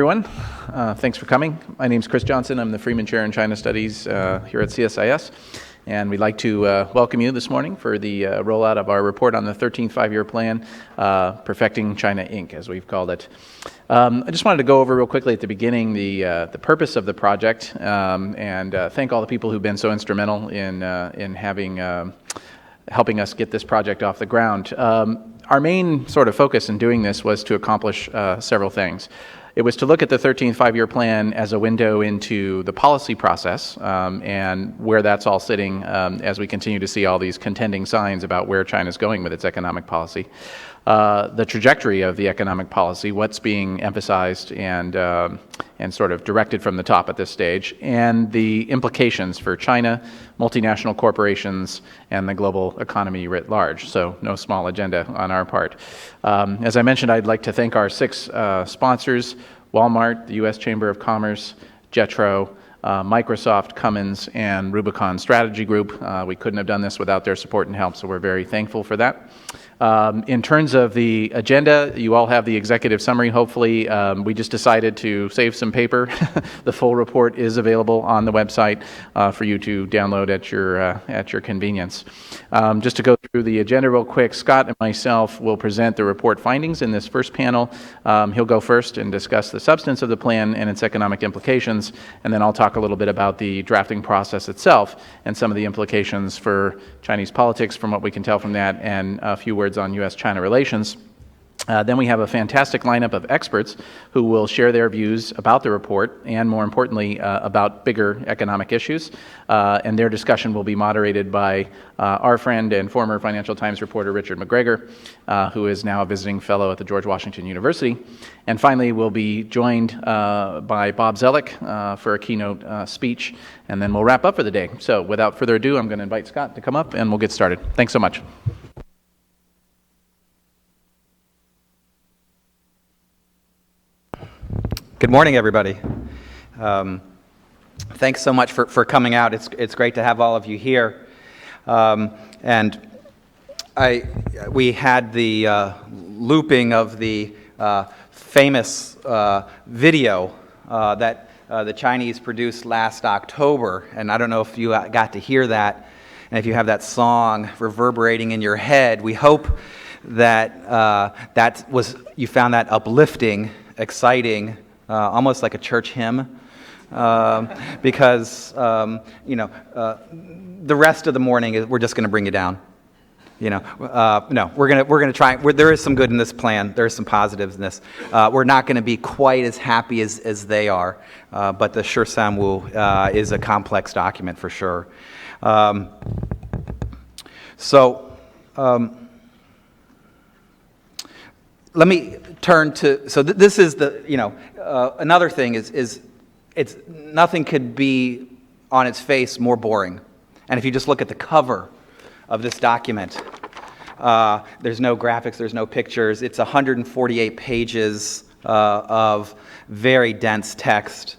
Everyone, thanks for coming. My name is Chris Johnson. I'm the Freeman Chair in China Studies here at CSIS, and we'd like to welcome you this morning for the rollout of our report on the 13th Five-Year Plan, Perfecting China Inc., as we've called it. I just wanted to go over real quickly at the beginning the purpose of the project and thank all the people who've been so instrumental in helping us get this project off the ground. Our main sort of focus in doing this was to accomplish several things. It was to look at the 13th Five-Year Plan as a window into the policy process and where that's all sitting as we continue to see all these contending signs about where China's going with its economic policy. The trajectory of the economic policy, what's being emphasized and sort of directed from the top at this stage, and the implications for China, multinational corporations, and the global economy writ large. So no small agenda on our part. As I mentioned, I'd like to thank our six sponsors: Walmart, the U.S. Chamber of Commerce, Jetro, Microsoft, Cummins, and Rubicon Strategy Group. We couldn't have done this without their support and help, so we're very thankful for that. In terms of the agenda, you all have the executive summary, hopefully. We just decided to save some paper. The full report is available on the website for you to download at your convenience. Just to go through the agenda real quick, Scott and myself will present the report findings in this first panel. He'll go first and discuss the substance of the plan and its economic implications, and then I'll talk a little bit about the drafting process itself and some of the implications for Chinese politics from what we can tell from that, and a few words on U.S.-China relations. Then we have a fantastic lineup of experts who will share their views about the report and, more importantly, about bigger economic issues. And their discussion will be moderated by our friend and former Financial Times reporter Richard McGregor, who is now a visiting fellow at the George Washington University. And finally, we'll be joined by Bob Zoellick for a keynote speech, and then we'll wrap up for the day. So without further ado, I'm going to invite Scott to come up, and we'll get started. Thanks so much. Good morning, everybody. Thanks so much for coming out. It's great to have all of you here. And we had the looping of the famous video that the Chinese produced last October, and I don't know if you got to hear that, and if you have that song reverberating in your head. We hope that you found that uplifting, exciting, almost like a church hymn, because the rest of the morning we're just going to bring you down. No, we're gonna try. There is some good in this plan. There is some positives in this. We're not going to be quite as happy as they are, but the Sure Samwu is a complex document for sure. Let me turn to, this is the, another thing is it's nothing could be on its face more boring. And if you just look at the cover of this document, there's no graphics, there's no pictures. It's 148 pages of very dense text.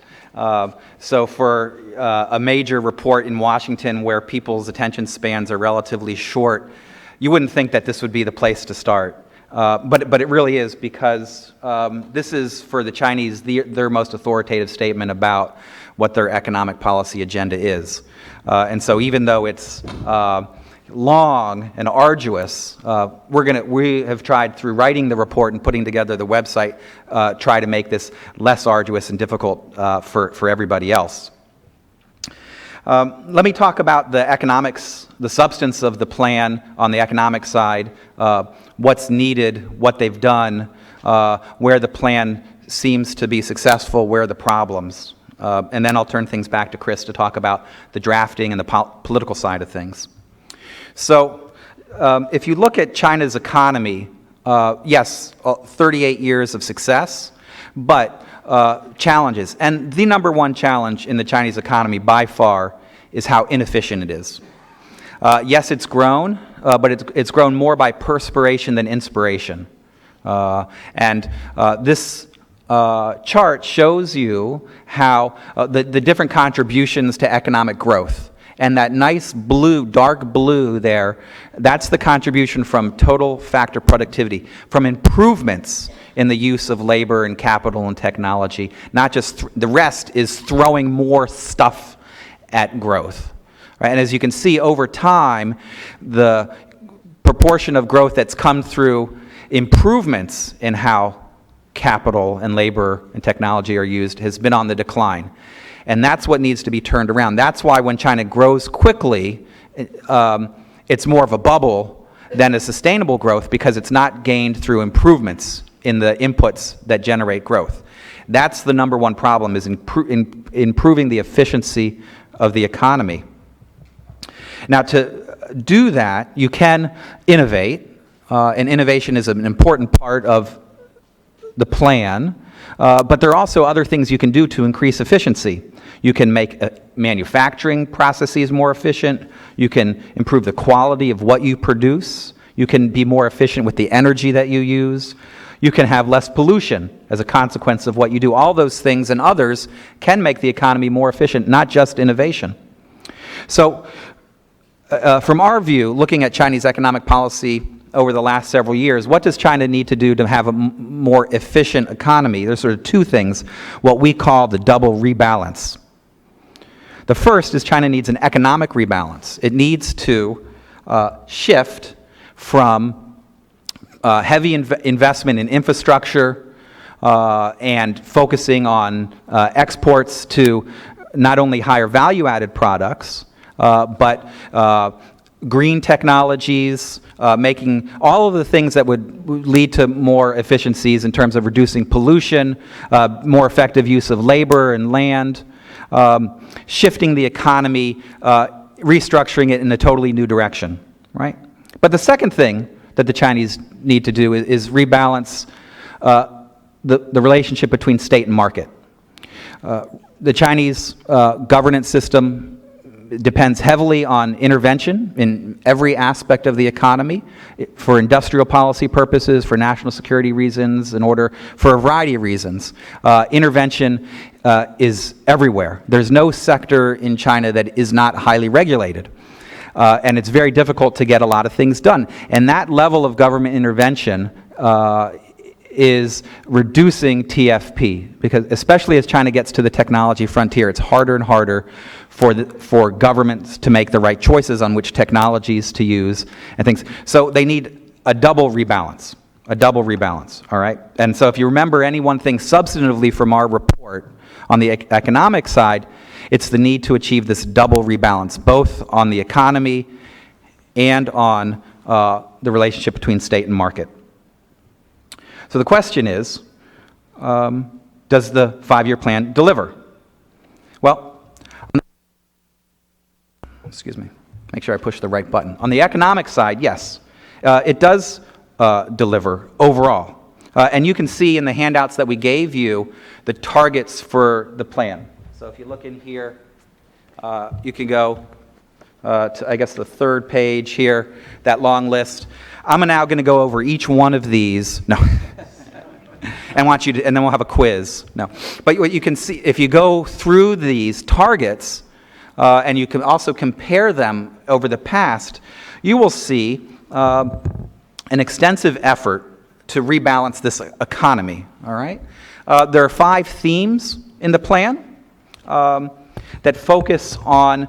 So for a major report in Washington where people's attention spans are relatively short, you wouldn't think that this would be the place to start. But it really is, because this is, for the Chinese, their most authoritative statement about what their economic policy agenda is. And so even though it's long and arduous, we have tried, through writing the report and putting together the website, try to make this less arduous and difficult for everybody else. Let me talk about the economics, the substance of the plan on the economic side, what's needed, what they've done, where the plan seems to be successful, where are the problems. And then I'll turn things back to Chris to talk about the drafting and the political side of things. So if you look at China's economy, yes, 38 years of success, but challenges. And the number one challenge in the Chinese economy by far is how inefficient it is. Yes, it's grown, but it's grown more by perspiration than inspiration. This chart shows you how the different contributions to economic growth. And that nice blue, dark blue there, that's the contribution from total factor productivity, from improvements in the use of labor and capital and technology. Not just the rest is throwing more stuff at growth. Right? And as you can see over time, the proportion of growth that's come through improvements in how capital and labor and technology are used has been on the decline. And that's what needs to be turned around. That's why when China grows quickly, it's more of a bubble than a sustainable growth, because it's not gained through improvements in the inputs that generate growth. That's the number one problem, is improving the efficiency of the economy. Now, to do that, you can innovate, and innovation is an important part of the plan, but there are also other things you can do to increase efficiency. You can make manufacturing processes more efficient. You can improve the quality of what you produce. You can be more efficient with the energy that you use. You can have less pollution as a consequence of what you do. All those things and others can make the economy more efficient, not just innovation. So, from our view, looking at Chinese economic policy over the last several years, what does China need to do to have a more efficient economy? There's sort of two things, what we call the double rebalance. The first is China needs an economic rebalance. It needs to shift from heavy investment in infrastructure and focusing on exports to not only higher value-added products, but green technologies, making all of the things that would lead to more efficiencies in terms of reducing pollution, more effective use of labor and land, shifting the economy, restructuring it in a totally new direction, right? But the second thing that the Chinese need to do is rebalance the relationship between state and market. The Chinese governance system depends heavily on intervention in every aspect of the economy for industrial policy purposes, for national security reasons, for a variety of reasons. Intervention is everywhere. There's no sector in China that is not highly regulated. And it's very difficult to get a lot of things done. And that level of government intervention is reducing TFP, because especially as China gets to the technology frontier, it's harder and harder for governments to make the right choices on which technologies to use and things. So they need a double rebalance, all right? And so if you remember any one thing substantively from our report on the economic side, it's the need to achieve this double rebalance, both on the economy and on the relationship between state and market. So the question is, does the 5-year plan deliver? Well, excuse me, make sure I push the right button. On the economic side, yes, it does deliver overall. And you can see in the handouts that we gave you the targets for the plan. So if you look in here, you can go to, I guess, the third page here, that long list. I'm now going to go over each one of these. No. And then we'll have a quiz. No. But what you can see, if you go through these targets, and you can also compare them over the past, you will see an extensive effort to rebalance this economy, all right? There are 5 themes in the plan that focus on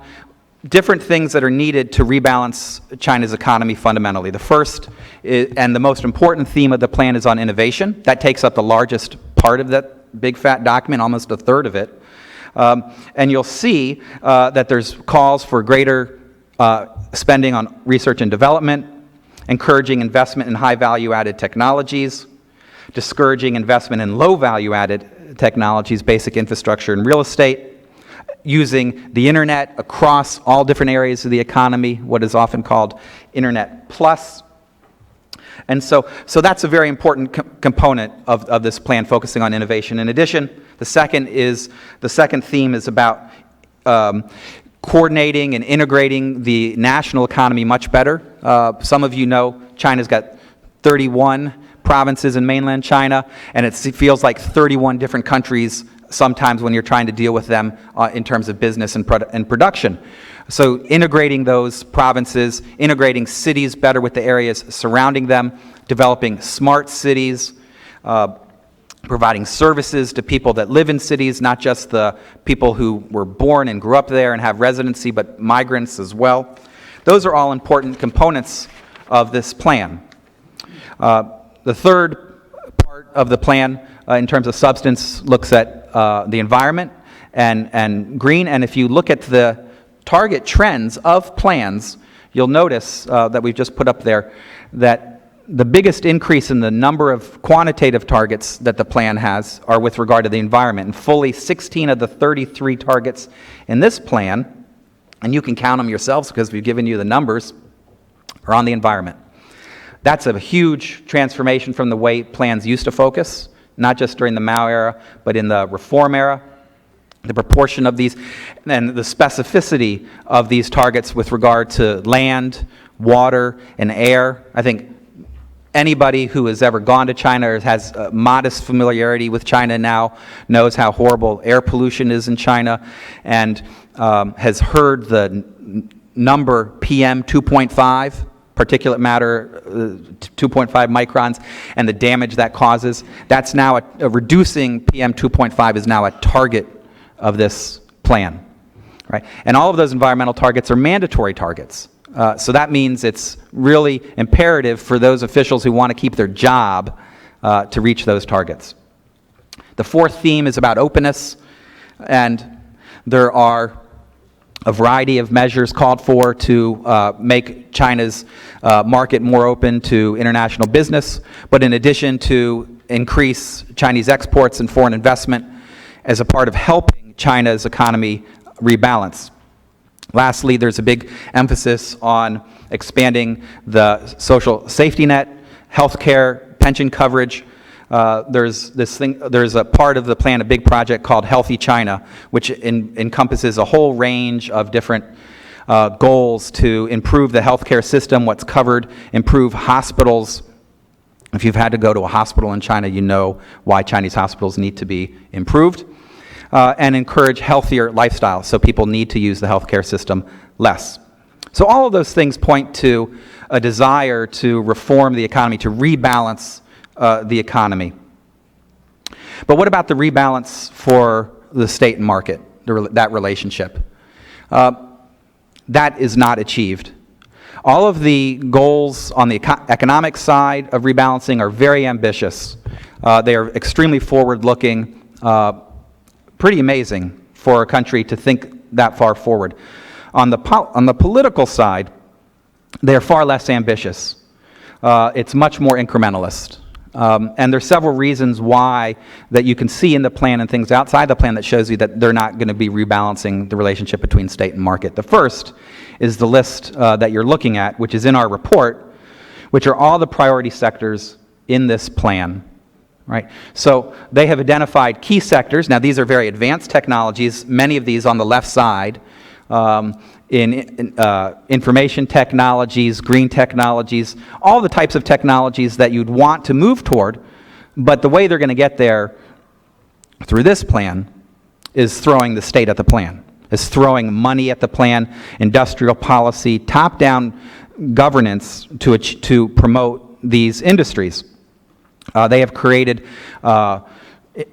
different things that are needed to rebalance China's economy fundamentally. The first and the most important theme of the plan is on innovation. That takes up the largest part of that big fat document, almost a third of it. And you'll see that there's calls for greater spending on research and development, encouraging investment in high value-added technologies, discouraging investment in low value-added technologies, basic infrastructure and real estate, using the internet across all different areas of the economy, what is often called Internet Plus. And so that's a very important component of this plan, focusing on innovation. In addition, the second theme is about coordinating and integrating the national economy much better. Some of you know China's got 31 provinces in mainland China, and it feels like 31 different countries sometimes when you're trying to deal with them in terms of business and production. So integrating those provinces, integrating cities better with the areas surrounding them, developing smart cities, providing services to people that live in cities, not just the people who were born and grew up there and have residency, but migrants as well. Those are all important components of this plan. The third part of the plan, in terms of substance, looks at the environment and green. And if you look at the target trends of plans, you'll notice that we've just put up there that the biggest increase in the number of quantitative targets that the plan has are with regard to the environment. And fully 16 of the 33 targets in this plan, and you can count them yourselves because we've given you the numbers, are on the environment. That's a huge transformation from the way plans used to focus, not just during the Mao era, but in the reform era. The proportion of these and the specificity of these targets with regard to land, water, and air. I think anybody who has ever gone to China or has a modest familiarity with China now knows how horrible air pollution is in China, and has heard the number PM 2.5, particulate matter 2.5 microns, and the damage that causes. That's now reducing PM 2.5 is now a target of this plan, right? And all of those environmental targets are mandatory targets. So that means it's really imperative for those officials who want to keep their job to reach those targets. The fourth theme is about openness, and there are a variety of measures called for to make China's market more open to international business, but in addition to increase Chinese exports and foreign investment as a part of helping China's economy rebalance. Lastly, there's a big emphasis on expanding the social safety net, healthcare, pension coverage. There's a part of the plan, a big project called Healthy China, which encompasses a whole range of different goals to improve the healthcare system, what's covered, improve hospitals. If you've had to go to a hospital in China, you know why Chinese hospitals need to be improved. And encourage healthier lifestyles, so people need to use the healthcare system less. So all of those things point to a desire to reform the economy, to rebalance the economy. But what about the rebalance for the state and market, that relationship? That is not achieved. All of the goals on the economic side of rebalancing are very ambitious. They are extremely forward-looking, pretty amazing for a country to think that far forward. On the political side, they're far less ambitious. It's much more incrementalist. And there's several reasons why that you can see in the plan and things outside the plan that shows you that they're not going to be rebalancing the relationship between state and market. The first is the list that you're looking at, which is in our report, which are all the priority sectors in this plan. Right? So they have identified key sectors. Now these are very advanced technologies, many of these on the left side, in information technologies, green technologies, all the types of technologies that you'd want to move toward, but the way they're going to get there through this plan is throwing the state at the plan, is throwing money at the plan, industrial policy, top-down governance to promote these industries. They have created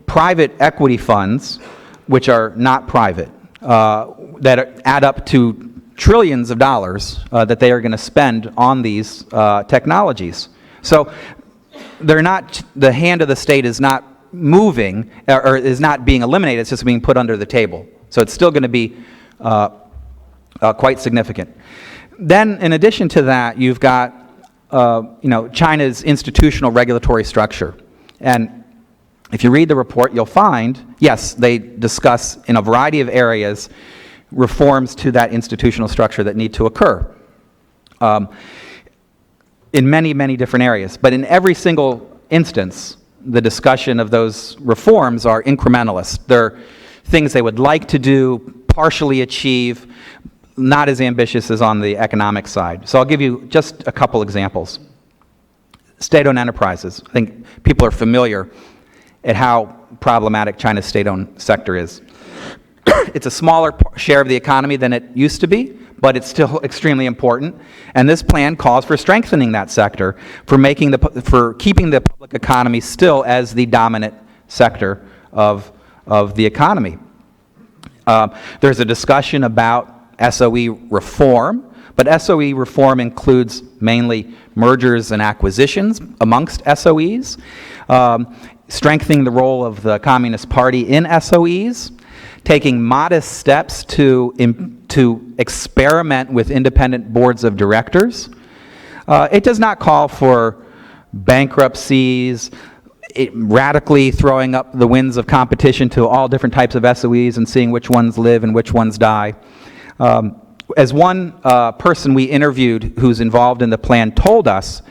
private equity funds, which are not private, that add up to trillions of dollars that they are going to spend on these technologies. So they're not, the hand of the state is not moving, or is not being eliminated, it's just being put under the table. So it's still going to be quite significant. Then, in addition to that, you've got China's institutional regulatory structure. And if you read the report, you'll find, yes, they discuss in a variety of areas reforms to that institutional structure that need to occur in many, many different areas. But in every single instance, the discussion of those reforms are incrementalist. They're things they would like to do, partially achieve, not as ambitious as on the economic side. So I'll give you just a couple examples. State-owned enterprises. I think people are familiar at how problematic China's state-owned sector is. It's a smaller share of the economy than it used to be, but it's still extremely important. And this plan calls for strengthening that sector, for keeping the public economy still as the dominant sector of the economy. There's a discussion about SOE reform, but SOE reform includes mainly mergers and acquisitions amongst SOEs, strengthening the role of the Communist Party in SOEs, taking modest steps to experiment with independent boards of directors. It does not call for bankruptcies, radically throwing up the winds of competition to all different types of SOEs and seeing which ones live and which ones die. As one person we interviewed who's involved in the plan told us,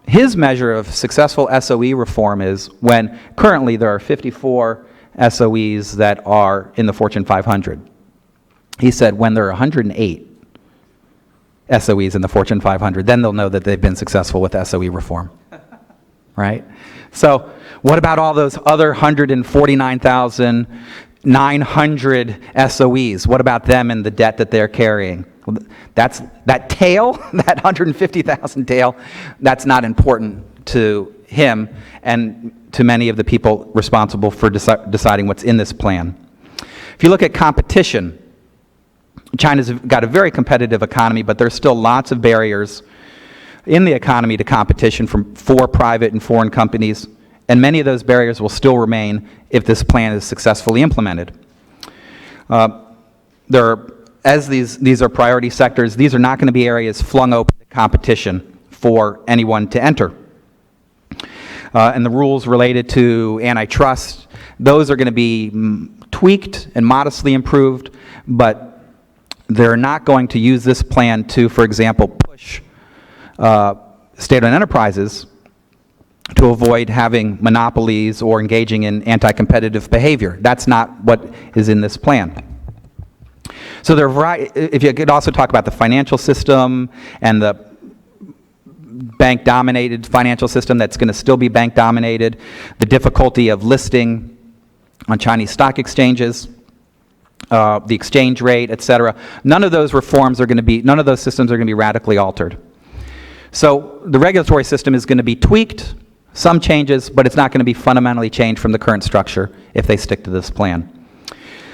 his measure of successful SOE reform is when currently there are 54 SOEs that are in the Fortune 500. He said when there are 108 SOEs in the Fortune 500, then they'll know that they've been successful with SOE reform, right? So what about all those other 149,900 SOEs? What about them and the debt that they're carrying? That's that tail, that 150,000 tail, that's not important to him and to many of the people responsible for deciding what's in this plan. If you look at competition, China's got a very competitive economy, but there's still lots of barriers in the economy to competition for private and foreign companies, and many of those barriers will still remain if this plan is successfully implemented. As these are priority sectors, these are not going to be areas flung open to competition for anyone to enter. And the rules related to antitrust, those are going to be tweaked and modestly improved, but they're not going to use this plan to, for example, push state-owned enterprises to avoid having monopolies or engaging in anti-competitive behavior. That's not what is in this plan. So there are variety. If you could also talk about the financial system and the bank-dominated financial system that's going to still be bank-dominated, the difficulty of listing on Chinese stock exchanges, the exchange rate, et cetera. None of those systems are going to be radically altered. So the regulatory system is going to be tweaked, some changes, but it's not going to be fundamentally changed from the current structure if they stick to this plan.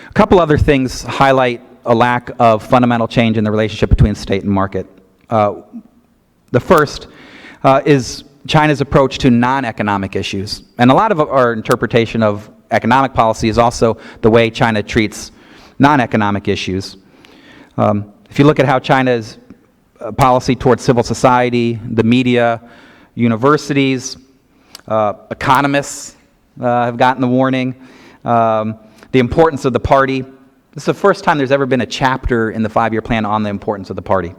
A couple other things highlight a lack of fundamental change in the relationship between state and market. The first is China's approach to non-economic issues. And a lot of our interpretation of economic policy is also the way China treats non-economic issues. If you look at how China's policy towards civil society, the media, universities, economists have gotten the warning, the importance of the party. This is the first time there's ever been a chapter in the 5-year plan on the importance of the party.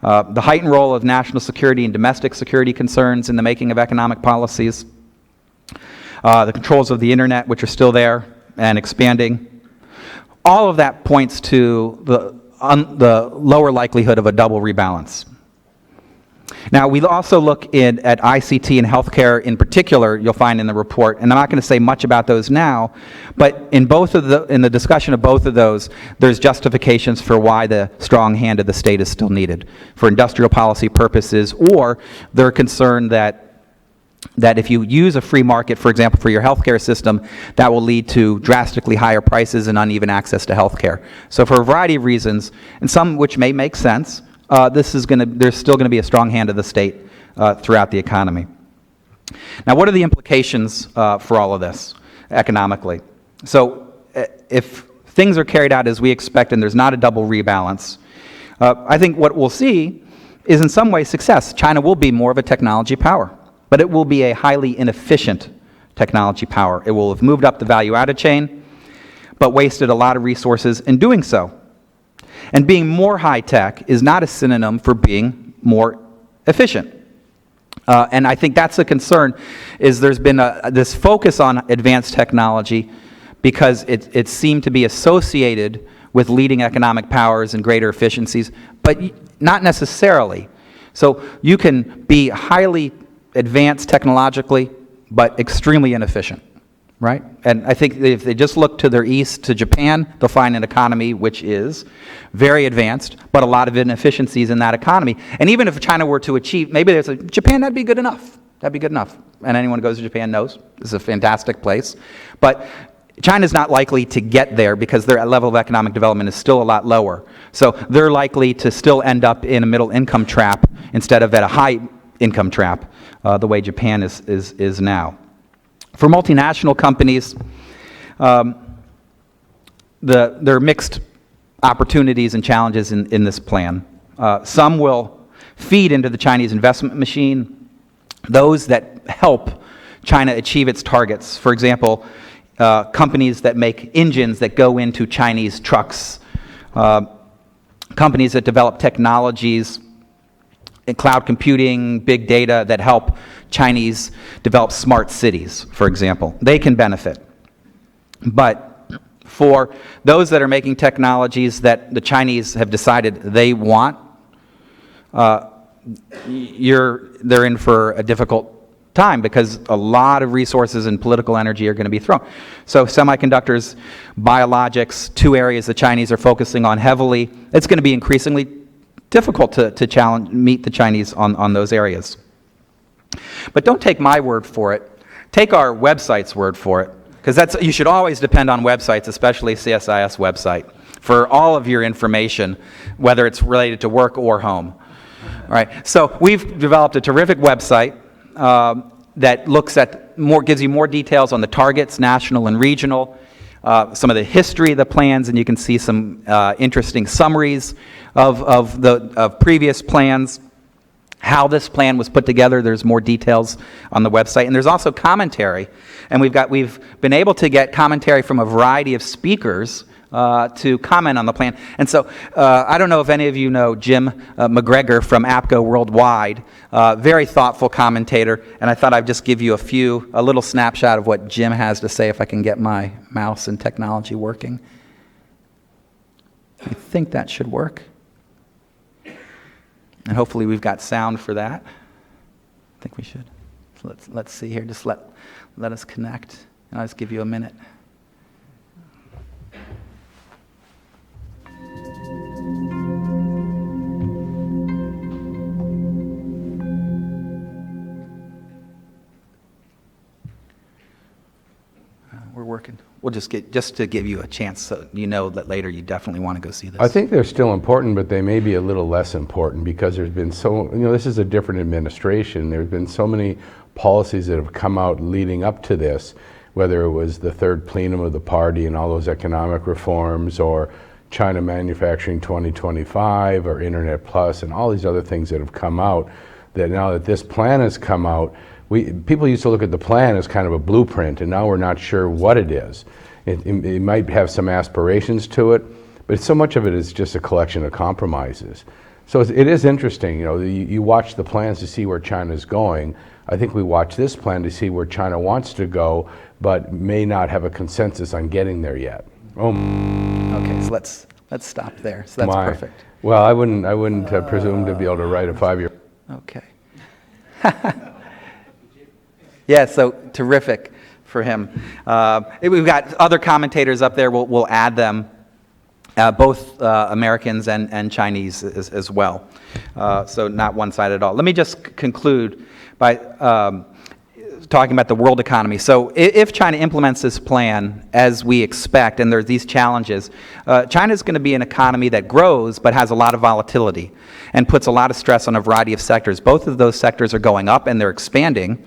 The heightened role of national security and domestic security concerns in the making of economic policies. The controls of the internet, which are still there and expanding. All of that points to the lower likelihood of a double rebalance. Now, we also look at ICT and healthcare in particular, you'll find in the report, and I'm not going to say much about those now, but in the discussion of both of those, there's justifications for why the strong hand of the state is still needed for industrial policy purposes, or they're concerned that if you use a free market, for example, for your healthcare system, that will lead to drastically higher prices and uneven access to healthcare. So for a variety of reasons, and some which may make sense, there's still going to be a strong hand of the state throughout the economy. Now, what are the implications for all of this economically? So if things are carried out as we expect and there's not a double rebalance, I think what we'll see is in some ways success. China will be more of a technology power, but it will be a highly inefficient technology power. It will have moved up the value-added chain, but wasted a lot of resources in doing so. And being more high-tech is not a synonym for being more efficient. And I think that's a concern, is there's been this focus on advanced technology because it seemed to be associated with leading economic powers and greater efficiencies, but not necessarily. So you can be highly advanced technologically, but extremely inefficient, right? And I think if they just look to their east, to Japan, they'll find an economy which is very advanced, but a lot of inefficiencies in that economy. And even if China were to achieve, maybe there's Japan, that'd be good enough. That'd be good enough. And anyone who goes to Japan knows this is a fantastic place. But China's not likely to get there because their level of economic development is still a lot lower. So they're likely to still end up in a middle income trap instead of at a high income trap, the way Japan is now. For multinational companies, there are mixed opportunities and challenges in this plan. Some will feed into the Chinese investment machine, those that help China achieve its targets. For example, companies that make engines that go into Chinese trucks, companies that develop technologies in cloud computing, big data that help Chinese develop smart cities, for example. They can benefit. But for those that are making technologies that the Chinese have decided they want, they're in for a difficult time because a lot of resources and political energy are going to be thrown. So semiconductors, biologics, two areas the Chinese are focusing on heavily, it's going to be increasingly difficult to meet the Chinese on those areas. But don't take my word for it. Take our website's word for it, because you should always depend on websites, especially CSIS website, for all of your information, whether it's related to work or home. All right. So we've developed a terrific website that looks at gives you more details on the targets, national and regional, some of the history of the plans, and you can see some interesting summaries of previous plans, how this plan was put together. There's more details on the website, and there's also commentary, and we've been able to get commentary from a variety of speakers to comment on the plan. And so I don't know if any of you know Jim McGregor from APCO Worldwide, very thoughtful commentator, and I thought I'd just give you a little snapshot of what Jim has to say if I can get my mouse and technology working. I think that should work. And hopefully we've got sound for that. I think we should. So let's see here. Just let us connect, and I'll just give you a minute. We're working. We'll just to give you a chance so you know that later you definitely want to go see this. I think they're still important, but they may be a little less important because there's been this is a different administration. There's been so many policies that have come out leading up to this, whether it was the third plenum of the party and all those economic reforms, or China Manufacturing 2025, or Internet Plus, and all these other things that have come out, that now that this plan has come out, people used to look at the plan as kind of a blueprint, and now we're not sure what it is. It might have some aspirations to it, but so much of it is just a collection of compromises. So it is interesting, you watch the plans to see where China's going. I think we watch this plan to see where China wants to go, but may not have a consensus on getting there yet. Okay, so let's stop there. So that's perfect. Well, I wouldn't presume to be able to write a 5-year. Okay. Yeah, so terrific for him. We've got other commentators up there. We'll add them, both Americans and Chinese as well. So not one side at all. Let me just conclude by talking about the world economy. So if China implements this plan as we expect, and there's these challenges, China's going to be an economy that grows but has a lot of volatility and puts a lot of stress on a variety of sectors. Both of those sectors are going up and they're expanding.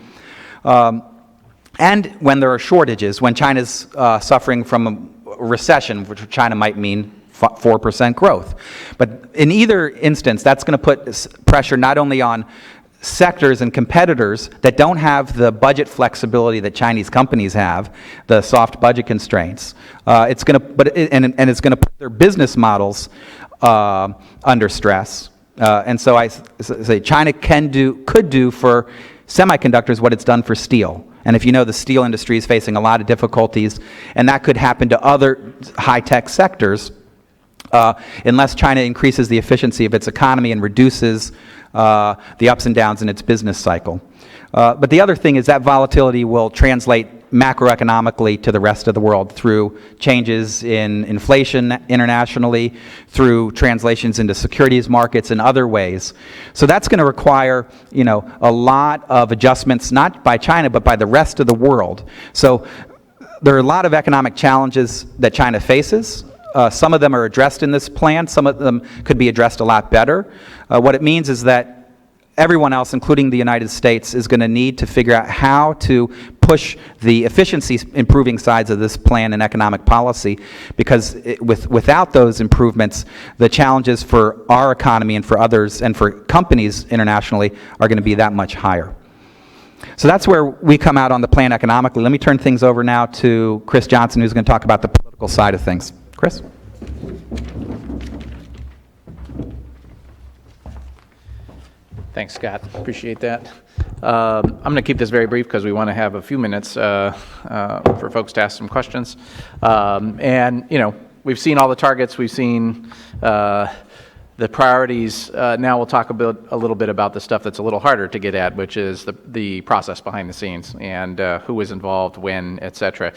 And when there are shortages, when China's suffering from a recession, which China might mean 4% growth. But in either instance, that's going to put pressure not only on sectors and competitors that don't have the budget flexibility that Chinese companies have, the soft budget constraints. It's going to put their business models under stress. And so I say China could do for semiconductors what it's done for steel. And if you know, the steel industry is facing a lot of difficulties, and that could happen to other high-tech sectors unless China increases the efficiency of its economy and reduces the ups and downs in its business cycle. But the other thing is that volatility will translate macroeconomically to the rest of the world through changes in inflation internationally, through translations into securities markets and other ways. So that's going to require, a lot of adjustments, not by China, but by the rest of the world. So there are a lot of economic challenges that China faces. Some of them are addressed in this plan. Some of them could be addressed a lot better. What it means is that everyone else, including the United States, is going to need to figure out how to push the efficiency improving sides of this plan and economic policy, because without those improvements, the challenges for our economy and for others and for companies internationally are going to be that much higher. So that's where we come out on the plan economically. Let me turn things over now to Chris Johnson, who's going to talk about the political side of things. Chris? Thanks, Scott. Appreciate that. I'm going to keep this very brief because we want to have a few minutes for folks to ask some questions. We've seen all the targets. We've seen the priorities. Now we'll talk a little bit about the stuff that's a little harder to get at, which is the process behind the scenes and who was involved, when, et cetera.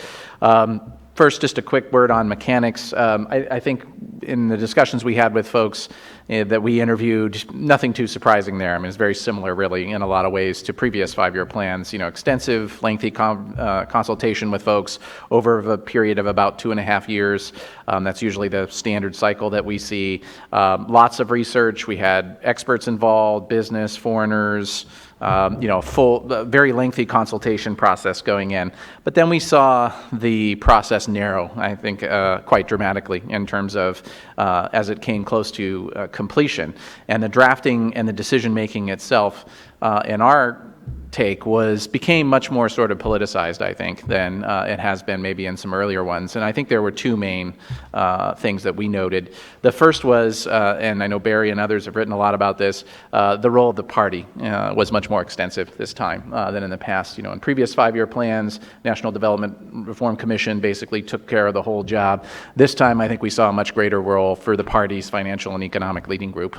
First, just a quick word on mechanics. I think in the discussions we had with folks that we interviewed, nothing too surprising there. I mean, it's very similar, really, in a lot of ways to previous five-year plans. Extensive, lengthy consultation with folks over a period of about 2.5 years. That's usually the standard cycle that we see. Lots of research. We had experts involved, business, foreigners, full, very lengthy consultation process going in. But then we saw the process narrow, I think, quite dramatically in terms of as it came close to completion. And the drafting and the decision-making itself, in our take, became much more sort of politicized, I think, than it has been maybe in some earlier ones. And I think there were two main things that we noted. The first was, and I know Barry and others have written a lot about this, the role of the party was much more extensive this time than in the past. In previous five-year plans, National Development Reform Commission basically took care of the whole job. This time, I think we saw a much greater role for the party's financial and economic leading group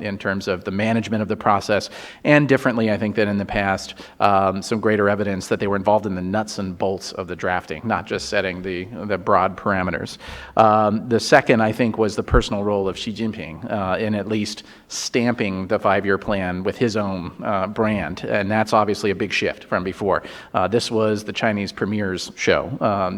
in terms of the management of the process, and differently, I think, than in the past, some greater evidence that they were involved in the nuts and bolts of the drafting, not just setting the broad parameters. The second, I think, was the personal role of Xi Jinping in at least stamping the five-year plan with his own brand, and that's obviously a big shift from before. This was the Chinese premier's show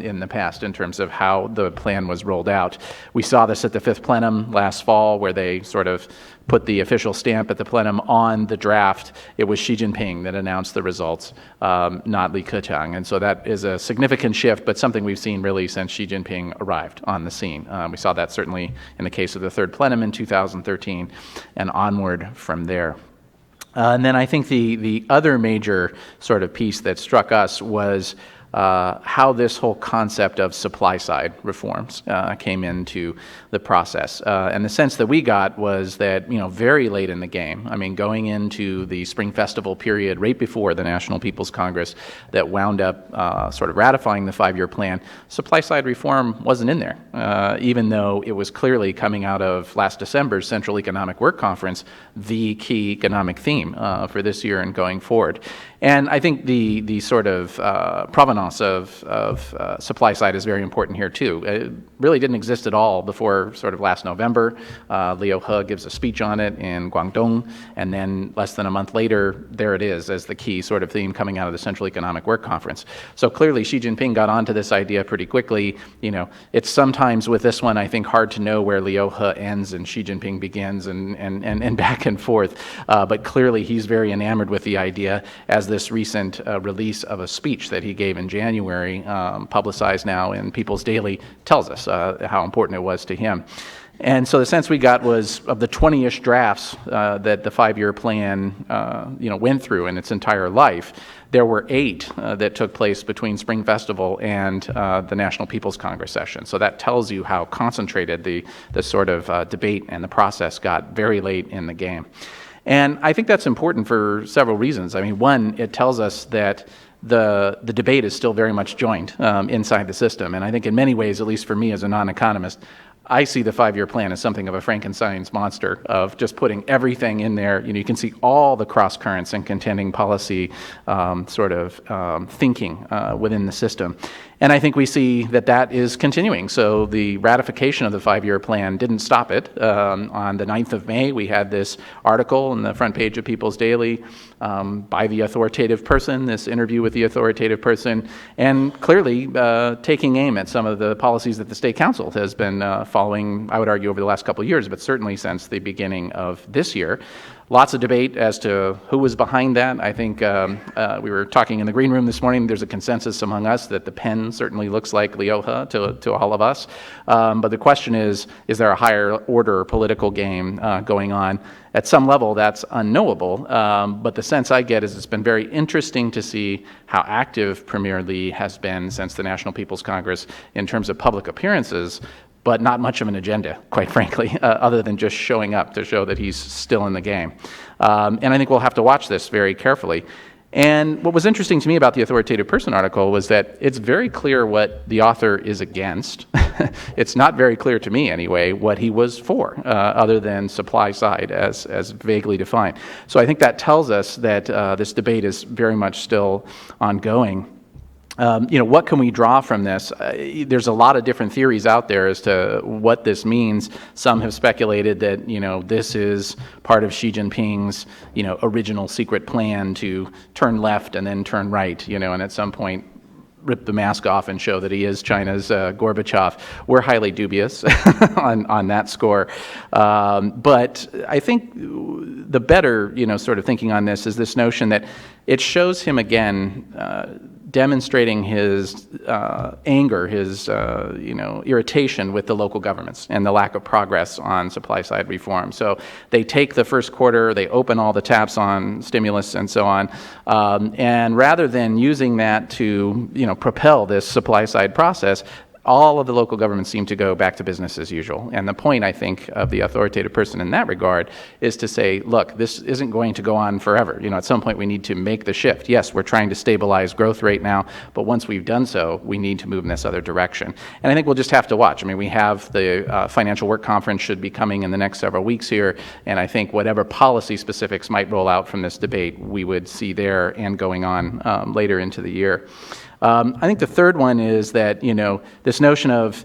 in the past in terms of how the plan was rolled out. We saw this at the fifth plenum last fall, where they sort of put the official stamp at the plenum on the draft. It was Xi Jinping that announced the results, not Li Keqiang. And so that is a significant shift, but something we've seen really since Xi Jinping arrived on the scene. We saw that certainly in the case of the third plenum in 2013 and onward from there. And then I think the other major sort of piece that struck us was how this whole concept of supply-side reforms came into the process. And the sense that we got was that, very late in the game, I mean, going into the Spring Festival period right before the National People's Congress that wound up sort of ratifying the five-year plan, supply-side reform wasn't in there, even though it was clearly coming out of last December's Central Economic Work Conference, the key economic theme for this year and going forward. And I think the sort of provenance of supply side is very important here too. It really didn't exist at all before sort of last November. Liu He gives a speech on it in Guangdong, and then less than a month later, there it is as the key sort of theme coming out of the Central Economic Work Conference. So clearly Xi Jinping got onto this idea pretty quickly. It's sometimes with this one, I think, hard to know where Liu He ends and Xi Jinping begins and back and forth. But clearly he's very enamored with the idea, as this recent release of a speech that he gave in January, publicized now in People's Daily, tells us how important it was to him. And so the sense we got was, of the 20-ish drafts that the five-year plan went through in its entire life, there were 8 that took place between Spring Festival and the National People's Congress session. So that tells you how concentrated the sort of debate and the process got very late in the game. And I think that's important for several reasons. I mean, one, it tells us that the debate is still very much joined inside the system. And I think in many ways, at least for me as a non-economist, I see the 5-year plan as something of a Frankenstein's monster of just putting everything in there. You can see all the cross currents and contending policy thinking within the system. And I think we see that is continuing. So the ratification of the 5-year plan didn't stop it. On the 9th of May, we had this article on the front page of People's Daily by the authoritative person, this interview with the authoritative person, and clearly taking aim at some of the policies that the State Council has been following, I would argue, over the last couple of years, but certainly since the beginning of this year. Lots of debate as to who was behind that. I think we were talking in the green room this morning. There's a consensus among us that the pen certainly looks like Lioha to all of us. But the question is there a higher order political game going on? At some level, that's unknowable. But the sense I get is it's been very interesting to see how active Premier Lee has been since the National People's Congress in terms of public appearances, but not much of an agenda, quite frankly, other than just showing up to show that he's still in the game. And I think we'll have to watch this very carefully. And what was interesting to me about the authoritative person article was that it's very clear what the author is against. It's not very clear to me, anyway, what he was for, other than supply side as vaguely defined. So I think that tells us that this debate is very much still ongoing. What can we draw from this? There's a lot of different theories out there as to what this means. Some have speculated that, this is part of Xi Jinping's, original secret plan to turn left and then turn right, and at some point rip the mask off and show that he is China's Gorbachev. We're highly dubious on that score. But I think the better, sort of thinking on this is this notion that it shows him again demonstrating his anger, his irritation with the local governments and the lack of progress on supply-side reform. So they take the first quarter, they open all the taps on stimulus and so on, and rather than using that to propel this supply-side process, all of the local governments seem to go back to business as usual. And the point, I think, of the authoritative person in that regard is to say, look, this isn't going to go on forever. At some point we need to make the shift. Yes, we're trying to stabilize growth rate now, but once we've done so, we need to move in this other direction. And I think we'll just have to watch. We have the Financial Work Conference should be coming in the next several weeks here, and I think whatever policy specifics might roll out from this debate, we would see there and going on later into the year. I think the third one is that, this notion of,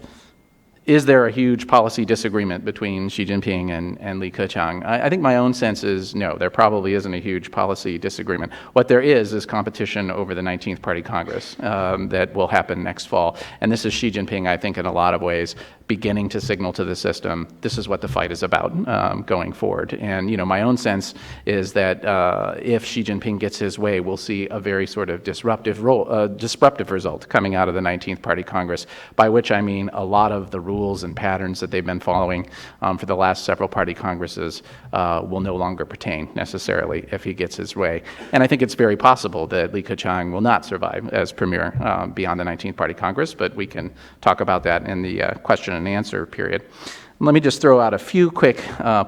is there a huge policy disagreement between Xi Jinping and Li Keqiang? I think my own sense is no, there probably isn't a huge policy disagreement. What there is competition over the 19th Party Congress that will happen next fall. And this is Xi Jinping, I think, in a lot of ways, beginning to signal to the system, this is what the fight is about going forward. And, my own sense is that if Xi Jinping gets his way, we'll see a very sort of disruptive result coming out of the 19th Party Congress, by which I mean a lot of the rules and patterns that they've been following for the last several party congresses will no longer pertain necessarily if he gets his way. And I think it's very possible that Li Keqiang will not survive as premier beyond the 19th Party Congress, but we can talk about that in the question and answer period. Let me just throw out a few quick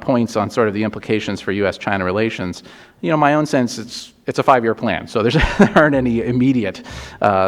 points on sort of the implications for U.S.-China relations. My own sense, it's a 5-year plan, so there aren't any immediate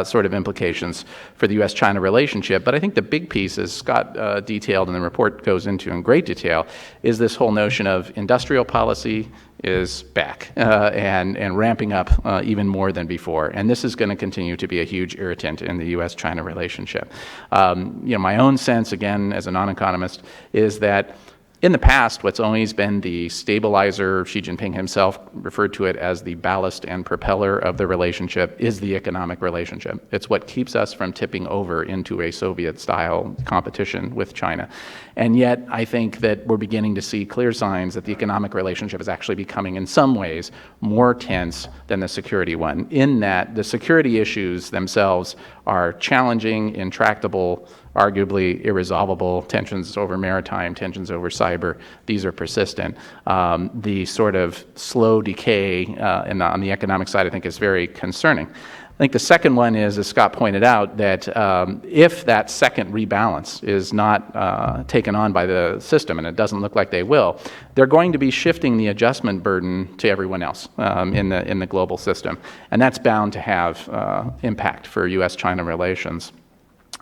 sort of implications for the U.S.-China relationship. But I think the big piece, as Scott detailed and the report goes into in great detail, is this whole notion of industrial policy is back and ramping up even more than before. And this is going to continue to be a huge irritant in the U.S.-China relationship. My own sense, again, as a non-economist, is that in the past, what's always been the stabilizer, Xi Jinping himself referred to it as the ballast and propeller of the relationship, is the economic relationship. It's what keeps us from tipping over into a Soviet-style competition with China. And yet, I think that we're beginning to see clear signs that the economic relationship is actually becoming, in some ways, more tense than the security one, in that the security issues themselves are challenging, intractable, arguably irresolvable. Tensions over maritime, tensions over cyber, these are persistent. The sort of slow decay on the economic side, I think, is very concerning. I think the second one is, as Scott pointed out, that if that second rebalance is not taken on by the system, and it doesn't look like they will, they're going to be shifting the adjustment burden to everyone else in the global system. And that's bound to have impact for U.S.-China relations.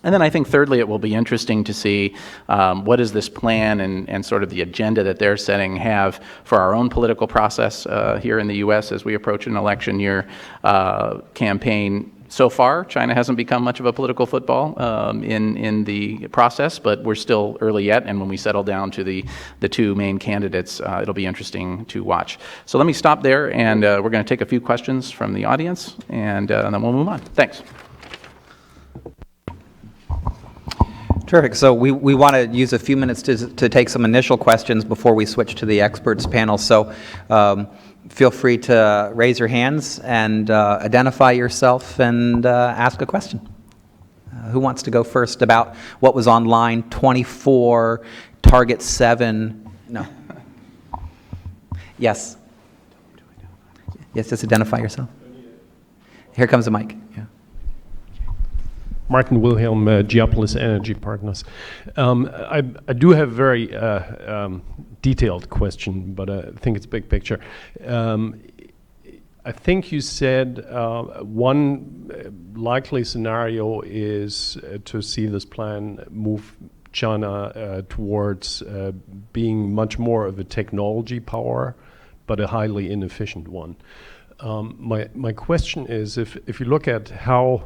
And then I think thirdly, it will be interesting to see what does this plan and sort of the agenda that they're setting have for our own political process here in the U.S. as we approach an election year campaign. So far, China hasn't become much of a political football in the process, but we're still early yet, and when we settle down to the two main candidates, it'll be interesting to watch. So let me stop there, and we're going to take a few questions from the audience, and then we'll move on. Thanks. Terrific. So we want to use a few minutes to take some initial questions before we switch to the experts panel. So feel free to raise your hands and identify yourself and ask a question. Who wants to go first about what was on line 24, target 7? No. Yes. Yes, just identify yourself. Here comes the mic. Yeah. Martin Wilhelm, Geopolis Energy Partners. I do have a very detailed question, but I think it's big picture. I think you said one likely scenario is to see this plan move China towards being much more of a technology power, but a highly inefficient one. My question is, if you look at how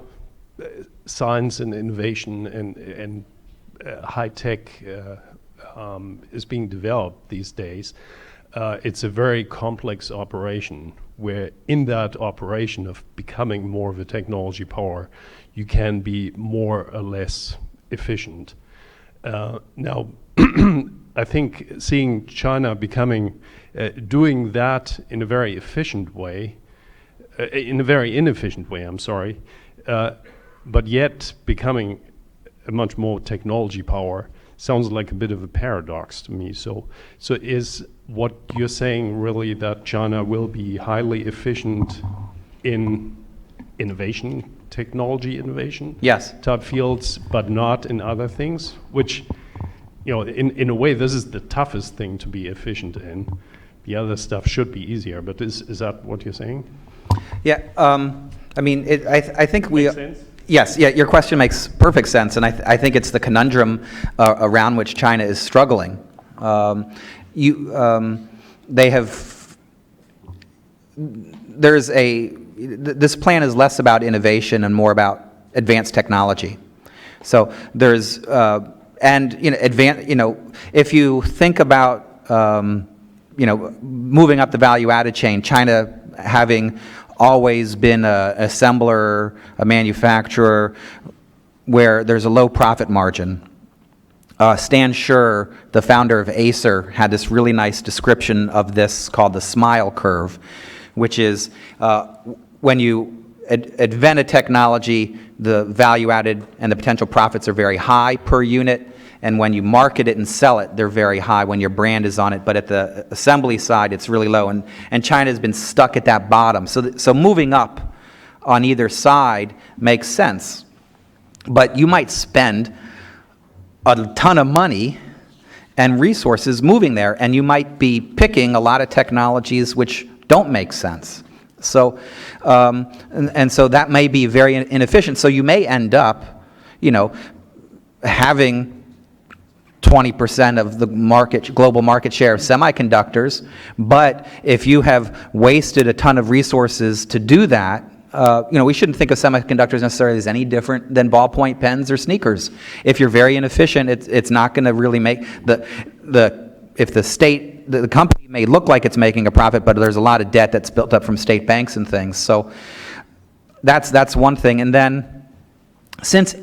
science and innovation and high tech is being developed these days, it's a very complex operation where in that operation of becoming more of a technology power, you can be more or less efficient. Now, I think seeing China becoming, doing that in a very efficient way, in a very inefficient way, I'm sorry, but yet becoming a much more technology power sounds like a bit of a paradox to me. So is what you're saying really that China will be highly efficient in innovation, technology innovation? Yes. Type fields, but not in other things, which, in a way, this is the toughest thing to be efficient in. The other stuff should be easier, but is that what you're saying? Yeah, I mean, I think we... Makes sense? Yes, yeah, your question makes perfect sense, and I think it's the conundrum around which China is struggling. This plan is less about innovation and more about advanced technology. So there's, if you think about, moving up the value-added chain, China having always been an assembler, a manufacturer, where there's a low profit margin. Stan Schur, the founder of Acer, had this really nice description of this called the smile curve, which is when you invent a technology, the value added and the potential profits are very high per unit, and when you market it and sell it, they're very high when your brand is on it. But at the assembly side, it's really low. And China has been stuck at that bottom. So moving up on either side makes sense. But you might spend a ton of money and resources moving there, and you might be picking a lot of technologies which don't make sense. So, and so that may be very inefficient. So you may end up, having 20% of the global market share of semiconductors, but if you have wasted a ton of resources to do that, we shouldn't think of semiconductors necessarily as any different than ballpoint pens or sneakers. If you're very inefficient, it's not going to really make if the company may look like it's making a profit, but there's a lot of debt that's built up from state banks and things. So that's one thing. And then since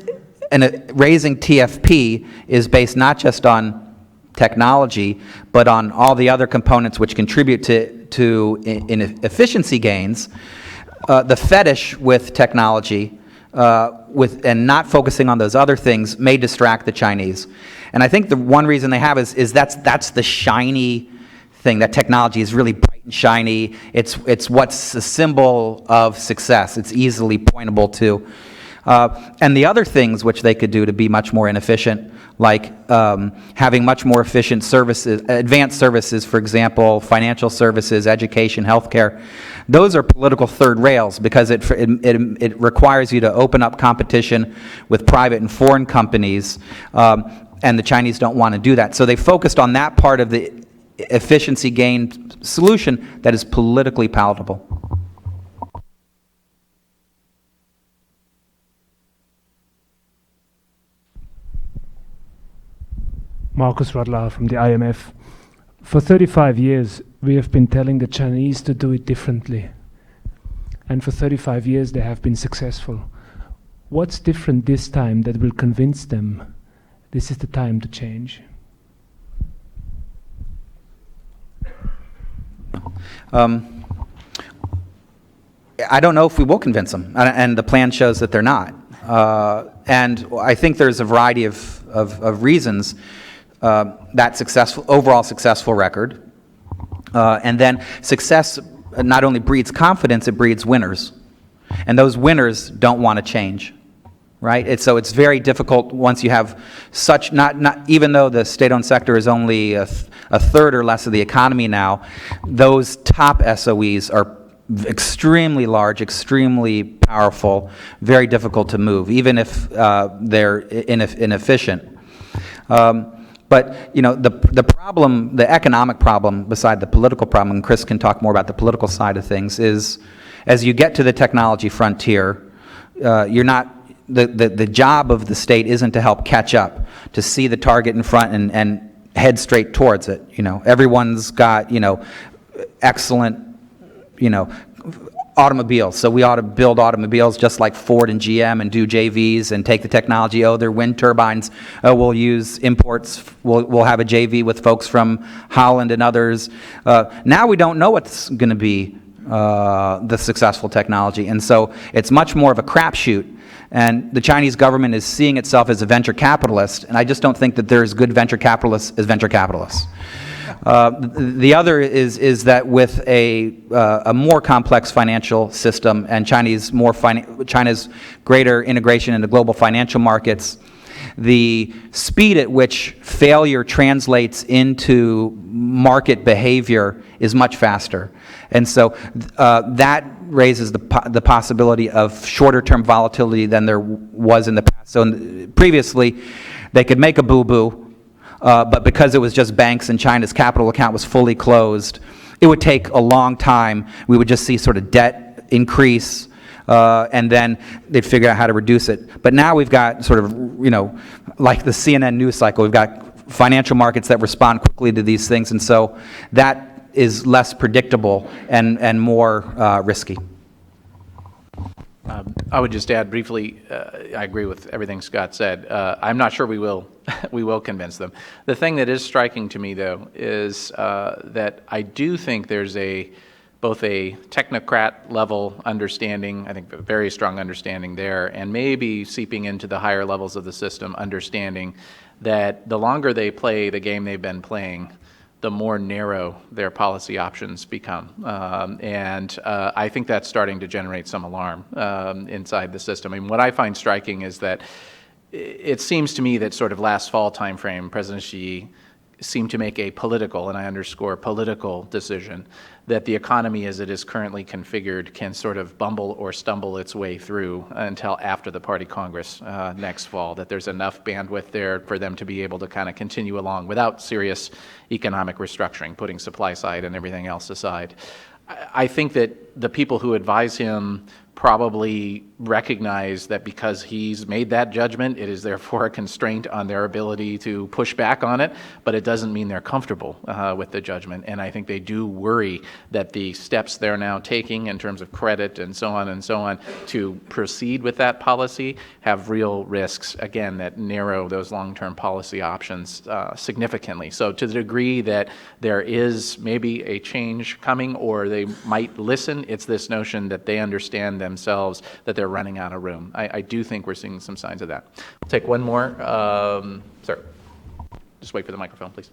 raising TFP is based not just on technology, but on all the other components which contribute to efficiency gains, the fetish with technology and not focusing on those other things may distract the Chinese. And I think the one reason they have is that's the shiny thing. That technology is really bright and shiny. It's what's a symbol of success. It's easily pointable to. And the other things which they could do to be much more inefficient, like having much more efficient services, advanced services, for example, financial services, education, healthcare, those are political third rails because it requires you to open up competition with private and foreign companies, and the Chinese don't want to do that. So they focused on that part of the efficiency gain solution that is politically palatable. Markus Radler from the IMF. For 35 years, we have been telling the Chinese to do it differently. And for 35 years, they have been successful. What's different this time that will convince them this is the time to change? I don't know if we will convince them, and the plan shows that they're not. And I think there's a variety of reasons. That overall successful record, and then success not only breeds confidence, it breeds winners, and those winners don't want to change, right? So it's very difficult once you have such not even though the state-owned sector is only a third or less of the economy now, those top SOEs are extremely large, extremely powerful, very difficult to move, even if they're inefficient. But the problem, the economic problem, beside the political problem, and Chris can talk more about the political side of things, is as you get to the technology frontier, you're not the job of the state isn't to help catch up, to see the target in front and head straight towards it. Everyone's got excellent automobiles, so we ought to build automobiles just like Ford and GM and do JVs and take the technology. They're wind turbines. We'll use imports. We'll have a JV with folks from Holland and others. Now we don't know what's going to be the successful technology, and so it's much more of a crapshoot. And the Chinese government is seeing itself as a venture capitalist, and I just don't think that there's good venture capitalists as venture capitalists. The other is that with a more complex financial system and China's greater integration into global financial markets, the speed at which failure translates into market behavior is much faster. And so that raises the possibility of shorter-term volatility than there was in the past. So previously, they could make a boo-boo, but because it was just banks and China's capital account was fully closed, it would take a long time. We would just see sort of debt increase, and then they'd figure out how to reduce it. But now we've got sort of, like the CNN news cycle, we've got financial markets that respond quickly to these things, and so that is less predictable and more risky. I would just add briefly, I agree with everything Scott said. I'm not sure we will convince them. The thing that is striking to me, though, is that I do think there's both a technocrat level understanding, I think a very strong understanding there, and maybe seeping into the higher levels of the system, understanding that the longer they play the game they've been playing, the more narrow their policy options become. And I think that's starting to generate some alarm inside the system. I mean, what I find striking is that it seems to me that sort of last fall timeframe, President Xi seemed to make a political, and I underscore political, decision that the economy as it is currently configured can sort of bumble or stumble its way through until after the Party Congress next fall, that there's enough bandwidth there for them to be able to kind of continue along without serious economic restructuring, putting supply side and everything else aside. I think that the people who advise him probably recognize that because he's made that judgment, it is therefore a constraint on their ability to push back on it, but it doesn't mean they're comfortable with the judgment. And I think they do worry that the steps they're now taking in terms of credit and so on to proceed with that policy have real risks, again, that narrow those long-term policy options significantly. So to the degree that there is maybe a change coming or they might listen, it's this notion that they understand themselves that they're running out of room. I do think we're seeing some signs of that. We'll take one more. Sir, just wait for the microphone, please.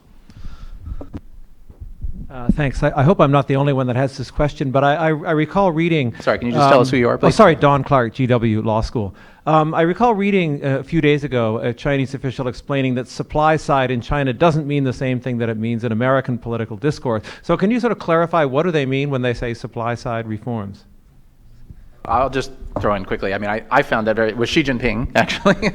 Thanks. I hope I'm not the only one that has this question, but I recall reading... Sorry, can you just tell us who you are, please? Oh, sorry, Don Clark, GW Law School. I recall reading a few days ago a Chinese official explaining that supply side in China doesn't mean the same thing that it means in American political discourse. So can you sort of clarify what do they mean when they say supply side reforms? I'll just throw in quickly. I mean, I found that it was Xi Jinping, actually,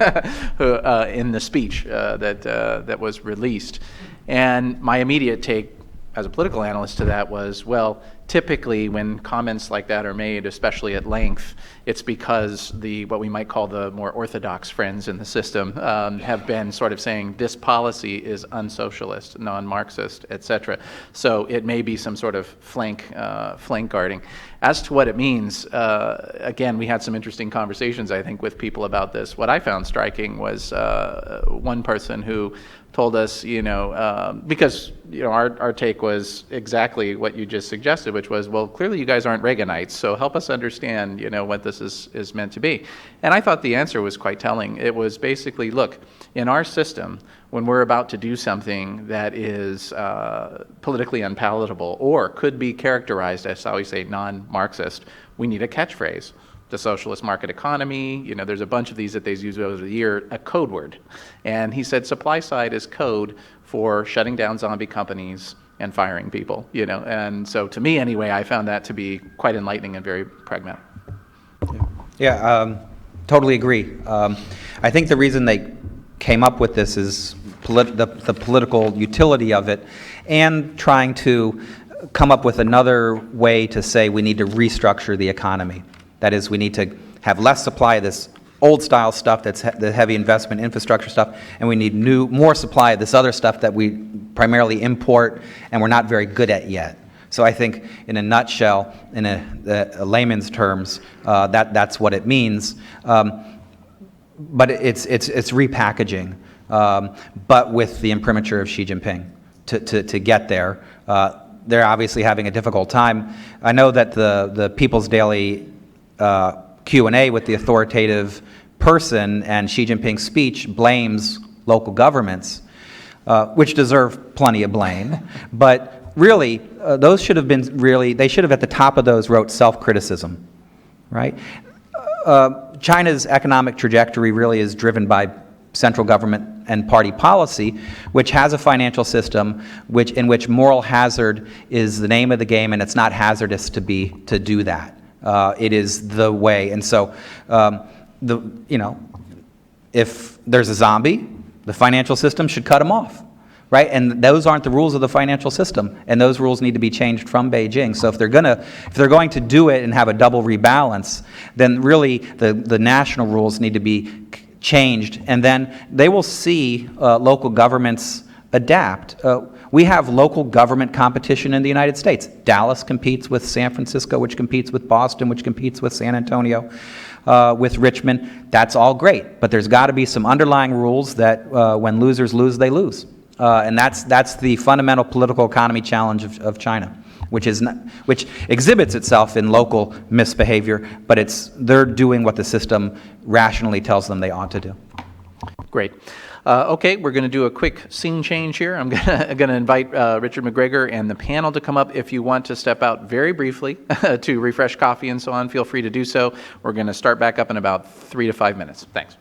who, in the speech that was released. And my immediate take as a political analyst to that was, well, typically when comments like that are made, especially at length, it's because what we might call the more orthodox friends in the system have been sort of saying this policy is unsocialist, non-Marxist, et cetera. So it may be some sort of flank guarding. As to what it means, again, we had some interesting conversations, I think, with people about this. What I found striking was one person who told us, because our take was exactly what you just suggested, which was, well, clearly you guys aren't Reaganites, so help us understand, what this is meant to be. And I thought the answer was quite telling. It was basically, look, in our system, when we're about to do something that is politically unpalatable or could be characterized as, how we say, non-Marxist, we need a catchphrase. The socialist market economy, there's a bunch of these that they use over the year, a code word. And he said supply side is code for shutting down zombie companies and firing people, And so to me anyway, I found that to be quite enlightening and very pragmatic. Yeah, totally agree. I think the reason they came up with this is the political utility of it and trying to come up with another way to say we need to restructure the economy. That is, we need to have less supply of this old-style stuff that's the heavy investment infrastructure stuff, and we need more supply of this other stuff that we primarily import and we're not very good at yet. So I think, in a nutshell, in a layman's terms, that's what it means. But it's repackaging, but with the imprimatur of Xi Jinping to get there. They're obviously having a difficult time. I know that the People's Daily Q&A with the authoritative person and Xi Jinping's speech blames local governments, which deserve plenty of blame. But really, those should have been they should have at the top of those wrote self-criticism, right? China's economic trajectory really is driven by central government and party policy, which has a financial system in which moral hazard is the name of the game, and it's not hazardous to do that. It is the way. And so, if there's a zombie, the financial system should cut him off, right? And those aren't the rules of the financial system, and those rules need to be changed from Beijing. So if they're going to do it and have a double rebalance, then really the national rules need to be changed, and then they will see local governments adapt. We have local government competition in the United States. Dallas competes with San Francisco, which competes with Boston, which competes with San Antonio, with Richmond. That's all great, but there's got to be some underlying rules that when losers lose, they lose. And that's the fundamental political economy challenge of China, which exhibits itself in local misbehavior, but they're doing what the system rationally tells them they ought to do. Great. Okay, we're going to do a quick scene change here. I'm going to invite Richard McGregor and the panel to come up. If you want to step out very briefly to refresh coffee and so on, feel free to do so. We're going to start back up in about 3 to 5 minutes. Thanks.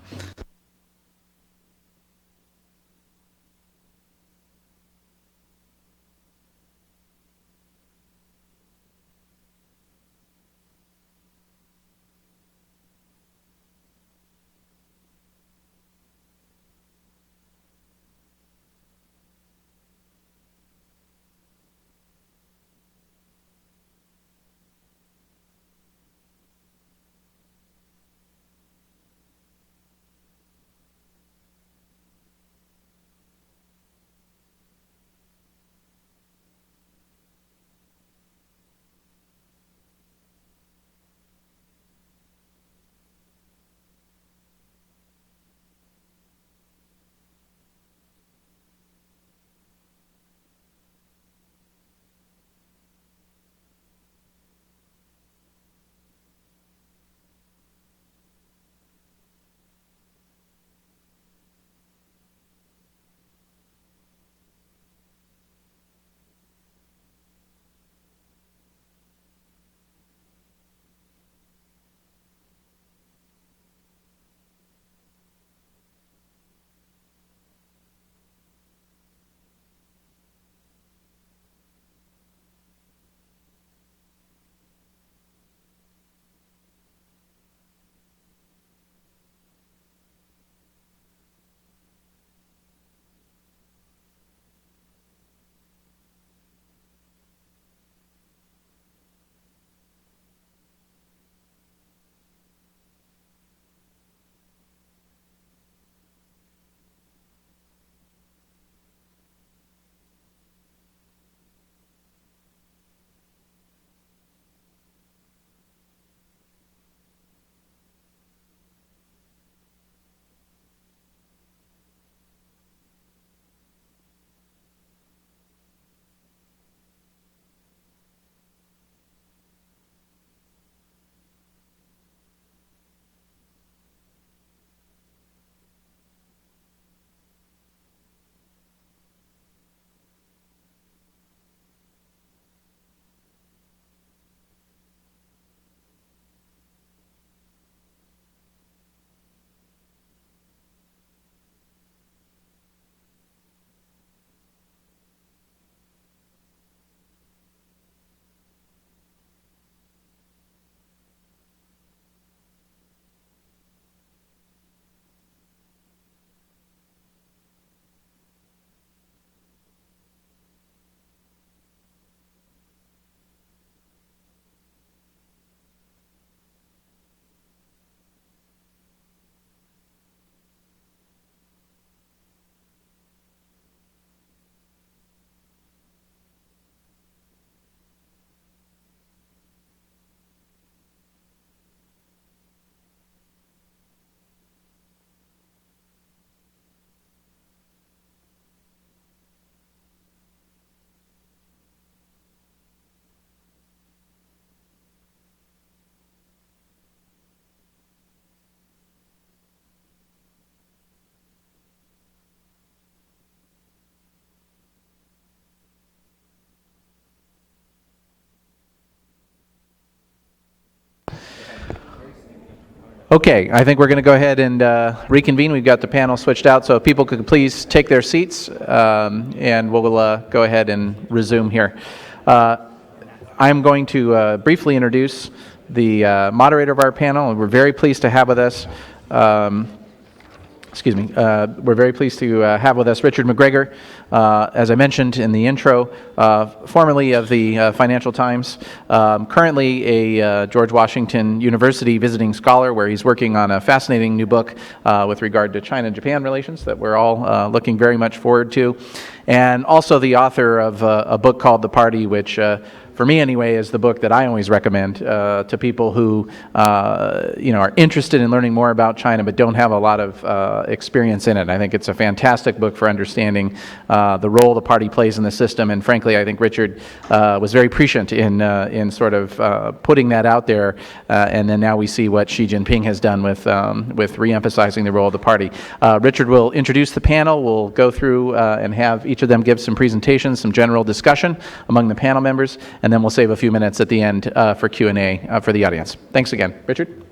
Okay, I think we're going to go ahead and reconvene. We've got the panel switched out, so if people could please take their seats, and we'll go ahead and resume here. I'm going to briefly introduce the moderator of our panel, and we're very pleased to have with us we're very pleased to have with us Richard McGregor, as I mentioned in the intro, formerly of the Financial Times, currently a George Washington University visiting scholar, where he's working on a fascinating new book with regard to China-Japan relations that we're all looking very much forward to, and also the author of a book called The Party, which for me anyway, is the book that I always recommend to people who are interested in learning more about China but don't have a lot of experience in it. I think it's a fantastic book for understanding the role the party plays in the system, and frankly, I think Richard was very prescient in sort of putting that out there, and then now we see what Xi Jinping has done with re-emphasizing the role of the party. Richard will introduce the panel. We'll go through and have each of them give some presentations, some general discussion among the panel members, and then we'll save a few minutes at the end for Q&A for the audience. Thanks again. Richard?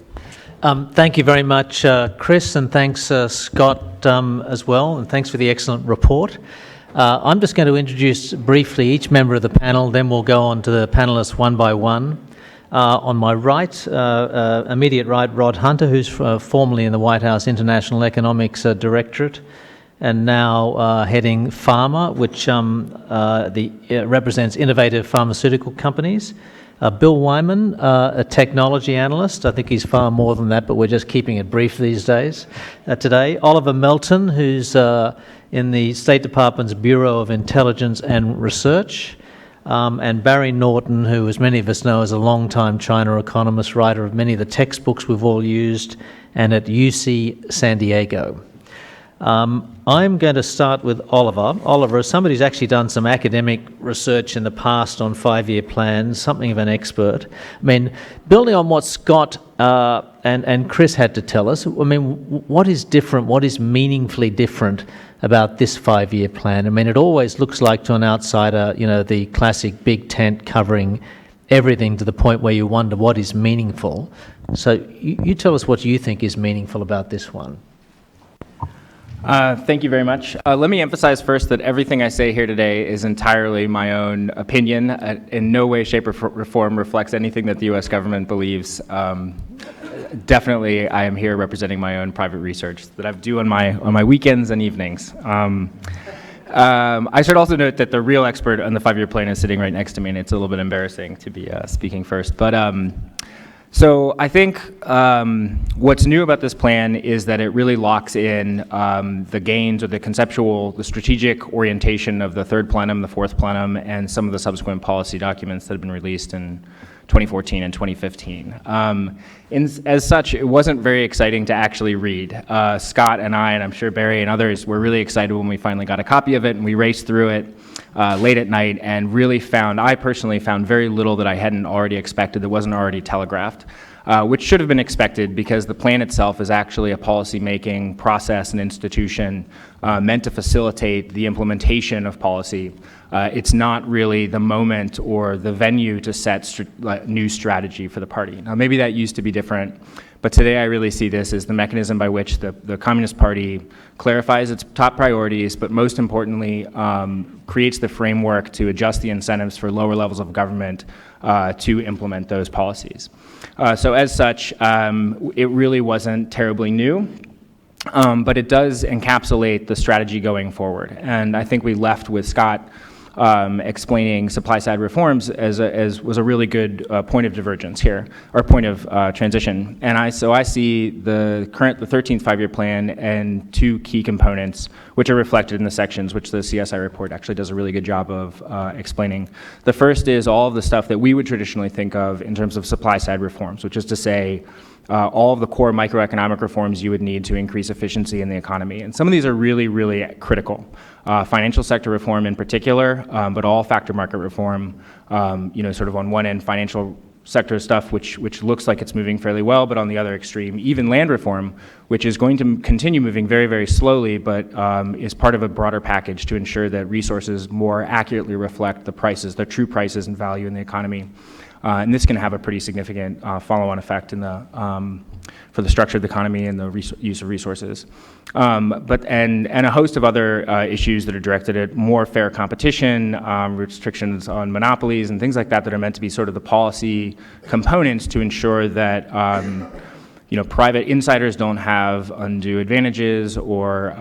Thank you very much, Chris, and thanks, Scott, as well, and thanks for the excellent report. I'm just going to introduce briefly each member of the panel, then we'll go on to the panelists one by one. On my right, immediate right, Rod Hunter, who's formerly in the White House International Economics Directorate, and now heading Pharma, which represents innovative pharmaceutical companies. Bill Wyman, a technology analyst. I think he's far more than that, but we're just keeping it brief these days. Today, Oliver Melton, who's in the State Department's Bureau of Intelligence and Research, and Barry Naughton, who, as many of us know, is a long-time China economist, writer of many of the textbooks we've all used, and at UC San Diego. I'm going to start with Oliver. Oliver is somebody who's actually done some academic research in the past on five-year plans, something of an expert. I mean, building on what Scott and Chris had to tell us, I mean, what is different, what is meaningfully different about this five-year plan? I mean, it always looks like to an outsider, the classic big tent covering everything to the point where you wonder what is meaningful. So you tell us what you think is meaningful about this one. Thank you very much. Let me emphasize first that everything I say here today is entirely my own opinion. In no way, shape, or form reflects anything that the U.S. government believes. Definitely, I am here representing my own private research that I do on my weekends and evenings. I should also note that the real expert on the five-year plan is sitting right next to me, and it's a little bit embarrassing to be speaking first. But so I think what's new about this plan is that it really locks in the gains or the strategic orientation of the third plenum, the fourth plenum, and some of the subsequent policy documents that have been released in 2014 and 2015. As such, it wasn't very exciting to actually read. Scott and I, and I'm sure Barry and others, were really excited when we finally got a copy of it, and we raced through it late at night and really I personally found very little that I hadn't already expected that wasn't already telegraphed, which should have been expected because the plan itself is actually a policy-making process and institution meant to facilitate the implementation of policy. It's not really the moment or the venue to set new strategy for the party. Now, maybe that used to be different, but today I really see this as the mechanism by which the Communist Party clarifies its top priorities, but most importantly, creates the framework to adjust the incentives for lower levels of government to implement those policies. So as such, it really wasn't terribly new. But it does encapsulate the strategy going forward. And I think we left with Scott explaining supply-side reforms as was a really good point of divergence here, or point of transition. And so I see the 13th five-year plan and two key components, which are reflected in the sections, which the CSI report actually does a really good job of explaining. The first is all of the stuff that we would traditionally think of in terms of supply-side reforms, which is to say, all of the core microeconomic reforms you would need to increase efficiency in the economy. And some of these are really, really critical. Financial sector reform in particular, but all factor market reform, sort of on one end, financial sector stuff, which looks like it's moving fairly well, but on the other extreme, even land reform, which is going to continue moving very, very slowly, but is part of a broader package to ensure that resources more accurately reflect the true prices and value in the economy. And this can have a pretty significant follow-on effect in for the structure of the economy and the use of resources. And a host of other issues that are directed at more fair competition, restrictions on monopolies and things like that that are meant to be sort of the policy components to ensure that private insiders don't have undue advantages or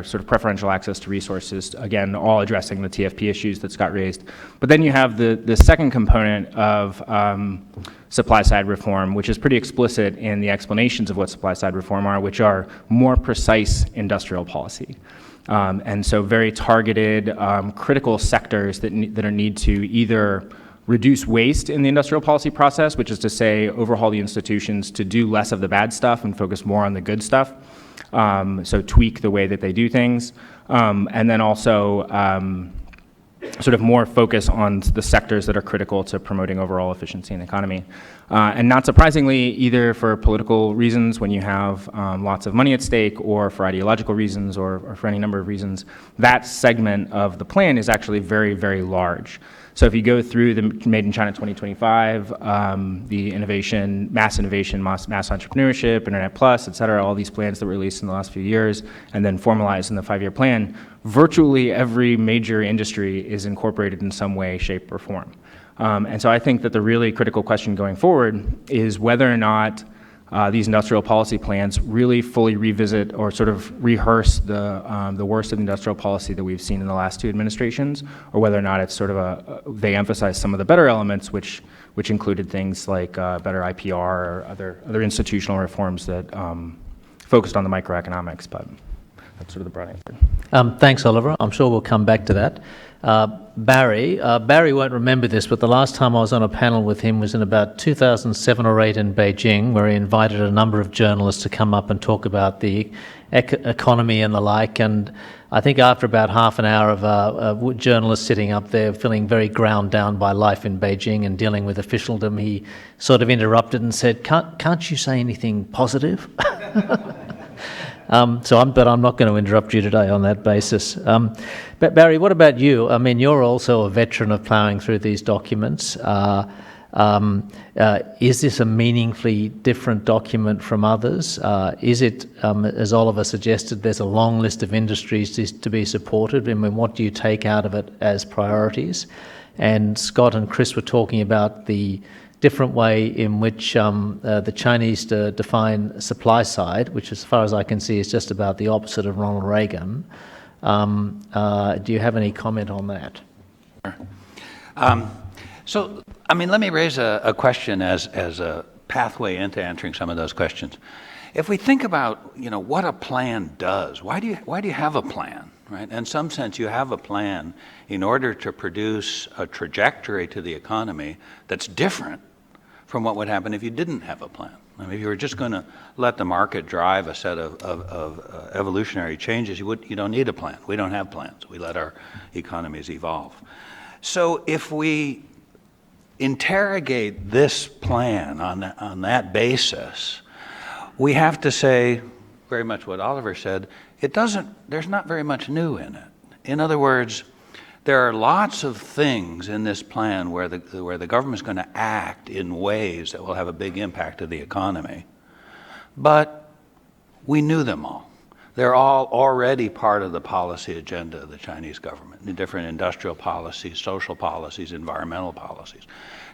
sort of preferential access to resources, again, all addressing the TFP issues that Scott raised. But then you have the second component of supply-side reform, which is pretty explicit in the explanations of what supply-side reform are, which are more precise industrial policy. And so very targeted, critical sectors that need to either reduce waste in the industrial policy process, which is to say overhaul the institutions to do less of the bad stuff and focus more on the good stuff, so tweak the way that they do things, and then also sort of more focus on the sectors that are critical to promoting overall efficiency in the economy. And not surprisingly, either for political reasons when you have lots of money at stake, or for ideological reasons, or for any number of reasons, that segment of the plan is actually very, very large. So if you go through the Made in China 2025, the innovation, mass entrepreneurship, Internet Plus, et cetera, all these plans that were released in the last few years and then formalized in the 5-year plan, virtually every major industry is incorporated in some way, shape, or form. And so I think that the really critical question going forward is whether or not these industrial policy plans really fully revisit or sort of rehearse the worst of the industrial policy that we've seen in the last 2 administrations, or whether or not it's sort of they emphasize some of the better elements, which included things like better IPR or other institutional reforms that focused on the microeconomics. But that's sort of the broad answer. Thanks, Oliver. I'm sure we'll come back to that. Barry won't remember this, but the last time I was on a panel with him was in about 2007 or 8 in Beijing, where he invited a number of journalists to come up and talk about the economy and the like. And I think after about half an hour of journalists sitting up there feeling very ground down by life in Beijing and dealing with officialdom, he sort of interrupted and said, can't you say anything positive? But I'm not going to interrupt you today on that basis. But Barry, what about you? I mean, you're also a veteran of ploughing through these documents. Is this a meaningfully different document from others? Is it, as Oliver suggested, there's a long list of industries to be supported? I mean, what do you take out of it as priorities? And Scott and Chris were talking about the different way in which the Chinese define supply side, which as far as I can see is just about the opposite of Ronald Reagan. Do you have any comment on that? So, I mean, let me raise a question as a pathway into answering some of those questions. If we think about, what a plan does, why do you have a plan, right? In some sense, you have a plan in order to produce a trajectory to the economy that's different from what would happen if you didn't have a plan. I mean, if you were just going to let the market drive a set of evolutionary changes, you don't need a plan. We don't have plans. We let our economies evolve. So if we interrogate this plan on that basis, we have to say very much what Oliver said. There's not very much new in it. In other words, there are lots of things in this plan where the government is going to act in ways that will have a big impact to the economy. But we knew them all. They're all already part of the policy agenda of the Chinese government, the different industrial policies, social policies, environmental policies.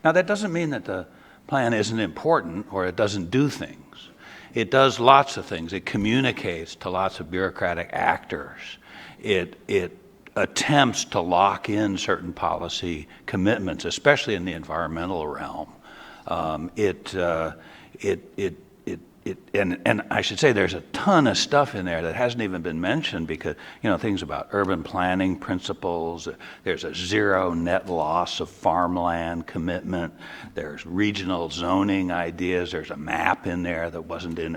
Now, that doesn't mean that the plan isn't important or it doesn't do things. It does lots of things. It communicates to lots of bureaucratic actors. It attempts to lock in certain policy commitments, especially in the environmental realm. And I should say there's a ton of stuff in there that hasn't even been mentioned because, things about urban planning principles, there's a zero net loss of farmland commitment, there's regional zoning ideas, there's a map in there that wasn't in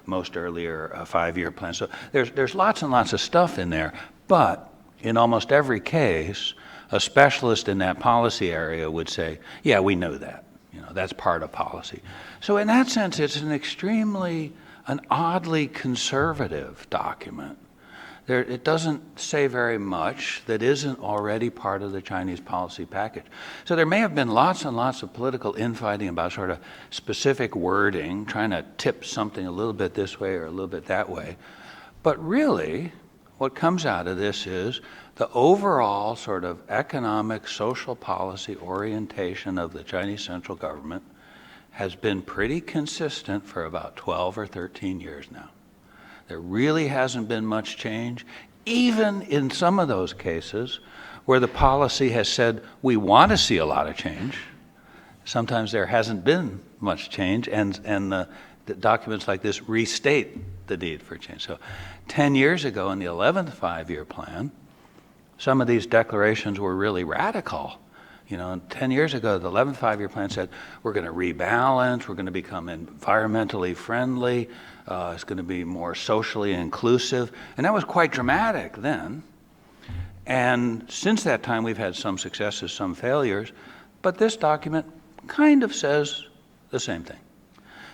most earlier 5-year plans. So there's lots and lots of stuff in there, but in almost every case, a specialist in that policy area would say, yeah, we know that. That's part of policy. So in that sense, it's an oddly conservative document It doesn't say very much that isn't already part of the Chinese policy package. So there may have been lots and lots of political infighting about sort of specific wording, trying to tip something a little bit this way or a little bit that way. But really, what comes out of this is the overall sort of economic, social policy orientation of the Chinese central government has been pretty consistent for about 12 or 13 years now. There really hasn't been much change, even in some of those cases where the policy has said we want to see a lot of change. Sometimes there hasn't been much change, and the documents like this restate the need for change. So 10 years ago in the 11th five-year plan, some of these declarations were really radical. 10 years ago, the 11th five-year plan said, we're going to rebalance, we're going to become environmentally friendly, it's going to be more socially inclusive. And that was quite dramatic then. And since that time, we've had some successes, some failures. But this document kind of says the same thing.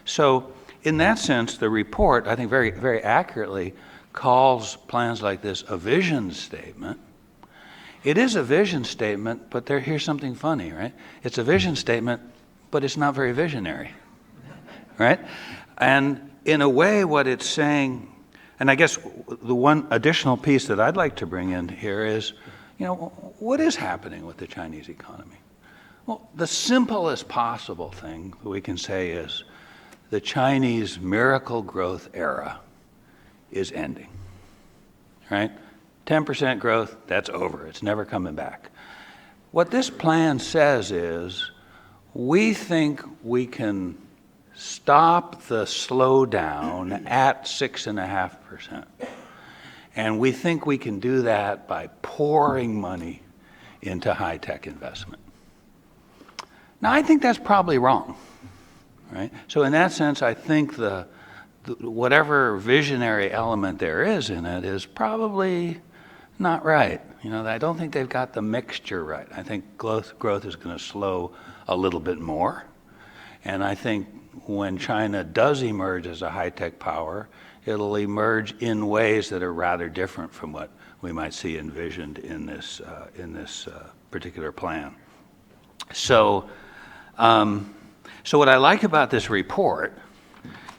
So in that sense, the report, I think very, very accurately, calls plans like this a vision statement. It is a vision statement, but here's something funny, right? It's a vision statement, but it's not very visionary, right? And in a way, what it's saying, and I guess the one additional piece that I'd like to bring in here is, what is happening with the Chinese economy? Well, the simplest possible thing we can say is the Chinese miracle growth era is ending, right? 10% growth, that's over. It's never coming back. What this plan says is we think we can stop the slowdown at 6.5%. And we think we can do that by pouring money into high-tech investment. Now, I think that's probably wrong, right? So in that sense, I think whatever visionary element there is in it is probably not right. I don't think they've got the mixture right. I think growth is going to slow a little bit more. And I think when China does emerge as a high-tech power, it'll emerge in ways that are rather different from what we might see envisioned in this particular plan. So what I like about this report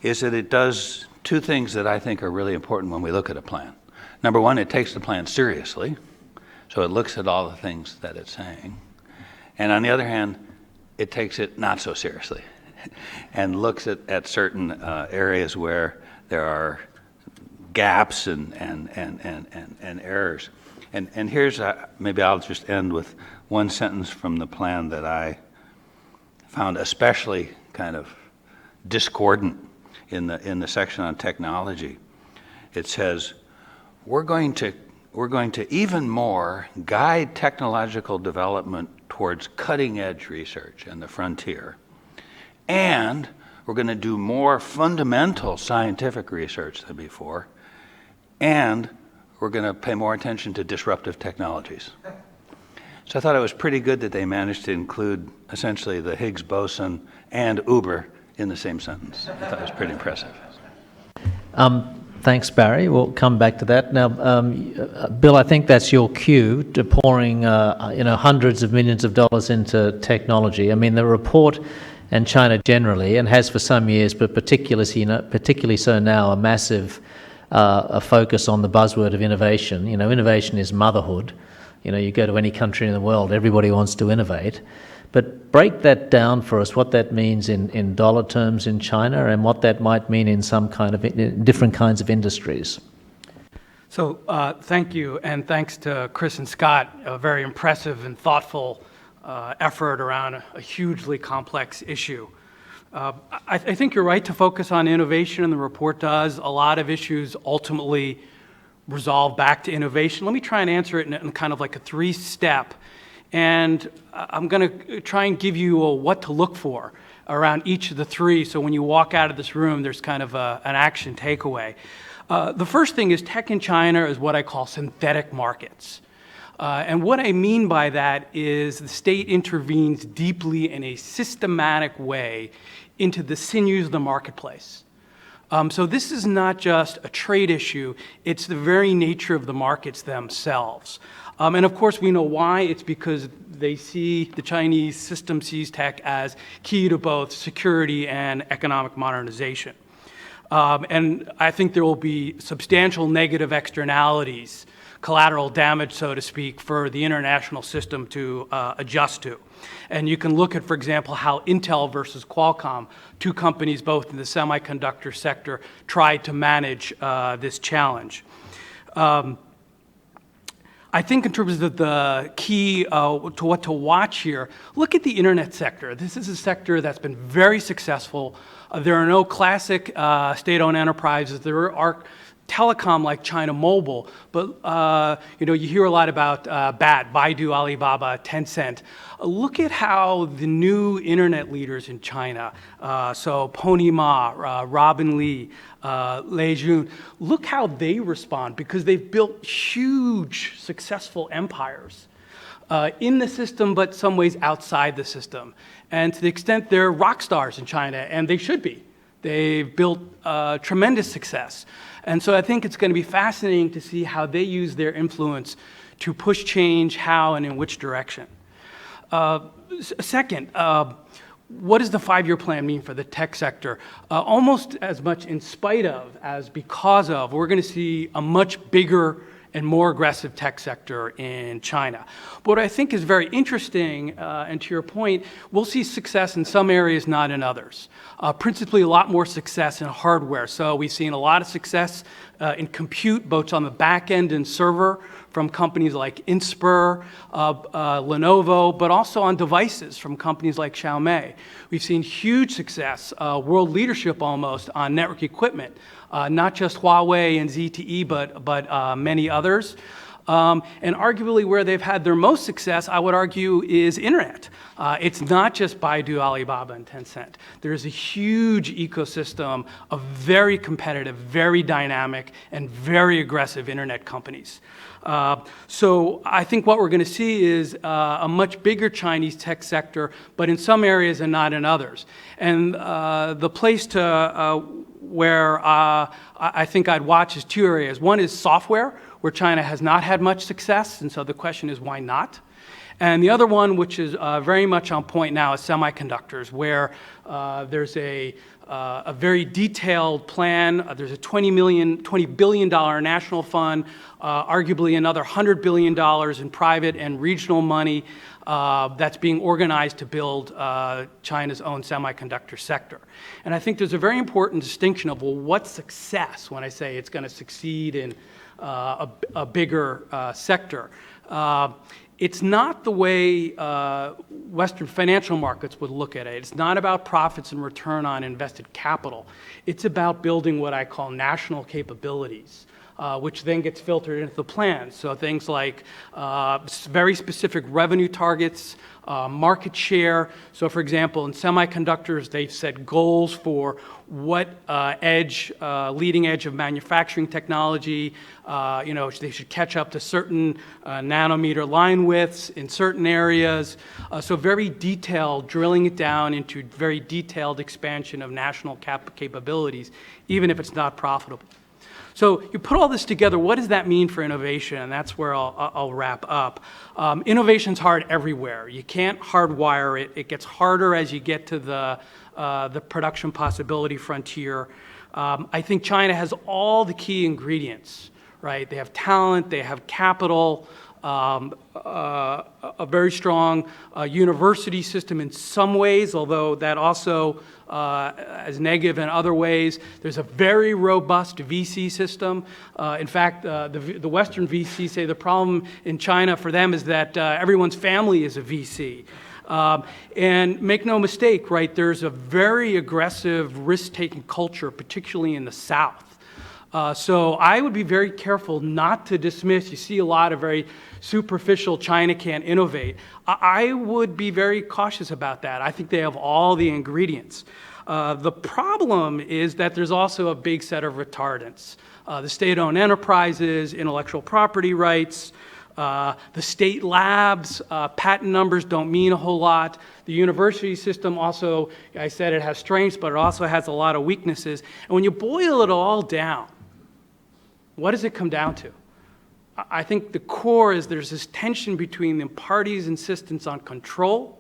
is that it does two things that I think are really important when we look at a plan. Number one, it takes the plan seriously, so it looks at all the things that it's saying. And on the other hand, it takes it not so seriously and looks at certain areas where there are gaps and errors. And here's, maybe I'll just end with one sentence from the plan that I found especially kind of discordant in the section on technology. It says, we're going to even more guide technological development towards cutting-edge research and the frontier. And we're going to do more fundamental scientific research than before. And we're going to pay more attention to disruptive technologies. So I thought it was pretty good that they managed to include essentially the Higgs boson and Uber in the same sentence. I thought it was pretty impressive. Thanks, Barry. We'll come back to that. Now, Bill, I think that's your cue to pouring hundreds of millions of dollars into technology. I mean, the report and China generally, and has for some years, but particularly so now, a massive focus on the buzzword of innovation. Innovation is motherhood. You go to any country in the world, everybody wants to innovate. But break that down for us, what that means in dollar terms in China and what that might mean in some kind of different kinds of industries. So thank you, and thanks to Chris and Scott, a very impressive and thoughtful effort around a hugely complex issue. I think you're right to focus on innovation, and the report does. A lot of issues ultimately resolve back to innovation. Let me try and answer it in kind of like a three-step. And I'm going to try and give you what to look for around each of the three, so when you walk out of this room, there's kind of an action takeaway. The first thing is tech in China is what I call synthetic markets. And what I mean by that is the state intervenes deeply in a systematic way into the sinews of the marketplace. So this is not just a trade issue, it's the very nature of the markets themselves. And of course, we know why. It's because they see the Chinese system sees tech as key to both security and economic modernization. And I think there will be substantial negative externalities, collateral damage, so to speak, for the international system to adjust to. And you can look at, for example, how Intel versus Qualcomm, two companies both in the semiconductor sector, tried to manage this challenge. I think in terms of the key to what to watch here, look at the internet sector. This is a sector that's been very successful. There are no classic state-owned enterprises. There are telecom like China Mobile, but you hear a lot about BAT, Baidu, Alibaba, Tencent. Look at how the new internet leaders in China, so Pony Ma, Robin Li, Lei Jun, look how they respond, because they've built huge, successful empires in the system, but some ways outside the system. And to the extent they're rock stars in China, and they should be. They've built tremendous success. And so I think it's going to be fascinating to see how they use their influence to push change, how and in which direction. Second, what does the 5-year plan mean for the tech sector? Almost as much in spite of as because of, we're going to see a much bigger and more aggressive tech sector in China. But what I think is very interesting, and to your point, we'll see success in some areas, not in others. Principally, a lot more success in hardware. So we've seen a lot of success in compute, both on the back end and server, from companies like Inspur, Lenovo, but also on devices from companies like Xiaomi. We've seen huge success, world leadership almost, on network equipment. Not just Huawei and ZTE, but many others. And arguably where they've had their most success, I would argue, is internet. It's not just Baidu, Alibaba, and Tencent. There's a huge ecosystem of very competitive, very dynamic, and very aggressive internet companies. So I think what we're going to see is a much bigger Chinese tech sector, but in some areas and not in others. And the place to where I think I'd watch is two areas. One is software, where China has not had much success, and so the question is why not? And the other one, which is very much on point now, is semiconductors, where there's a very detailed plan. There's a $20 billion national fund, arguably another $100 billion in private and regional money that's being organized to build China's own semiconductor sector. And I think there's a very important distinction of, well, what's success when I say it's going to succeed in a bigger sector? It's not the way Western financial markets would look at it. It's not about profits and return on invested capital. It's about building what I call national capabilities, which then gets filtered into the plan. So things like very specific revenue targets, market share. So for example, in semiconductors, they've set goals for what leading edge of manufacturing technology, they should catch up to certain nanometer line widths in certain areas. So very detailed, drilling it down into very detailed expansion of national capabilities, even if it's not profitable. So you put all this together, what does that mean for innovation? And that's where I'll wrap up. Innovation's hard everywhere. You can't hardwire it. It gets harder as you get to the production possibility frontier. I think China has all the key ingredients, right? They have talent, they have capital, a very strong university system in some ways, although that also is negative in other ways. There's a very robust VC system. In fact, the Western VCs say the problem in China for them is that everyone's family is a VC. And make no mistake, right, there's a very aggressive risk-taking culture, particularly in the South. So I would be very careful not to dismiss. You see a lot of very superficial China can't innovate. I would be very cautious about that. I think they have all the ingredients. The problem is that there's also a big set of retardants. The state-owned enterprises, intellectual property rights, The state labs, patent numbers don't mean a whole lot. The university system also, I said it has strengths, but it also has a lot of weaknesses. And when you boil it all down, what does it come down to? I think the core is there's this tension between the parties' insistence on control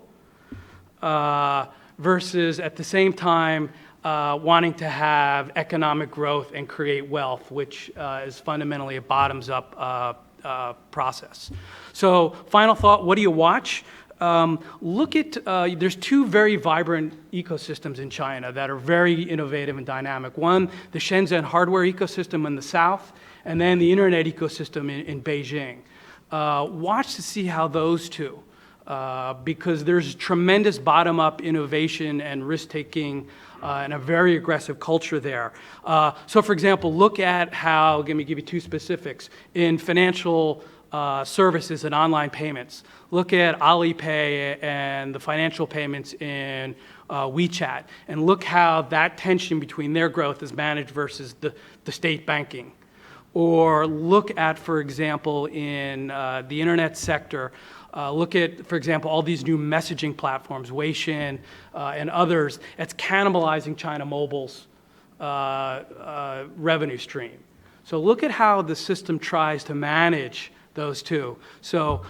versus at the same time wanting to have economic growth and create wealth, which is fundamentally a bottoms-up process. So final thought, what do you watch? Look at, there's two very vibrant ecosystems in China that are very innovative and dynamic. One, the Shenzhen hardware ecosystem in the south, and then the internet ecosystem in Beijing. Watch to see how those two, because there's tremendous bottom-up innovation and risk-taking and a very aggressive culture there. So for example, look at how, let me give you two specifics, in financial services and online payments. Look at Alipay and the financial payments in WeChat, and look how that tension between their growth is managed versus the state banking. Or look at, for example, in the internet sector, look at, for example, all these new messaging platforms, Weixin and others, it's cannibalizing China Mobile's revenue stream. So look at how the system tries to manage those two. So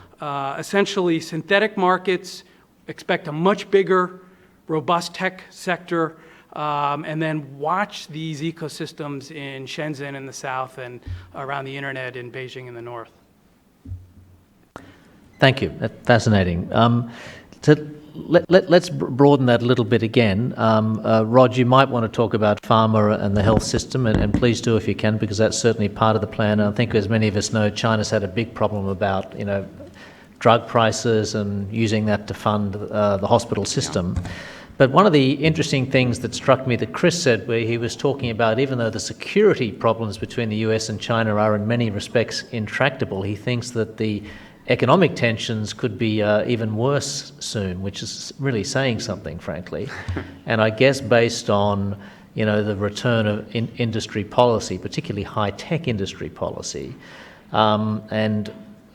essentially, synthetic markets expect a much bigger, robust tech sector, and then watch these ecosystems in Shenzhen in the south and around the internet in Beijing in the north. Thank you. That's fascinating. Let's broaden that a little bit again. Rod, you might want to talk about pharma and the health system, and please do if you can, because that's certainly part of the plan. And I think, as many of us know, China's had a big problem about, drug prices and using that to fund the hospital system. But one of the interesting things that struck me that Chris said, where he was talking about, even though the security problems between the US and China are in many respects intractable, he thinks that the economic tensions could be even worse soon, which is really saying something, frankly. And I guess based on, the return of industry policy, particularly high-tech industry policy,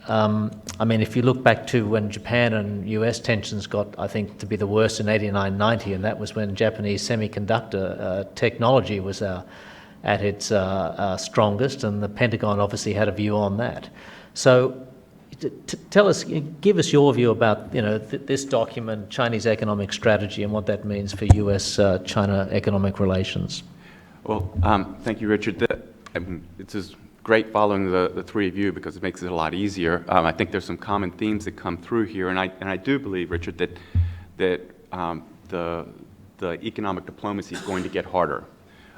if you look back to when Japan and US tensions got, I think, to be the worst in 89, 90, and that was when Japanese semiconductor technology was at its strongest, and the Pentagon obviously had a view on that. So tell us, give us your view about, this document, Chinese economic strategy, and what that means for US-China economic relations. Well, thank you, Richard. It's great following the three of you because it makes it a lot easier. I think there's some common themes that come through here, and I do believe, Richard, that the economic diplomacy is going to get harder.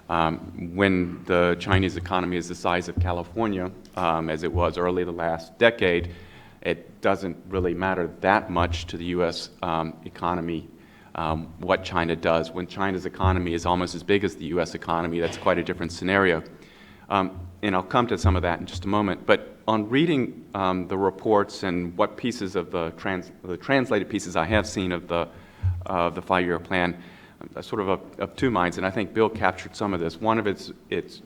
When the Chinese economy is the size of California, as it was early the last decade, it doesn't really matter that much to the U.S. economy what China does. When China's economy is almost as big as the U.S. economy, that's quite a different scenario. And I'll come to some of that in just a moment. But on reading the reports and what pieces of the translated pieces I have seen of the 5-year plan, sort of two minds, and I think Bill captured some of this. One of it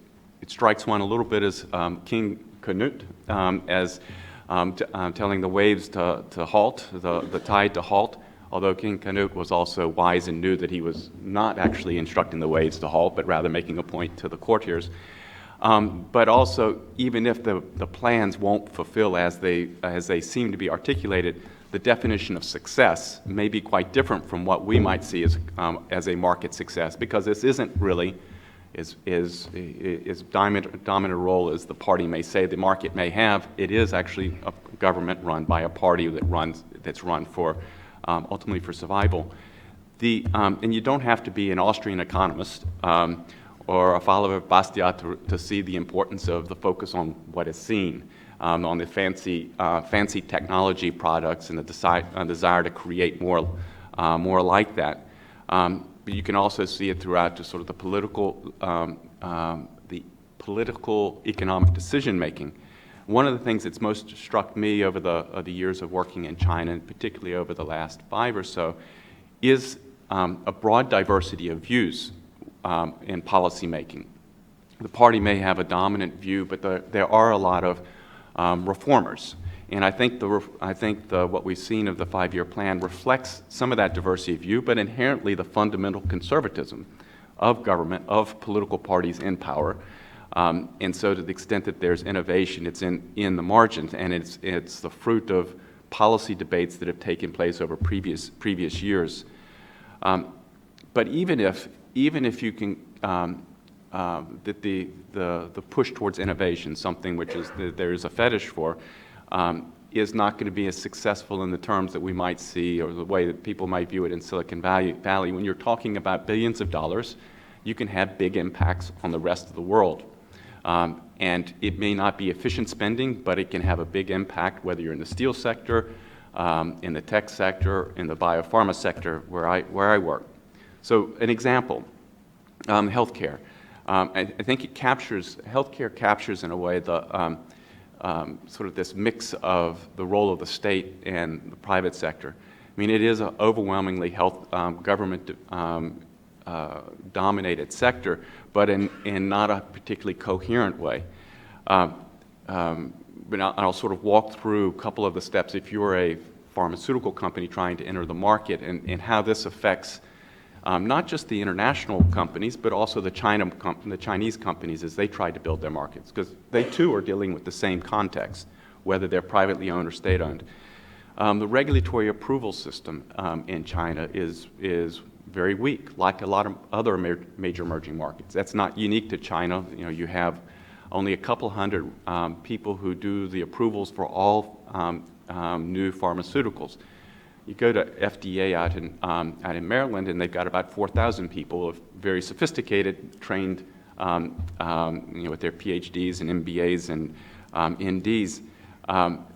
strikes one a little bit as King Canute, as telling the waves to halt, the tide to halt, although King Canute was also wise and knew that he was not actually instructing the waves to halt, but rather making a point to the courtiers. But also, even if the plans won't fulfill as they seem to be articulated, the definition of success may be quite different from what we might see as a market success, because this isn't really as dominant a role as the party may say the market may have. It is actually a government run by a party that's run for ultimately for survival. And you don't have to be an Austrian economist or a follower of Bastiat to see the importance of the focus on what is seen, on the fancy technology products and the desire to create more like that. But you can also see it throughout just sort of the political economic decision making. One of the things that's most struck me over the years of working in China, and particularly over the last 5 or so, is a broad diversity of views in policy making. The party may have a dominant view, but there are a lot of reformers. And I think what we've seen of the 5-year plan reflects some of that diversity of view, but inherently the fundamental conservatism of government, of political parties in power. And so to the extent that there's innovation, it's in the margins, and it's the fruit of policy debates that have taken place over previous years. But even if you can, that the push towards innovation, something which is there is a fetish for, is not going to be as successful in the terms that we might see or the way that people might view it in Silicon Valley. When you're talking about billions of dollars, you can have big impacts on the rest of the world. And it may not be efficient spending, but it can have a big impact whether you're in the steel sector, in the tech sector, in the biopharma sector where I work. So an example, healthcare. I think healthcare captures in a way the sort of this mix of the role of the state and the private sector. I mean, it is an overwhelmingly government dominated sector, but in not a particularly coherent way. But I'll sort of walk through a couple of the steps if you're a pharmaceutical company trying to enter the market and how this affects not just the international companies, but also the Chinese companies as they try to build their markets, because they too are dealing with the same context, whether they're privately owned or state-owned. The regulatory approval system in China is very weak, like a lot of other major emerging markets. That's not unique to China. You know, you have only a couple hundred people who do the approvals for all new pharmaceuticals. You go to FDA out in Maryland, and they've got about 4,000 people, very sophisticated, trained, with their PhDs and MBAs and MDs.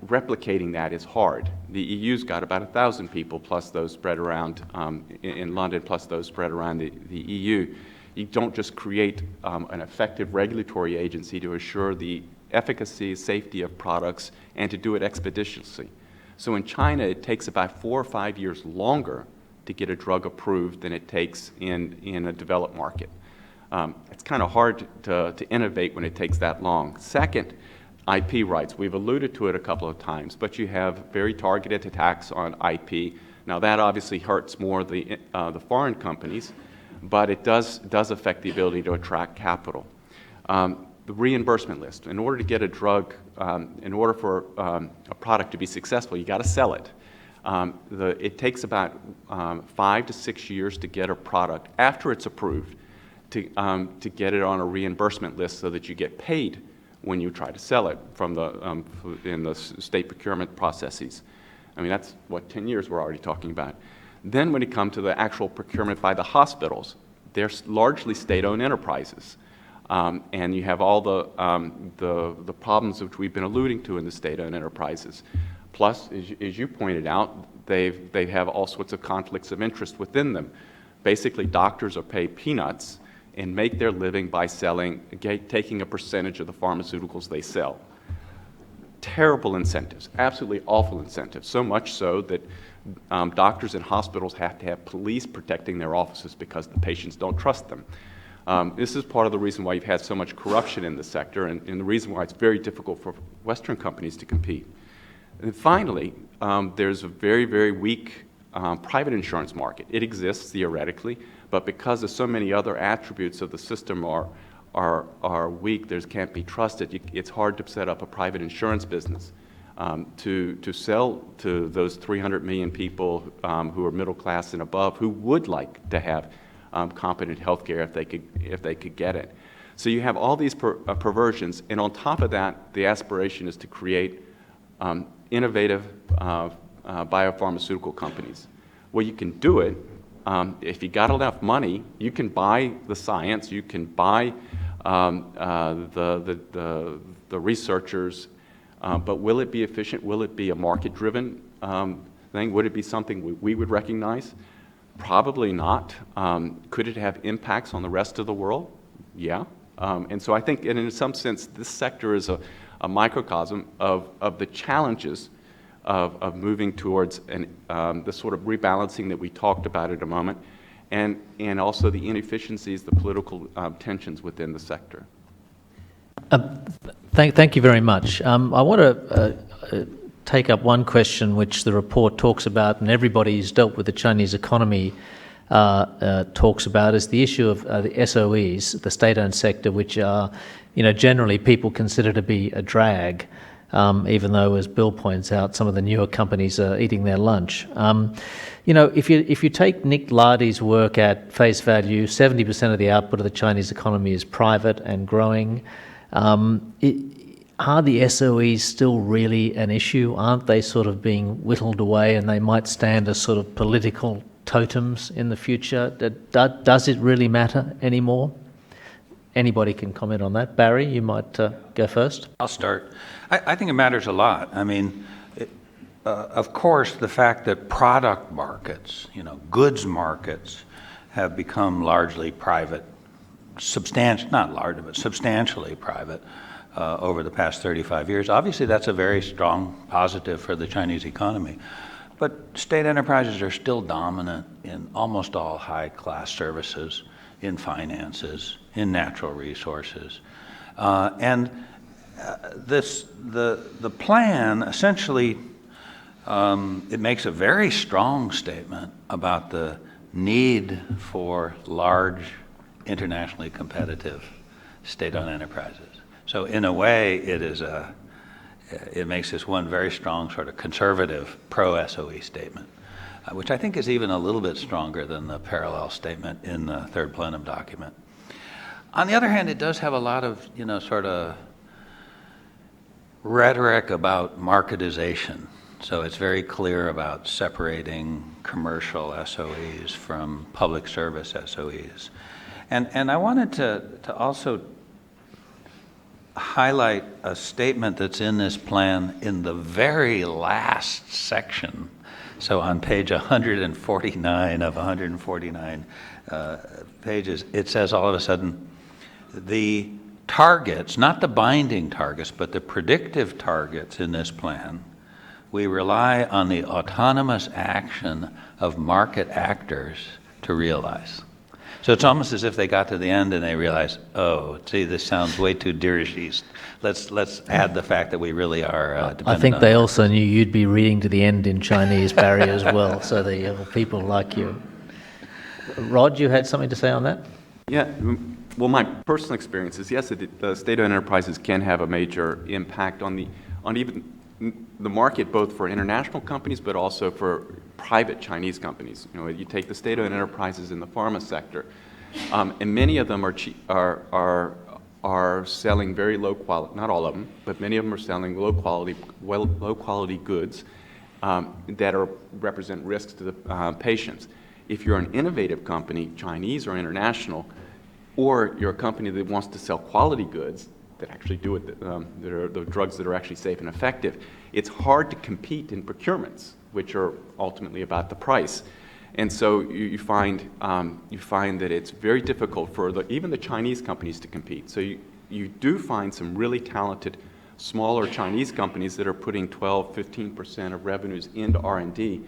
Replicating that is hard. The EU's got about 1,000 people, plus those spread around in London, plus those spread around the EU. You don't just create an effective regulatory agency to assure the efficacy, safety of products, and to do it expeditiously. So in China, it takes about 4 or 5 years longer to get a drug approved than it takes in a developed market. It's kind of hard to innovate when it takes that long. Second, IP rights. We've alluded to it a couple of times, but you have very targeted attacks on IP. Now that obviously hurts more the foreign companies, but it does affect the ability to attract capital. The reimbursement list. In order to get a drug, in order for a product to be successful, you got to sell it. It takes about 5 to 6 years to get a product after it's approved to get it on a reimbursement list so that you get paid when you try to sell it from in the state procurement processes. I mean, that's what 10 years we're already talking about. Then when it comes to the actual procurement by the hospitals, they're largely state-owned enterprises. And you have all the problems which we've been alluding to in the state-owned enterprises. Plus, as you pointed out, they have all sorts of conflicts of interest within them. Basically, doctors are paid peanuts and make their living by taking a percentage of the pharmaceuticals they sell. Terrible incentives, absolutely awful incentives, so much so that doctors and hospitals have to have police protecting their offices because the patients don't trust them. This is part of the reason why you've had so much corruption in the sector and the reason why it's very difficult for Western companies to compete. And finally, there's a very, very weak private insurance market. It exists theoretically, but because of so many other attributes of the system are weak, can't be trusted. It's hard to set up a private insurance business to sell to those 300 million people who are middle class and above who would like to have competent health care if they could get it. So you have all these perversions, and on top of that, the aspiration is to create innovative biopharmaceutical companies. Well, you can do it if you got enough money. You can buy the science, you can buy the researchers, but will it be efficient? Will it be a market-driven thing? Would it be something we would recognize? Probably not. Could it have impacts on the rest of the world? Yeah. And so I think, in some sense, this sector is a microcosm of the challenges of moving towards the sort of rebalancing that we talked about at a moment, and also the inefficiencies, the political tensions within the sector. Thank you very much. I want to take up one question which the report talks about, and everybody who's dealt with the Chinese economy talks about, is the issue of the SOEs, the state-owned sector, which are, generally people consider to be a drag, even though, as Bill points out, some of the newer companies are eating their lunch. If you take Nick Lardy's work at face value, 70% of the output of the Chinese economy is private and growing. Are the SOEs still really an issue? Aren't they sort of being whittled away, and they might stand as sort of political totems in the future? Does it really matter anymore? Anybody can comment on that. Barry, you might go first. I'll start. I think it matters a lot. I mean, of course, the fact that product markets, goods markets, have become largely private, not largely, but substantially private over the past 35 years. Obviously, that's a very strong positive for the Chinese economy. But state enterprises are still dominant in almost all high-class services, in finances, in natural resources. The plan essentially, it makes a very strong statement about the need for large, internationally competitive state-owned enterprises. So in a way, it makes this one very strong sort of conservative pro-SOE statement, which I think is even a little bit stronger than the parallel statement in the third plenum document. On the other hand, it does have a lot of, sort of rhetoric about marketization. So it's very clear about separating commercial SOEs from public service SOEs. And I wanted to also highlight a statement that's in this plan in the very last section. So on page 149 of 149 pages, it says all of a sudden, the targets, not the binding targets, but the predictive targets in this plan, we rely on the autonomous action of market actors to realize. So it's almost as if they got to the end and they realized, oh, see, this sounds way too dirigiste. Let's add the fact that we really are dependent on. I think they also knew you'd be reading to the end in Chinese, Barry, as well, so the people like you. Rod, you had something to say on that? Yeah, well, my personal experience is, yes, the state-owned enterprises can have a major impact on even the market, both for international companies, but also for private Chinese companies. You take the state-owned enterprises in the pharma sector, and many of them are selling very low quality. Not all of them, but many of them are selling low quality goods that represent risks to the patients. If you're an innovative company, Chinese or international, or you're a company that wants to sell quality goods that actually do it, that are the drugs that are actually safe and effective, it's hard to compete in procurements, which are ultimately about the price. And so you find that it's very difficult for even the Chinese companies to compete. So you do find some really talented smaller Chinese companies that are putting 12, 15% of revenues into R&D.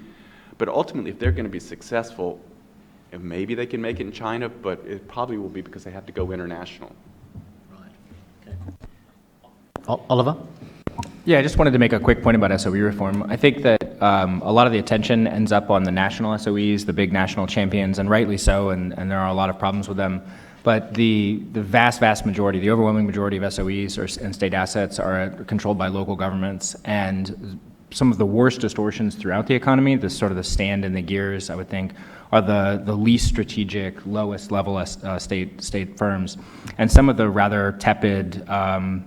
But ultimately, if they're going to be successful, maybe they can make it in China, but it probably will be because they have to go international. Right. Okay. Oliver? Yeah, I just wanted to make a quick point about SOE reform. I think that a lot of the attention ends up on the national SOEs, the big national champions, and rightly so, and there are a lot of problems with them. But the vast majority, the overwhelming majority of SOEs and state assets are controlled by local governments, and some of the worst distortions throughout the economy, this sort of the stand in the gears, I would think, are the least strategic, lowest level state firms. And some of the rather tepid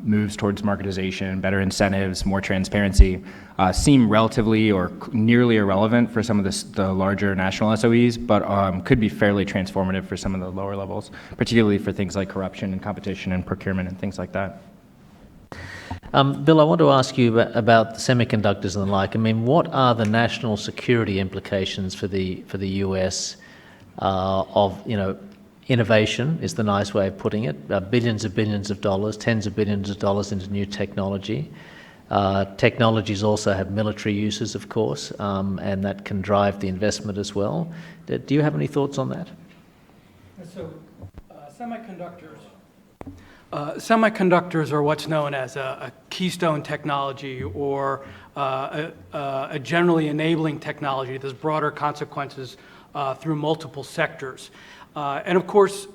moves towards marketization, better incentives, more transparency, seem relatively or nearly irrelevant for some of the larger national SOEs, but could be fairly transformative for some of the lower levels, particularly for things like corruption and competition and procurement and things like that. Bill, I want to ask you about the semiconductors and the like. I mean, what are the national security implications for the US of innovation? Is the nice way of putting it. Billions of dollars, tens of billions of dollars into new technology. Technologies also have military uses, of course, and that can drive the investment as well. Do you have any thoughts on that? So, semiconductors Semiconductors are what's known as a keystone technology or a generally enabling technology. There's broader consequences through multiple sectors. And of course,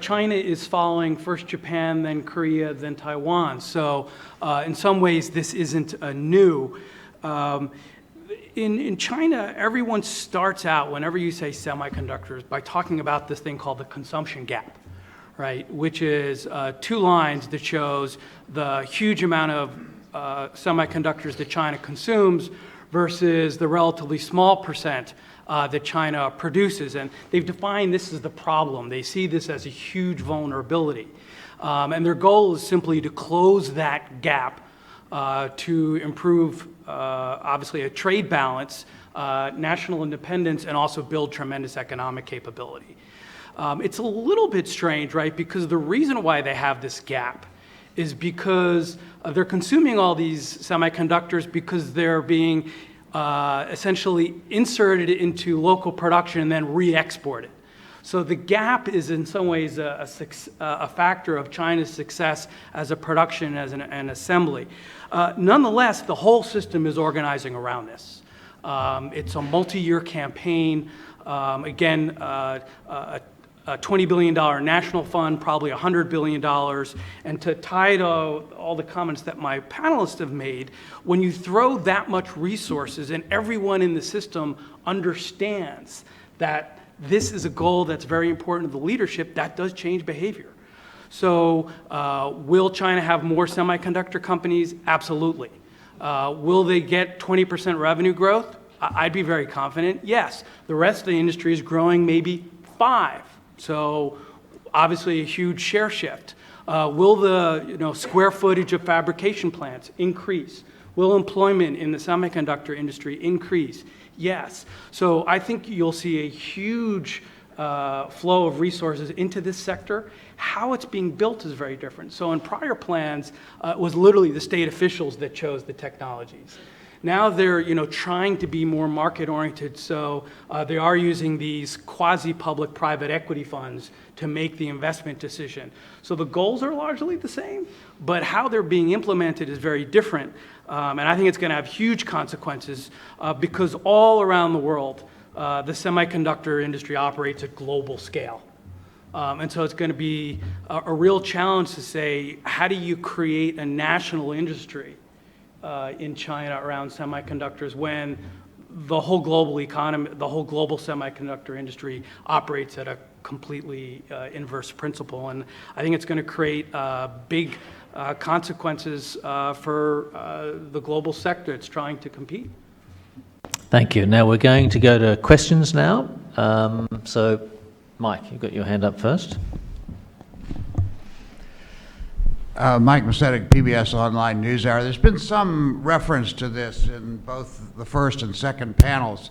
China is following first Japan, then Korea, then Taiwan. So in some ways, this isn't new. In China, everyone starts out, whenever you say semiconductors, by talking about this thing called the consumption gap, right? Which is 2 lines that shows the huge amount of semiconductors that China consumes versus the relatively small percent that China produces. And they've defined this as the problem. They see this as a huge vulnerability. And their goal is simply to close that gap to improve, obviously, a trade balance, national independence, and also build tremendous economic capability. It's a little bit strange, right? Because the reason why they have this gap is because they're consuming all these semiconductors because they're being essentially inserted into local production and then re-exported. So the gap is in some ways a factor of China's success as a production, as an assembly. Nonetheless, the whole system is organizing around this. It's a multi-year campaign. Again, a $20 billion national fund, probably $100 billion. And to tie to all the comments that my panelists have made, when you throw that much resources and everyone in the system understands that this is a goal that's very important to the leadership, that does change behavior. So will China have more semiconductor companies? Absolutely. Will they get 20% revenue growth? I'd be very confident, yes. The rest of the industry is growing maybe 5%. So obviously a huge share shift. Will the square footage of fabrication plants increase? Will employment in the semiconductor industry increase? Yes. So I think you'll see a huge flow of resources into this sector. How it's being built is very different. So in prior plans, it was literally the state officials that chose the technologies. Now they're trying to be more market-oriented, so they are using these quasi-public private equity funds to make the investment decision. So the goals are largely the same, but how they're being implemented is very different. And I think it's going to have huge consequences because all around the world, the semiconductor industry operates at global scale. And so it's going to be a real challenge to say, how do you create a national industry in China around semiconductors when the whole global economy, the whole global semiconductor industry operates at a completely inverse principle. And I think it's going to create big consequences for the global sector that's trying to compete. Thank you. Now we're going to go to questions now. So, Mike, you've got your hand up first. Mike Macetic, PBS Online NewsHour. There's been some reference to this in both the first and second panels,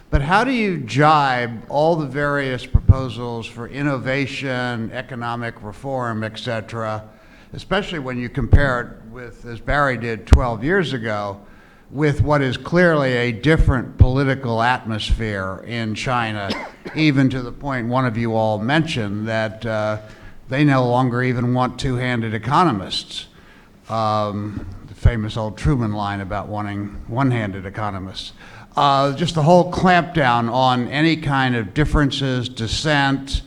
but how do you jibe all the various proposals for innovation, economic reform, et cetera, especially when you compare it with, as Barry did 12 years ago, with what is clearly a different political atmosphere in China, even to the point one of you all mentioned that they no longer even want two-handed economists. The famous old Truman line about wanting one-handed economists. Just the whole clampdown on any kind of differences, dissent,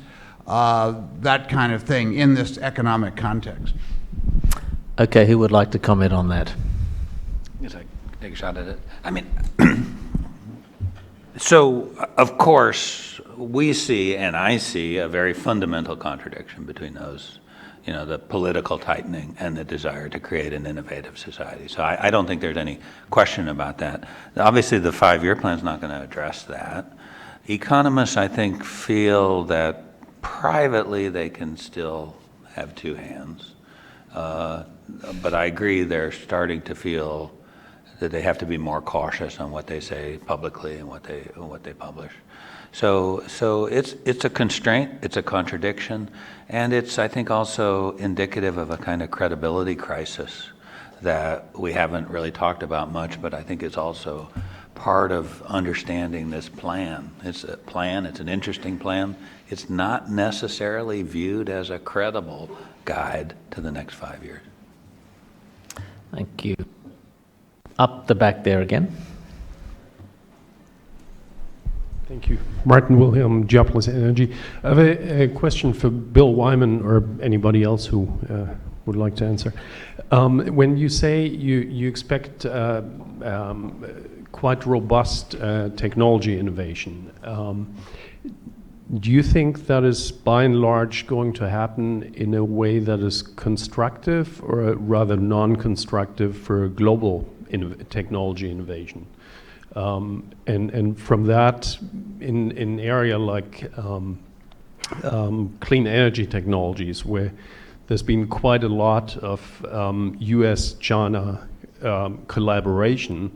that kind of thing in this economic context. Okay, who would like to comment on that? Yes, I can take a shot at it. I mean, so of course, we see, and I see, a very fundamental contradiction between those, the political tightening and the desire to create an innovative society. So I don't think there's any question about that. Obviously, the 5-year plan is not going to address that. Economists, I think, feel that privately they can still have two hands. But I agree they're starting to feel that they have to be more cautious on what they say publicly and what they publish. So it's a constraint, it's a contradiction, and it's, I think, also indicative of a kind of credibility crisis that we haven't really talked about much, but I think is also part of understanding this plan. It's a plan, it's an interesting plan. It's not necessarily viewed as a credible guide to the next 5 years. Thank you. Up the back there again. Thank you. Martin Wilhelm, Jobless Energy. I have a question for Bill Wyman or anybody else who would like to answer. When you say you expect quite robust technology innovation, do you think that is by and large going to happen in a way that is constructive or rather non-constructive for global technology innovation? And from that, in an area like clean energy technologies, where there's been quite a lot of US-China collaboration,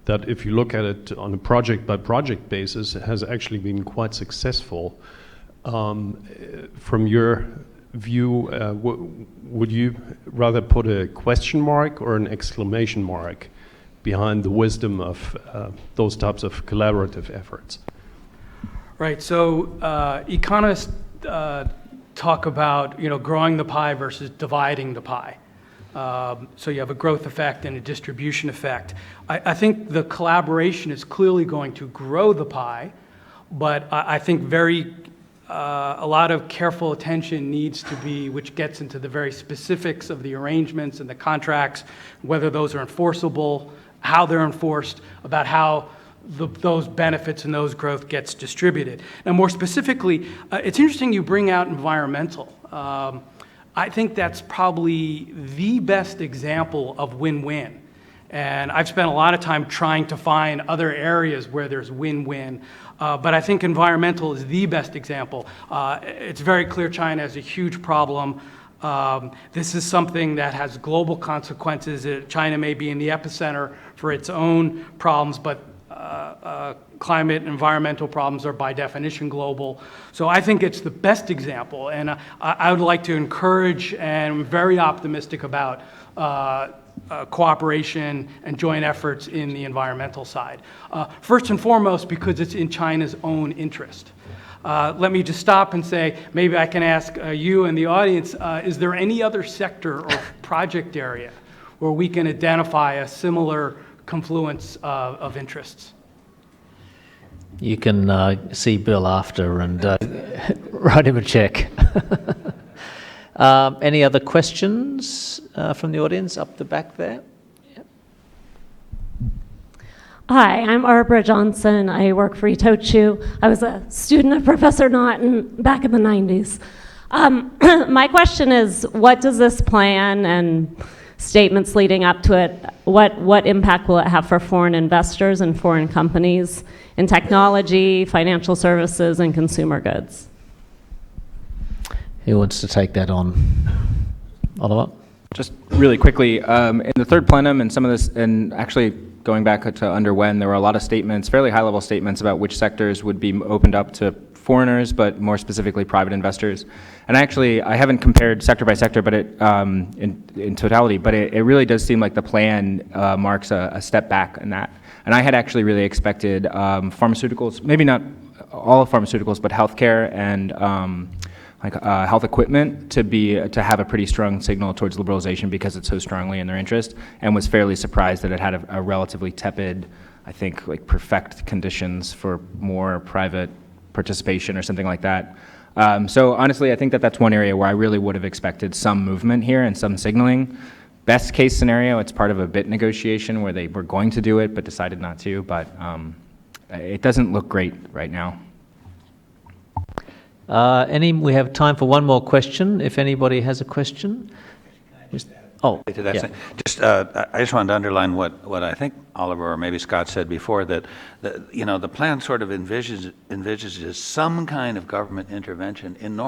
that if you look at it on a project-by-project basis, it has actually been quite successful. From your view, would you rather put a question mark or an exclamation mark behind the wisdom of those types of collaborative efforts? Right. So economists talk about growing the pie versus dividing the pie. So you have a growth effect and a distribution effect. I think the collaboration is clearly going to grow the pie, but I think a lot of careful attention needs to be, which gets into the very specifics of the arrangements and the contracts, whether those are enforceable, how they're enforced, about how those benefits and those growth gets distributed. And more specifically, it's interesting you bring out environmental. I think that's probably the best example of win-win. And I've spent a lot of time trying to find other areas where there's win-win. But I think environmental is the best example. It's very clear China has a huge problem. This is something that has global consequences. China may be in the epicenter for its own problems, but climate and environmental problems are by definition global. So I think it's the best example, and I would like to encourage, and I'm very optimistic about cooperation and joint efforts in the environmental side. First and foremost, because it's in China's own interest. Let me just stop and say, maybe I can ask you and the audience, is there any other sector or project area where we can identify a similar confluence of interests? You can see Bill after and write him a check. Any other questions from the audience up the back there? Yep. Hi, I'm Arbara Johnson. I work for Itochu. I was a student of Professor Naughton back in the 90s. My question is, what does this plan and statements leading up to it, what impact will it have for foreign investors and foreign companies in technology, financial services, and consumer goods? Who wants to take that on? Oliver? Just really quickly, in the third plenum and some of this, and actually going back to under when, there were a lot of statements, fairly high-level statements about which sectors would be opened up to foreigners, but more specifically private investors. And actually, I haven't compared sector by sector, but in totality, but it really does seem like the plan marks a step back in that. And I had actually really expected pharmaceuticals, maybe not all of pharmaceuticals, but healthcare and health equipment to have a pretty strong signal towards liberalization because it's so strongly in their interest, and was fairly surprised that it had a relatively tepid, I think, like perfect conditions for more private participation or something like that. So honestly, I think that that's one area where I really would have expected some movement here and some signaling. Best case scenario, it's part of a BIT negotiation where they were going to do it but decided not to, but it doesn't look great right now. We have time for one more question, if anybody has a question. To that thing. I just wanted to underline what I think Oliver or maybe Scott said before, that the plan sort of envisages some kind of government intervention in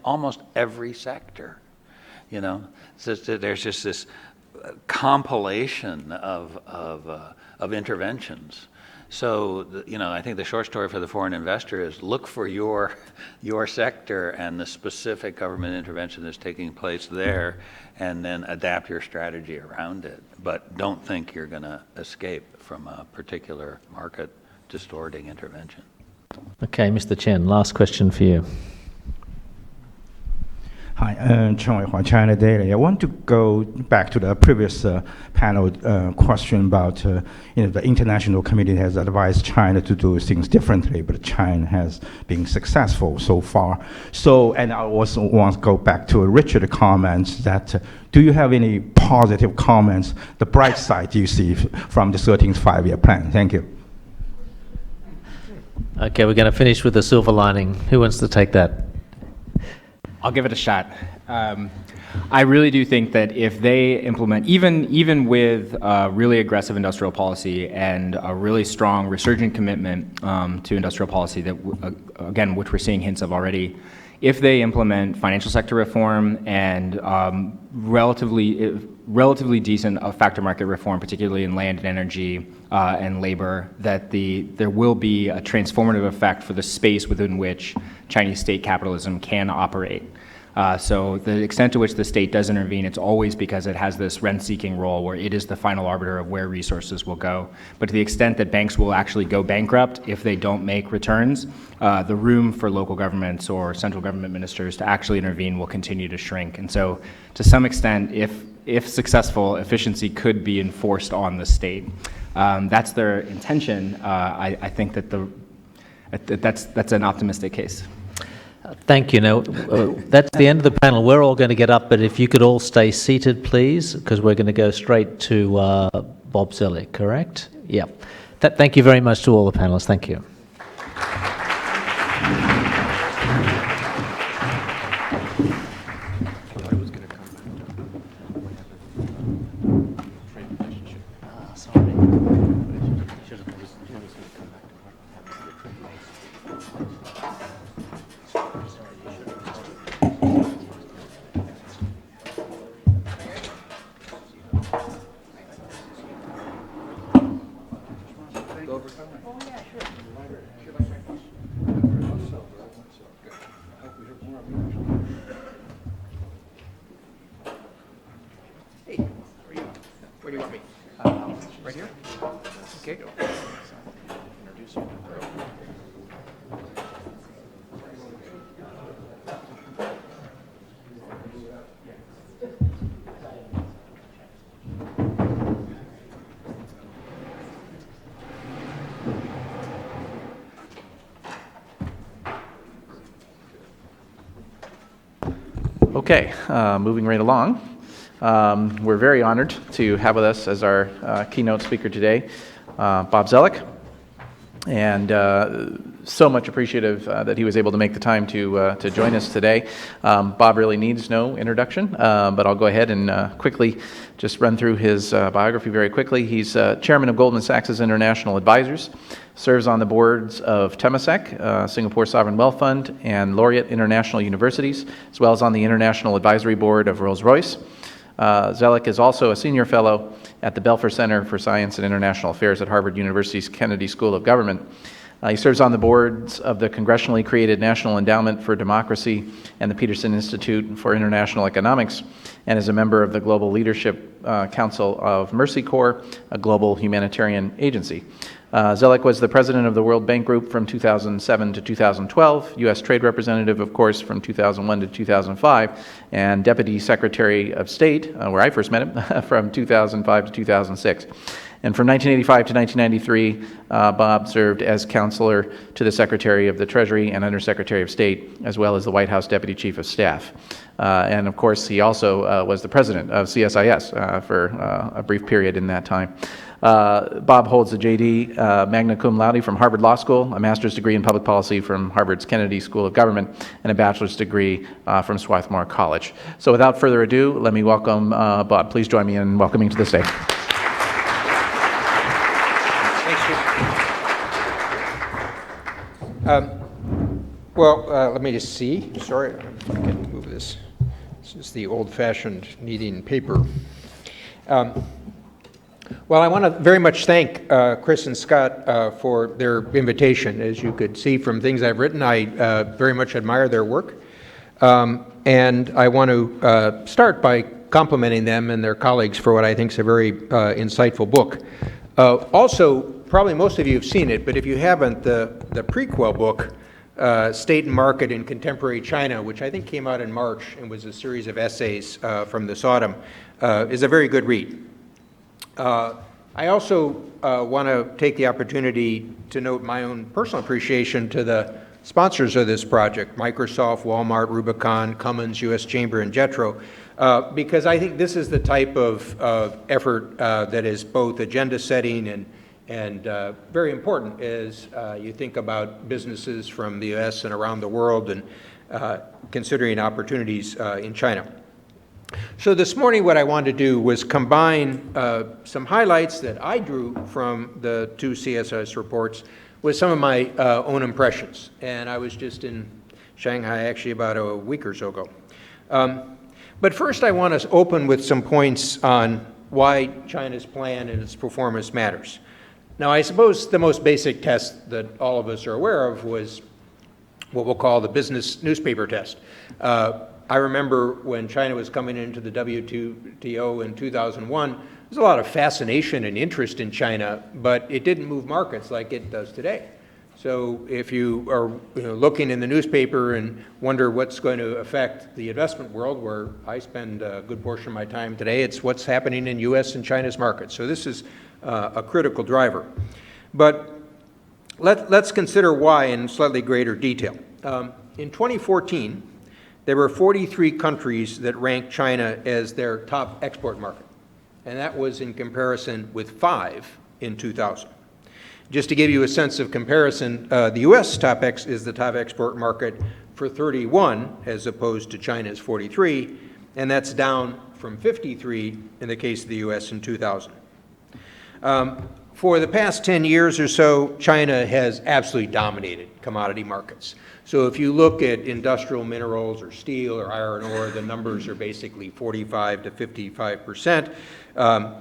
almost every sector. So there's just this compilation of interventions. So, I think the short story for the foreign investor is look for your sector and the specific government intervention that's taking place there, and then adapt your strategy around it. But don't think you're going to escape from a particular market distorting intervention. Okay, Mr. Chen, last question for you. Hi, Chen Weihua, China Daily. I want to go back to the previous panel question about the international community has advised China to do things differently, but China has been successful so far. So, and I also want to go back to Richard's comments that do you have any positive comments, the bright side you see from the 13th five-year plan? Thank you. Okay, we're going to finish with the silver lining. Who wants to take that? I'll give it a shot. I really do think that if they implement, even with really aggressive industrial policy and a really strong resurgent commitment to industrial policy that, again, which we're seeing hints of already, if they implement financial sector reform and relatively decent factor market reform, particularly in land and energy and labor, that there will be a transformative effect for the space within which Chinese state capitalism can operate. So the extent to which the state does intervene, it's always because it has this rent-seeking role where it is the final arbiter of where resources will go. But to the extent that banks will actually go bankrupt if they don't make returns, the room for local governments or central government ministers to actually intervene will continue to shrink. And so to some extent, if successful, efficiency could be enforced on the state. That's their intention. I think that's an optimistic case. Thank you. Now, that's the end of the panel. We're all going to get up, but if you could all stay seated, please, because we're going to go straight to Bob Zoellick, correct? Yeah. Thank you very much to all the panelists. Thank you. Where do you want me? Right here? Okay. Introduce you. Okay, moving right along. We're very honored to have with us as our keynote speaker today, Bob Zoellick, and so much appreciative that he was able to make the time to join us today. Bob really needs no introduction, but I'll go ahead and quickly just run through his biography very quickly. He's chairman of Goldman Sachs International Advisors, serves on the boards of Temasek, Singapore Sovereign Wealth Fund, and Laureate International Universities, as well as on the International Advisory Board of Rolls-Royce. Zoellick is also a senior fellow at the Belfer Center for Science and International Affairs at Harvard University's Kennedy School of Government. He serves on the boards of the congressionally created National Endowment for Democracy and the Peterson Institute for International Economics, and is a member of the Global Leadership Council of Mercy Corps, a global humanitarian agency. Zoellick was the president of the World Bank Group from 2007 to 2012, U.S. Trade Representative, of course, from 2001 to 2005, and Deputy Secretary of State, where I first met him, from 2005 to 2006. And from 1985 to 1993, Bob served as counselor to the Secretary of the Treasury and Undersecretary of State, as well as the White House Deputy Chief of Staff. And of course, he also was the president of CSIS for a brief period in that time. Bob holds a JD magna cum laude from Harvard Law School, a master's degree in public policy from Harvard's Kennedy School of Government, and a bachelor's degree from Swarthmore College. So without further ado, let me welcome Bob. Please join me in welcoming to the stage. Let me just see. Sorry, if I can move this. This is the old-fashioned kneading paper. Well, I want to very much thank Chris and Scott for their invitation. As you could see from things I've written, I very much admire their work. And I want to start by complimenting them and their colleagues for what I think is a very insightful book. Also, probably most of you have seen it, but if you haven't, the prequel book, State and Market in Contemporary China, which I think came out in March and was a series of essays from this autumn, is a very good read. I also want to take the opportunity to note my own personal appreciation to the sponsors of this project, Microsoft, Walmart, Rubicon, Cummins, U.S. Chamber, and Jetro, because I think this is the type of effort that is both agenda setting and very important as you think about businesses from the U.S. and around the world and considering opportunities in China. So this morning what I wanted to do was combine some highlights that I drew from the two CSIS reports with some of my own impressions. And I was just in Shanghai actually about a week or so ago. But first I want to open with some points on why China's plan and its performance matters. Now I suppose the most basic test that all of us are aware of was what we'll call the business newspaper test. I remember when China was coming into the WTO in 2001, there's a lot of fascination and interest in China, but it didn't move markets like it does today. So if you are looking in the newspaper and wonder what's going to affect the investment world, where I spend a good portion of my time today, it's what's happening in U.S. and China's markets. So this is a critical driver. But let's consider why in slightly greater detail. In 2014, there were 43 countries that ranked China as their top export market, and that was in comparison with 5 in 2000. Just to give you a sense of comparison, the U.S. is the top export market for 31 as opposed to China's 43, and that's down from 53 in the case of the U.S. in 2000. For the past 10 years or so, China has absolutely dominated commodity markets. So if you look at industrial minerals or steel or iron ore, the numbers are basically 45 to 55%.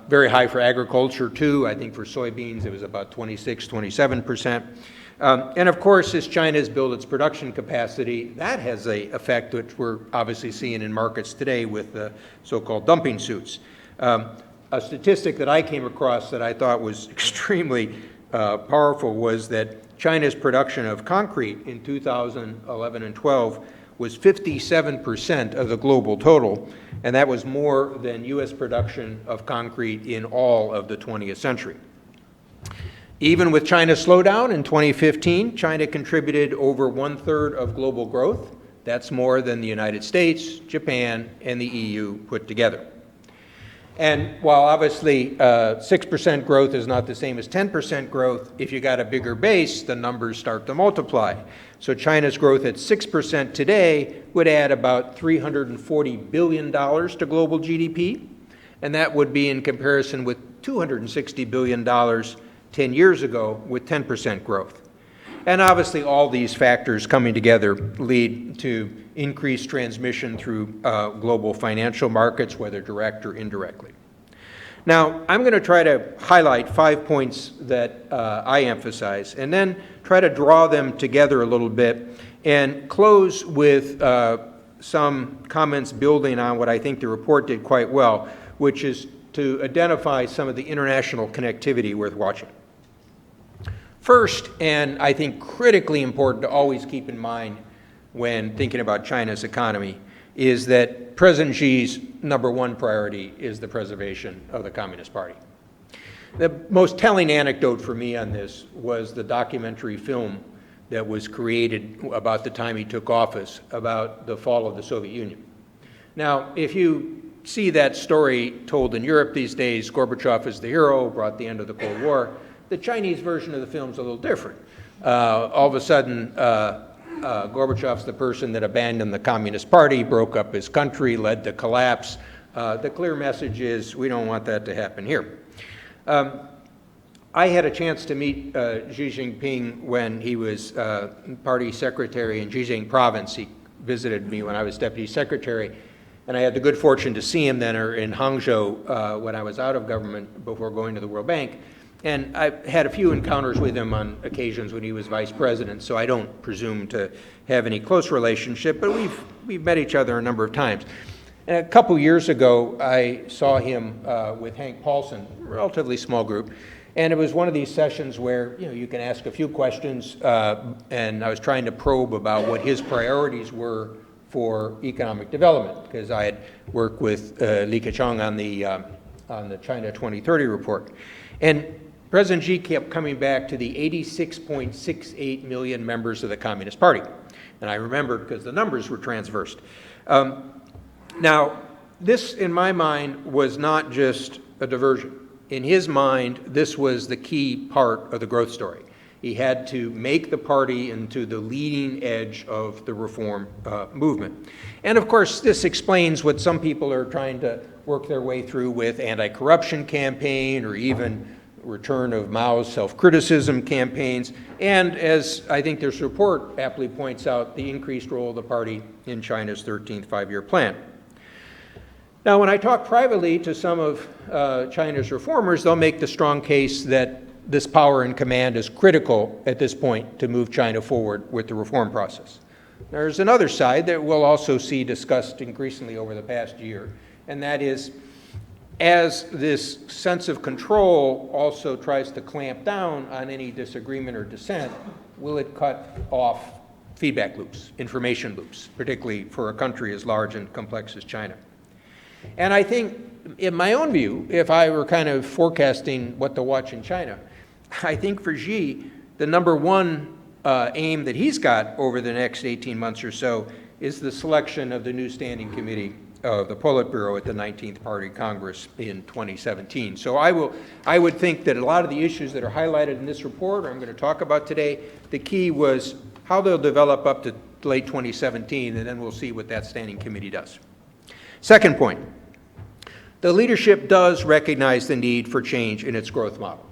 Very high for agriculture too. I think for soybeans it was about 26, 27%. And of course, as China has built its production capacity, that has an effect which we're obviously seeing in markets today with the so-called dumping suits. A statistic that I came across that I thought was extremely powerful was that China's production of concrete in 2011 and 12 was 57% of the global total, and that was more than U.S. production of concrete in all of the 20th century. Even with China's slowdown in 2015, China contributed over 1/3 of global growth. That's more than the United States, Japan, and the EU put together. And while obviously 6% growth is not the same as 10% growth, if you got a bigger base, the numbers start to multiply. So China's growth at 6% today would add about $340 billion to global GDP, and that would be in comparison with $260 billion 10 years ago with 10% growth. And obviously all these factors coming together lead to increased transmission through global financial markets, whether direct or indirectly. Now, I'm going to try to highlight 5 points that I emphasize, and then try to draw them together a little bit, and close with some comments building on what I think the report did quite well, which is to identify some of the international connectivity worth watching. First, and I think critically important to always keep in mind when thinking about China's economy, is that President Xi's #1 priority is the preservation of the Communist Party. The most telling anecdote for me on this was the documentary film that was created about the time he took office about the fall of the Soviet Union. Now, if you see that story told in Europe these days, Gorbachev is the hero, brought the end of the Cold War. The Chinese version of the film is a little different. All of a sudden, Gorbachev's the person that abandoned the Communist Party, broke up his country, led to collapse. The clear message is we don't want that to happen here. I had a chance to meet Xi Jinping when he was party secretary in Zhejiang province. He visited me when I was deputy secretary. And I had the good fortune to see him then in Hangzhou when I was out of government before going to the World Bank. And I had a few encounters with him on occasions when he was vice president, so I don't presume to have any close relationship, but we've met each other a number of times. And a couple years ago, I saw him with Hank Paulson, a relatively small group, and it was one of these sessions where you can ask a few questions, and I was trying to probe about what his priorities were for economic development, because I had worked with Li Keqiang on the China 2030 report. And President Xi kept coming back to the 86.68 million members of the Communist Party. And I remember because the numbers were transversed. Now, this, in my mind, was not just a diversion. In his mind, this was the key part of the growth story. He had to make the party into the leading edge of the reform movement. And of course, this explains what some people are trying to work their way through with anti-corruption campaign or even return of Mao's self-criticism campaigns, and as I think this report aptly points out, the increased role of the party in China's 13th five-year plan. Now, when I talk privately to some of China's reformers, they'll make the strong case that this power and command is critical at this point to move China forward with the reform process. There's another side that we'll also see discussed increasingly over the past year, and that is, as this sense of control also tries to clamp down on any disagreement or dissent, will it cut off feedback loops, information loops, particularly for a country as large and complex as China? And I think, in my own view, if I were kind of forecasting what to watch in China, I think for Xi, the number one aim that he's got over the next 18 months or so is the selection of the new standing committee of the Politburo at the 19th Party Congress in 2017. So I would think that a lot of the issues that are highlighted in this report, or I'm going to talk about today, the key was how they'll develop up to late 2017, and then we'll see what that standing committee does. Second point, the leadership does recognize the need for change in its growth model.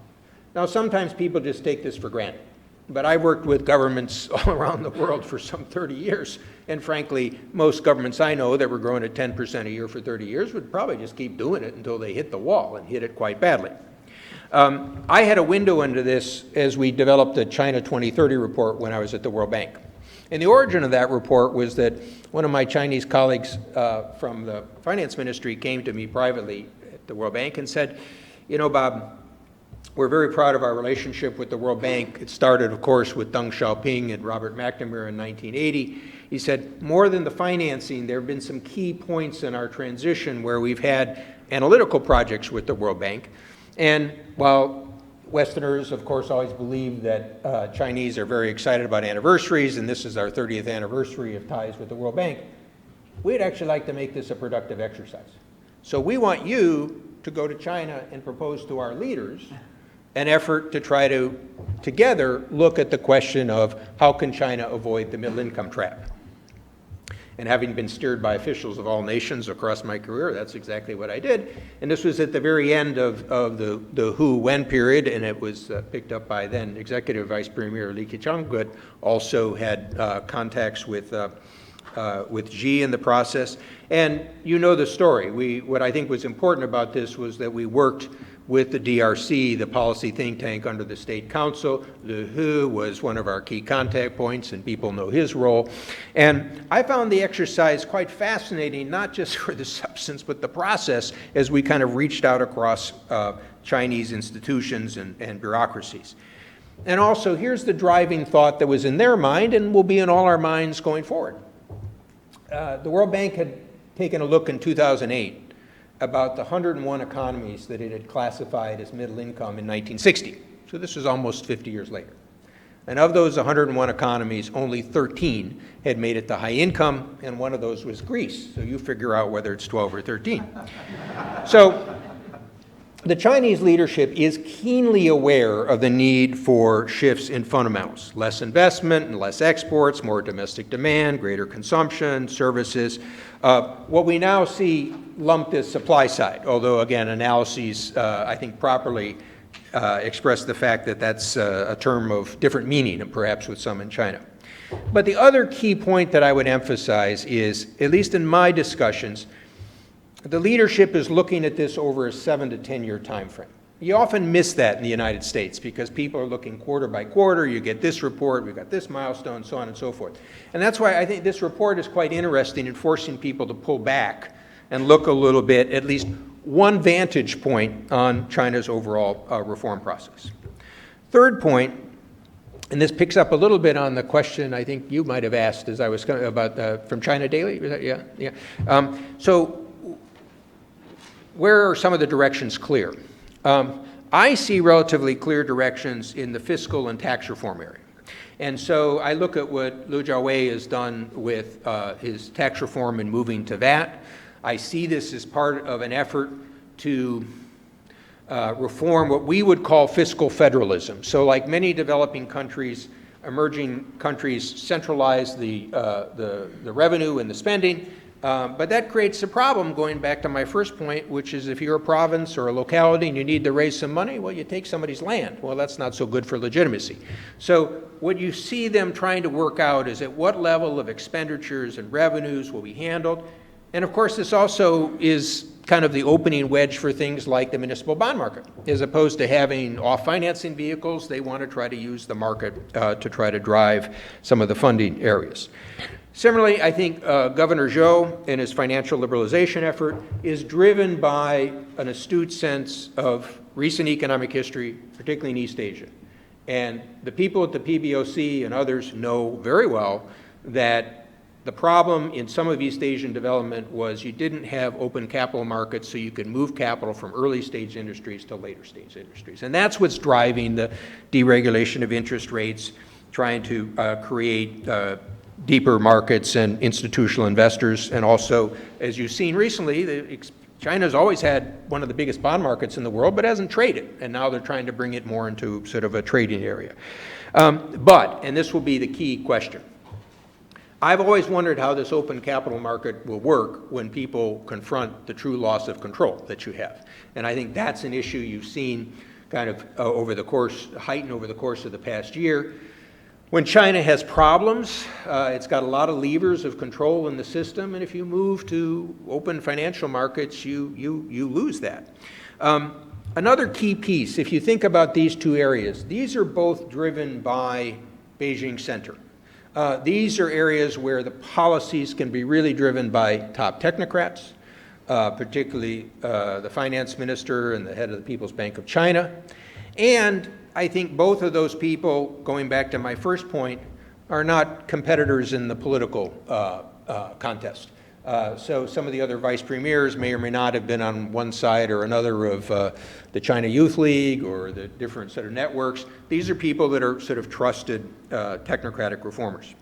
Now, sometimes people just take this for granted. But I've worked with governments all around the world for some 30 years, and frankly, most governments I know that were growing at 10% a year for 30 years would probably just keep doing it until they hit the wall and hit it quite badly. I had a window into this as we developed the China 2030 report when I was at the World Bank. And the origin of that report was that one of my Chinese colleagues from the finance ministry came to me privately at the World Bank and said, you know, Bob, we're very proud of our relationship with the World Bank. It started, of course, with Deng Xiaoping and Robert McNamara in 1980. He said, more than the financing, there have been some key points in our transition where we've had analytical projects with the World Bank. And while Westerners, of course, always believe that Chinese are very excited about anniversaries, and this is our 30th anniversary of ties with the World Bank, we'd actually like to make this a productive exercise. So we want you to go to China and propose to our leaders an effort to try to, together, look at the question of how can China avoid the middle income trap. And having been steered by officials of all nations across my career, that's exactly what I did. And this was at the very end of the who-when period, and it was picked up by then Executive Vice Premier Li Keqiang, but also had contacts with Xi in the process. And you know the story. What I think was important about this was that we worked with the DRC, the policy think tank under the State Council. Le Hu was one of our key contact points, and people know his role. And I found the exercise quite fascinating, not just for the substance, but the process as we kind of reached out across Chinese institutions and bureaucracies. And also, here's the driving thought that was in their mind and will be in all our minds going forward. The World Bank had taken a look in 2008 about the 101 economies that it had classified as middle income in 1960. So this is almost 50 years later. And of those 101 economies, only 13 had made it to high income, and one of those was Greece. So you figure out whether it's 12 or 13. So the Chinese leadership is keenly aware of the need for shifts in fundamentals, less investment and less exports, more domestic demand, greater consumption, services. What we now see lumped as supply side, although again, analyses I think properly express the fact that that's a term of different meaning, and perhaps with some in China. But the other key point that I would emphasize is, at least in my discussions, the leadership is looking at this over a 7 to 10 year time frame. You often miss that in the United States because people are looking quarter by quarter. You get this report, we've got this milestone, so on and so forth. And that's why I think this report is quite interesting in forcing people to pull back and look a little bit, at least one vantage point on China's overall reform process. Third point, and this picks up a little bit on the question I think you might have asked as I was about from China Daily. Was that, yeah. So where are some of the directions clear? I see relatively clear directions in the fiscal and tax reform area. And so I look at what Liu Jiawei has done with his tax reform and moving to VAT. I see this as part of an effort to reform what we would call fiscal federalism. So like many developing countries, emerging countries centralize the revenue and the spending. But that creates a problem, going back to my first point, which is if you're a province or a locality and you need to raise some money, well, you take somebody's land. Well, that's not so good for legitimacy. So what you see them trying to work out is at what level of expenditures and revenues will be handled. And of course, this also is kind of the opening wedge for things like the municipal bond market. As opposed to having off-financing vehicles, they want to try to use the market to try to drive some of the funding areas. Similarly, I think Governor Zhou and his financial liberalization effort is driven by an astute sense of recent economic history, particularly in East Asia. And the people at the PBOC and others know very well that the problem in some of East Asian development was you didn't have open capital markets so you could move capital from early stage industries to later stage industries. And that's what's driving the deregulation of interest rates, trying to create deeper markets and institutional investors. And also, as you've seen recently, China's always had one of the biggest bond markets in the world, but hasn't traded. And now they're trying to bring it more into sort of a trading area. But, and this will be the key question, I've always wondered how this open capital market will work when people confront the true loss of control that you have. And I think that's an issue you've seen kind of heighten over the course of the past year. When China has problems, it's got a lot of levers of control in the system, and if you move to open financial markets, you lose that. Another key piece, if you think about these two areas, these are both driven by Beijing Center. These are areas where the policies can be really driven by top technocrats, particularly the finance minister and the head of the People's Bank of China. And I think both of those people, going back to my first point, are not competitors in the political contest. So some of the other vice premiers may or may not have been on one side or another of the China Youth League or the different set of networks. These are people that are sort of trusted technocratic reformers.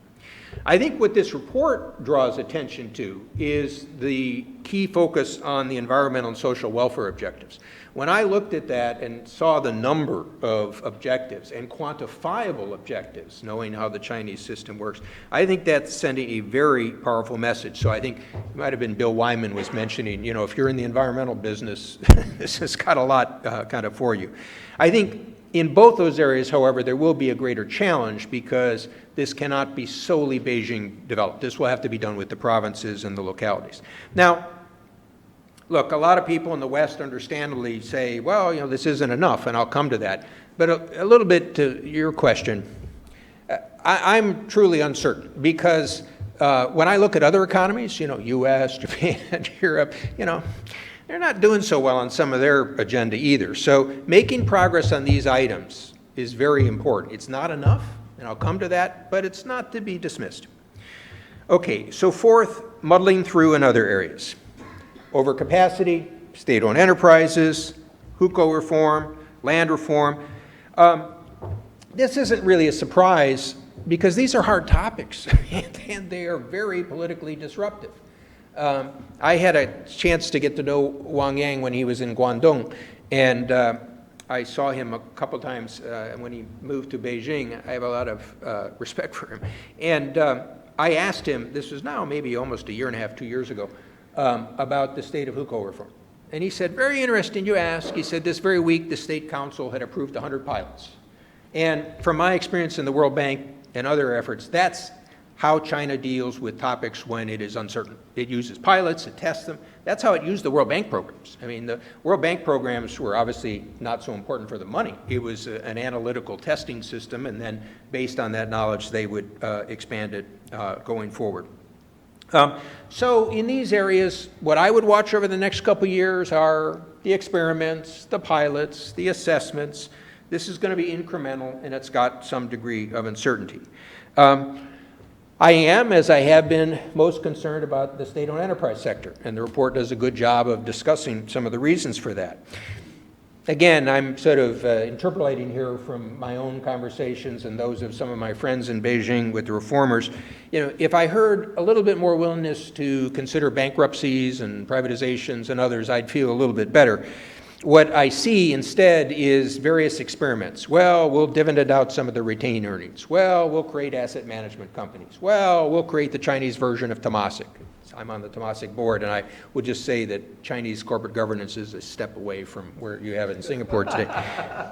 I think what this report draws attention to is the key focus on the environmental and social welfare objectives. When I looked at that and saw the number of objectives and quantifiable objectives, knowing how the Chinese system works, I think that's sending a very powerful message. So I think it might have been Bill Wyman was mentioning, you know, if you're in the environmental business, this has got a lot kind of for you. I think in both those areas, however, there will be a greater challenge because this cannot be solely Beijing developed. This will have to be done with the provinces and the localities. Now, look, a lot of people in the West understandably say, well, you know, this isn't enough, and I'll come to that. But a little bit to your question, I'm truly uncertain because when I look at other economies, you know, US, Japan, Europe, you know, they're not doing so well on some of their agenda either. So making progress on these items is very important. It's not enough, and I'll come to that, but it's not to be dismissed. Okay, so fourth, muddling through in other areas. Overcapacity, state-owned enterprises, hukou reform, land reform. This isn't really a surprise because these are hard topics and they are very politically disruptive. I had a chance to get to know Wang Yang when he was in Guangdong, and I saw him a couple times when he moved to Beijing. I have a lot of respect for him. And I asked him, this was now maybe almost a year and a half, 2 years ago, about the state of hukou reform. And he said, very interesting you ask. He said, this very week the State Council had approved 100 pilots. And from my experience in the World Bank and other efforts, that's how China deals with topics when it is uncertain. It uses pilots, it tests them. That's how it used the World Bank programs. I mean, the World Bank programs were obviously not so important for the money. It was an analytical testing system, and then based on that knowledge, they would expand it going forward. So in these areas, what I would watch over the next couple of years are the experiments, the pilots, the assessments. This is going to be incremental, and it's got some degree of uncertainty. I am, as I have been, most concerned about the state-owned enterprise sector, and the report does a good job of discussing some of the reasons for that. Again, I'm sort of interpolating here from my own conversations and those of some of my friends in Beijing with the reformers. You know, if I heard a little bit more willingness to consider bankruptcies and privatizations and others, I'd feel a little bit better. What I see instead is various experiments. Well, we'll dividend out some of the retained earnings. Well, we'll create asset management companies. Well, we'll create the Chinese version of Temasek. I'm on the Temasek board, and I would just say that Chinese corporate governance is a step away from where you have it in Singapore today.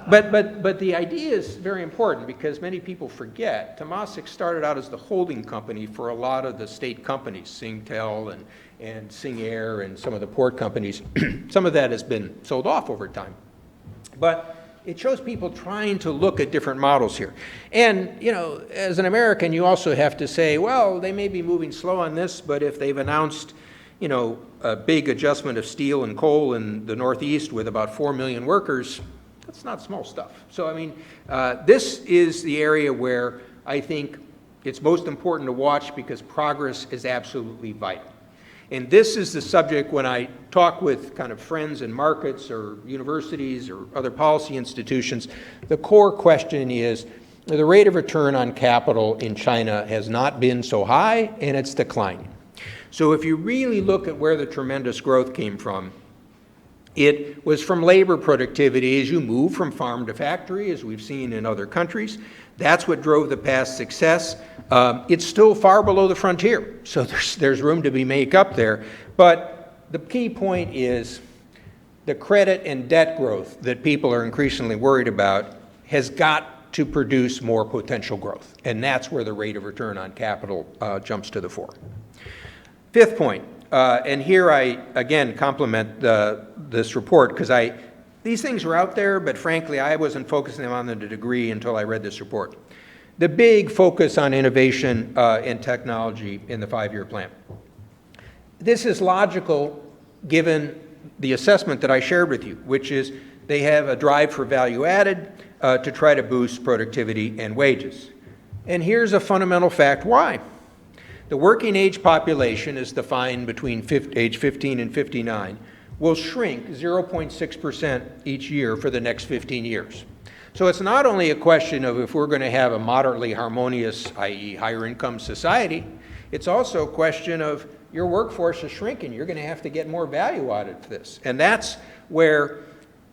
But the idea is very important because many people forget Temasek started out as the holding company for a lot of the state companies, Singtel and Singair and some of the port companies. Some of that has been sold off over time. But it shows people trying to look at different models here. And, you know, as an American, you also have to say, well, they may be moving slow on this, but if they've announced, you know, a big adjustment of steel and coal in the Northeast with about 4 million workers, that's not small stuff. So, I mean, this is the area where I think it's most important to watch because progress is absolutely vital. And this is the subject when I talk with kind of friends in markets or universities or other policy institutions, the core question is the rate of return on capital in China has not been so high and it's declining. So if you really look at where the tremendous growth came from, it was from labor productivity as you move from farm to factory, as we've seen in other countries. That's what drove the past success. It's still far below the frontier, so there's room to be made up there. But the key point is the credit and debt growth that people are increasingly worried about has got to produce more potential growth, and that's where the rate of return on capital jumps to the fore. Fifth point, and here I, again, compliment this report because these things were out there, but frankly, I wasn't focusing on them to a degree until I read this report. The big focus on innovation and technology in the 5-year plan. This is logical given the assessment that I shared with you, which is they have a drive for value added to try to boost productivity and wages. And here's a fundamental fact why. The working age population is defined between age 15 and 59 will shrink 0.6% each year for the next 15 years. So it's not only a question of if we're going to have a moderately harmonious, i.e. higher income society, it's also a question of your workforce is shrinking. You're going to have to get more value out of this. And that's where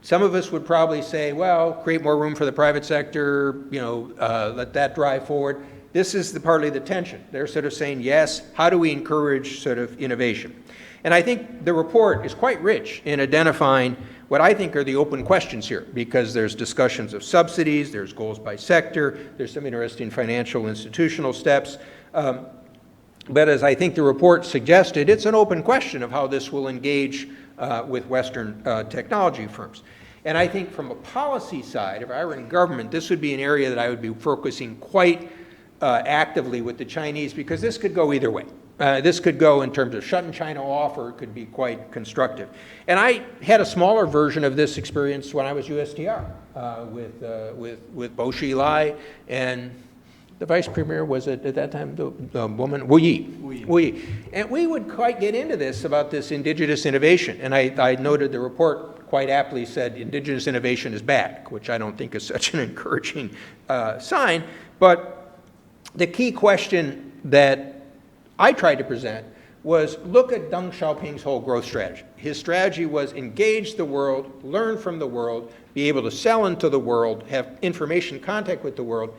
some of us would probably say, well, create more room for the private sector, you know, let that drive forward. This is partly the tension. They're sort of saying, yes, how do we encourage sort of innovation? And I think the report is quite rich in identifying what I think are the open questions here, because there's discussions of subsidies, there's goals by sector, there's some interesting financial institutional steps. But as I think the report suggested, it's an open question of how this will engage with Western technology firms. And I think from a policy side, if I were in government, this would be an area that I would be focusing quite actively with the Chinese, because this could go either way. This could go in terms of shutting China off, or it could be quite constructive. And I had a smaller version of this experience when I was USTR with Bo Xilai, and the vice premier was at that time the woman Wu Yi. And we would quite get into this about this indigenous innovation. And I noted the report quite aptly said indigenous innovation is back, which I don't think is such an encouraging sign. But the key question that I tried to present was look at Deng Xiaoping's whole growth strategy. His strategy was engage the world, learn from the world, be able to sell into the world, have information contact with the world.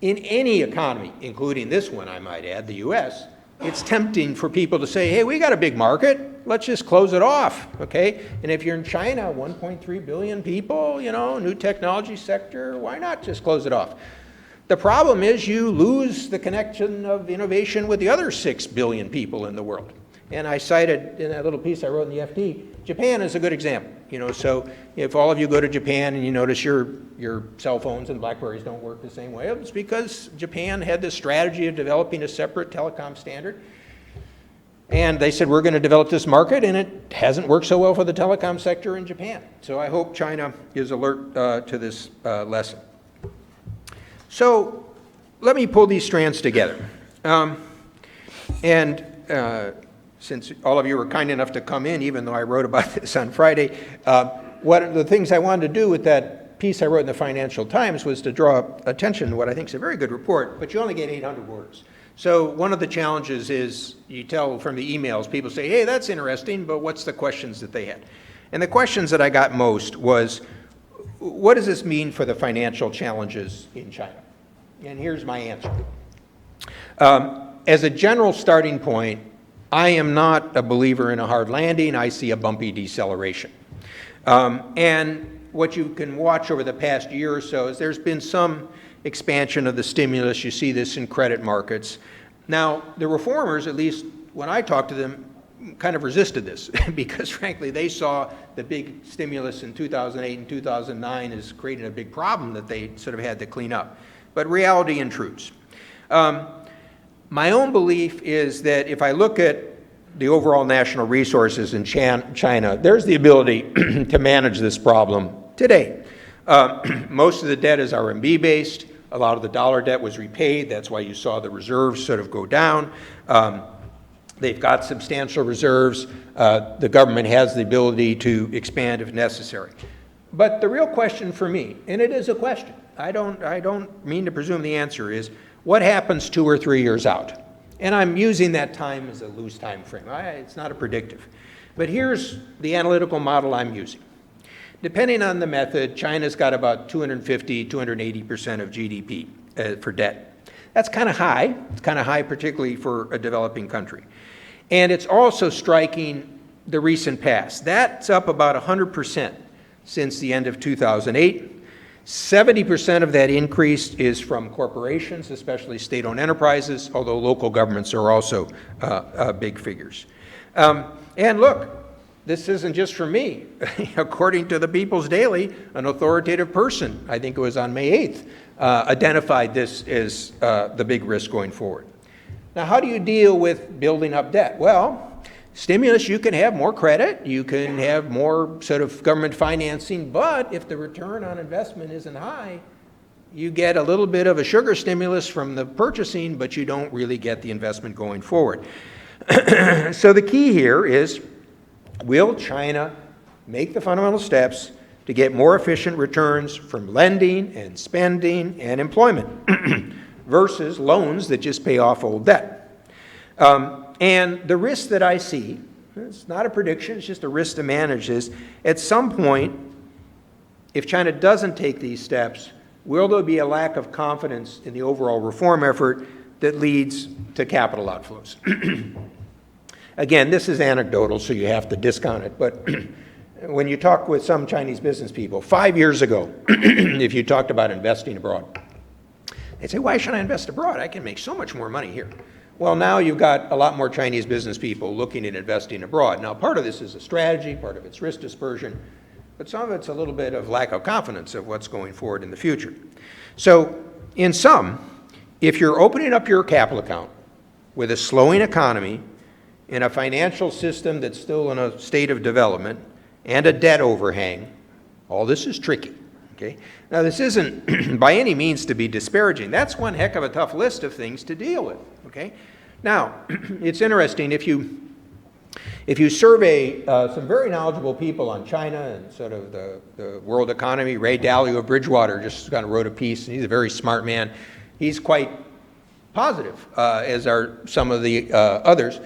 In any economy, including this one, I might add, the US, it's tempting for people to say, hey, we got a big market, let's just close it off, okay? And if you're in China, 1.3 billion people, you know, new technology sector, why not just close it off? The problem is you lose the connection of innovation with the other 6 billion people in the world. And I cited in that little piece I wrote in the FT, Japan is a good example. So if all of you go to Japan and you notice your cell phones and BlackBerries don't work the same way, it's because Japan had this strategy of developing a separate telecom standard. And they said, we're going to develop this market, and it hasn't worked so well for the telecom sector in Japan. So I hope China is alert to this lesson. So let me pull these strands together. Since all of you were kind enough to come in, even though I wrote about this on Friday, one of the things I wanted to do with that piece I wrote in the Financial Times was to draw attention to what I think is a very good report, but you only get 800 words. So one of the challenges is, you tell from the emails, people say, hey, that's interesting, but what's the questions that they had? And the questions that I got most was, what does this mean for the financial challenges in China? And here's my answer. As a general starting point, I am not a believer in a hard landing. I see a bumpy deceleration. And what you can watch over the past year or so is there's been some expansion of the stimulus. You see this in credit markets. Now, the reformers, at least when I talked to them, kind of resisted this because, frankly, they saw the big stimulus in 2008 and 2009 as creating a big problem that they sort of had to clean up. But reality intrudes. My own belief is that if I look at the overall national resources in China, there's the ability to manage this problem today. Most of the debt is RMB based. A lot of the dollar debt was repaid. That's why you saw the reserves sort of go down. They've got substantial reserves. The government has the ability to expand if necessary. But the real question for me, and it is a question, I don't mean to presume the answer, is what happens 2 or 3 years out? And I'm using that time as a loose time frame. It's not a predictive. But here's the analytical model I'm using. Depending on the method, China's got about 250, 280% of GDP for debt. That's kind of high. It's kind of high, particularly for a developing country. And it's also striking the recent past. That's up about 100% since the end of 2008. 70% of that increase is from corporations, especially state-owned enterprises, although local governments are also big figures. And look, this isn't just from me. According to the People's Daily, an authoritative person, I think it was on May 8th, identified this as the big risk going forward. Now, how do you deal with building up debt? Well, stimulus, you can have more credit, you can have more sort of government financing, but if the return on investment isn't high, you get a little bit of a sugar stimulus from the purchasing, but you don't really get the investment going forward. So the key here is, will China make the fundamental steps to get more efficient returns from lending and spending and employment versus loans that just pay off old debt? And the risk that I see, it's not a prediction, it's just a risk to manage, is at some point, if China doesn't take these steps, will there be a lack of confidence in the overall reform effort that leads to capital outflows? Again, this is anecdotal, so you have to discount it, but when you talk with some Chinese business people, 5 years ago, if you talked about investing abroad, they'd say, why should I invest abroad? I can make so much more money here. Well, now you've got a lot more Chinese business people looking at investing abroad. Now, part of this is a strategy, part of it's risk dispersion, but some of it's a little bit of lack of confidence of what's going forward in the future. So, in sum, if you're opening up your capital account with a slowing economy, in a financial system that's still in a state of development, and a debt overhang, all this is tricky. Okay? Now, this isn't by any means to be disparaging. That's one heck of a tough list of things to deal with. Okay? Now, it's interesting, if you survey some very knowledgeable people on China and sort of the world economy, Ray Dalio of Bridgewater just kind of wrote a piece, and he's a very smart man. He's quite positive, as are some of the others.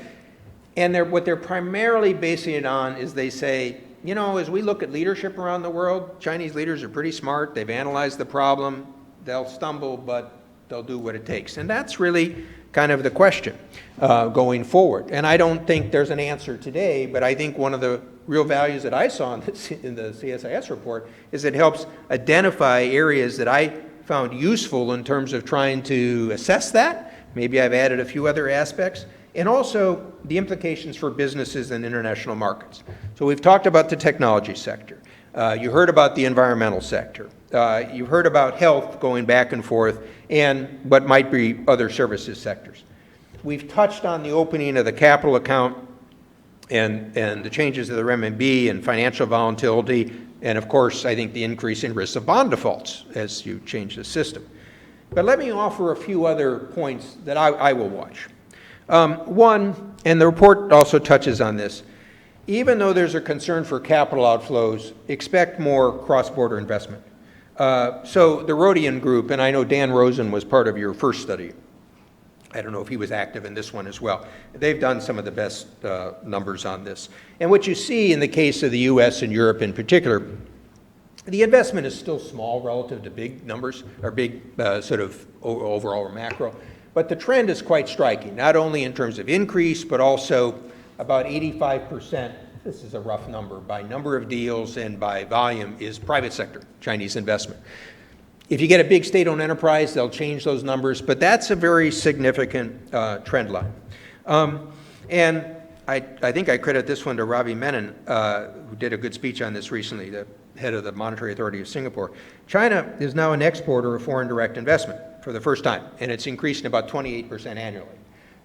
And what they're primarily basing it on is they say, you know, as we look at leadership around the world, Chinese leaders are pretty smart. They've analyzed the problem. They'll stumble, but they'll do what it takes. And that's really kind of the question going forward. And I don't think there's an answer today, but I think one of the real values that I saw in the CSIS report is it helps identify areas that I found useful in terms of trying to assess that. Maybe I've added a few other aspects. And also the implications for businesses and international markets. So we've talked about the technology sector. You heard about the environmental sector. You heard about health going back and forth and what might be other services sectors. We've touched on the opening of the capital account and the changes of the renminbi and financial volatility, and of course, I think the increase in risk of bond defaults as you change the system. But let me offer a few other points that I will watch. One, and the report also touches on this, even though there's a concern for capital outflows, expect more cross-border investment. So the Rhodian Group, and I know Dan Rosen was part of your first study. I don't know if he was active in this one as well. They've done some of the best numbers on this. And what you see in the case of the US and Europe in particular, the investment is still small relative to big numbers, or big sort of overall or macro. But the trend is quite striking, not only in terms of increase, but also about 85%, this is a rough number, by number of deals and by volume is private sector, Chinese investment. If you get a big state-owned enterprise, they'll change those numbers, but that's a very significant trend line. And I think I credit this one to Ravi Menon, who did a good speech on this recently, the head of the Monetary Authority of Singapore. China is now an exporter of foreign direct investment for the first time, and it's increasing about 28% annually.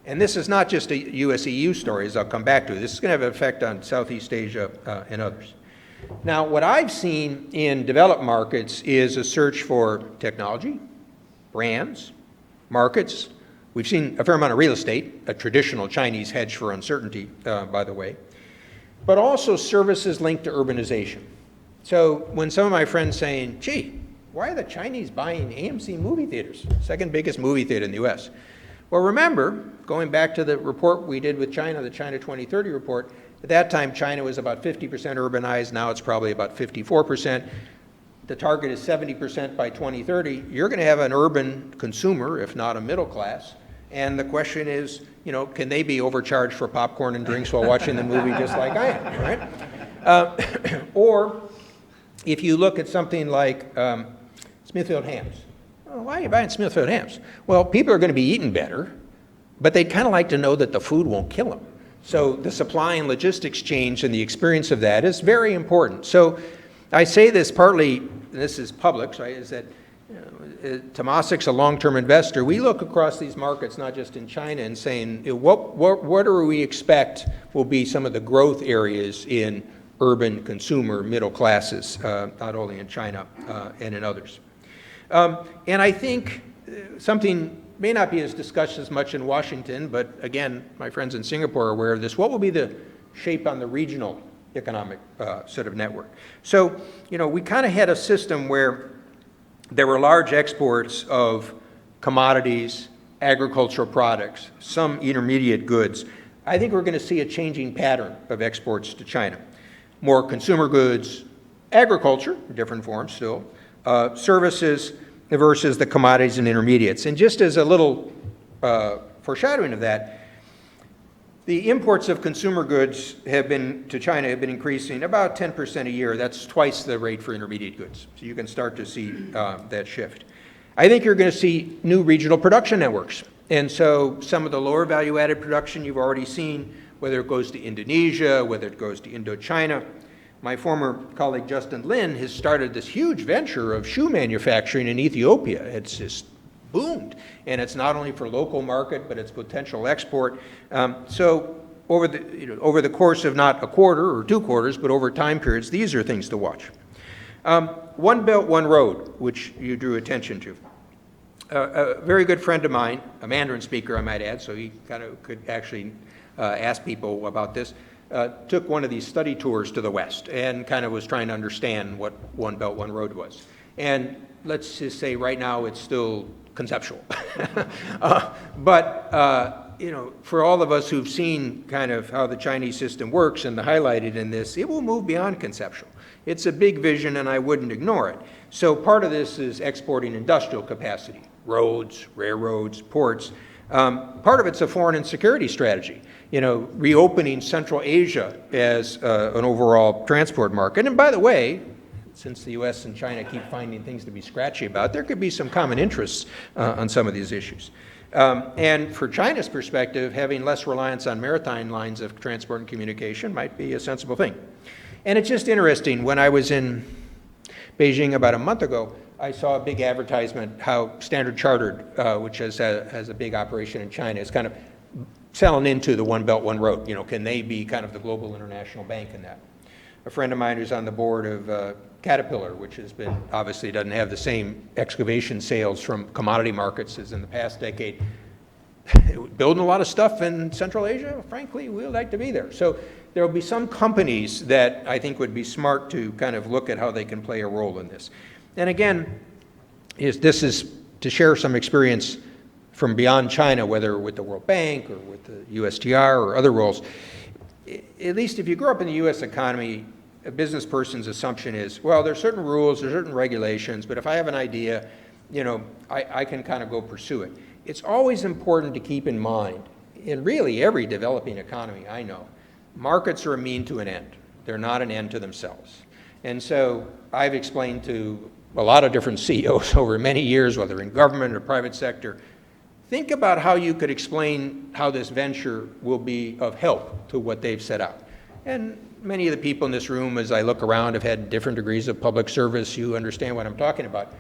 And this is not just a US-EU story, as I'll come back to. This is going to have an effect on Southeast Asia and others. Now, what I've seen in developed markets is a search for technology, brands, markets. We've seen a fair amount of real estate, a traditional Chinese hedge for uncertainty, by the way, but also services linked to urbanization. So when some of my friends saying, gee, why are the Chinese buying AMC movie theaters, second biggest movie theater in the US? Well, remember, going back to the report we did with China, the China 2030 report, at that time China was about 50% urbanized, now it's probably about 54%. The target is 70% by 2030. You're going to have an urban consumer, if not a middle class, and the question is, you know, can they be overcharged for popcorn and drinks while watching the movie just like I am, right? Or if you look at something like Smithfield hams. Well, why are you buying Smithfield hams? Well, people are going to be eating better, but they'd kind of like to know that the food won't kill them. So the supply and logistics change and the experience of that is very important. So I say this partly, and this is public, right, is that Tomasik's a long-term investor. We look across these markets, not just in China, and saying, what do we expect will be some of the growth areas in urban consumer middle classes, not only in China and in others. And I think something may not be as discussed as much in Washington, but again, my friends in Singapore are aware of this. What will be the shape on the regional economic sort of network? So, you know, we kind of had a system where there were large exports of commodities, agricultural products, some intermediate goods. I think we're going to see a changing pattern of exports to China. More consumer goods, agriculture, different forms still, services versus the commodities and intermediates. And just as a little foreshadowing of that, the imports of consumer goods to China have been increasing about 10% a year. That's twice the rate for intermediate goods. So you can start to see that shift. I think you're going to see new regional production networks. And so some of the lower value-added production you've already seen, whether it goes to Indonesia, whether it goes to Indochina. My former colleague Justin Lin has started this huge venture of shoe manufacturing in Ethiopia. It's just boomed, and it's not only for local market, but it's potential export. So over the course of not a quarter or 2 quarters, but over time periods, these are things to watch. One Belt, One Road, which you drew attention to. A very good friend of mine, a Mandarin speaker, I might add, so he kind of could actually ask people about this, took one of these study tours to the West and kind of was trying to understand what One Belt, One Road was. And let's just say right now it's still conceptual. But you know, for all of us who've seen kind of how the Chinese system works and highlighted in this, it will move beyond conceptual. It's a big vision and I wouldn't ignore it. So part of this is exporting industrial capacity, roads, railroads, ports. Part of it's a foreign and security strategy. You know, reopening Central Asia as an overall transport market. And by the way, since the U.S. and China keep finding things to be scratchy about, there could be some common interests on some of these issues. And for China's perspective, having less reliance on maritime lines of transport and communication might be a sensible thing. And it's just interesting, when I was in Beijing about a month ago, I saw a big advertisement how Standard Chartered, which has a big operation in China, is kind of selling into the One Belt, One Road. You know, can they be kind of the global international bank in that? A friend of mine who's on the board of Caterpillar, which has been, obviously doesn't have the same excavation sales from commodity markets as in the past decade, building a lot of stuff in Central Asia. Frankly, we'd like to be there. So there will be some companies that I think would be smart to kind of look at how they can play a role in this. And again, this is to share some experience from beyond China, whether with the World Bank or with the USTR or other roles. At least if you grew up in the U.S. economy, a business person's assumption is, well, there's certain rules, there's certain regulations, but if I have an idea, you know, I can kind of go pursue it. It's always important to keep in mind, in really every developing economy I know, markets are a mean to an end. They're not an end to themselves. And so I've explained to a lot of different CEOs over many years, whether in government or private sector, think about how you could explain how this venture will be of help to what they've set out. And many of the people in this room, as I look around, have had different degrees of public service. You understand what I'm talking about.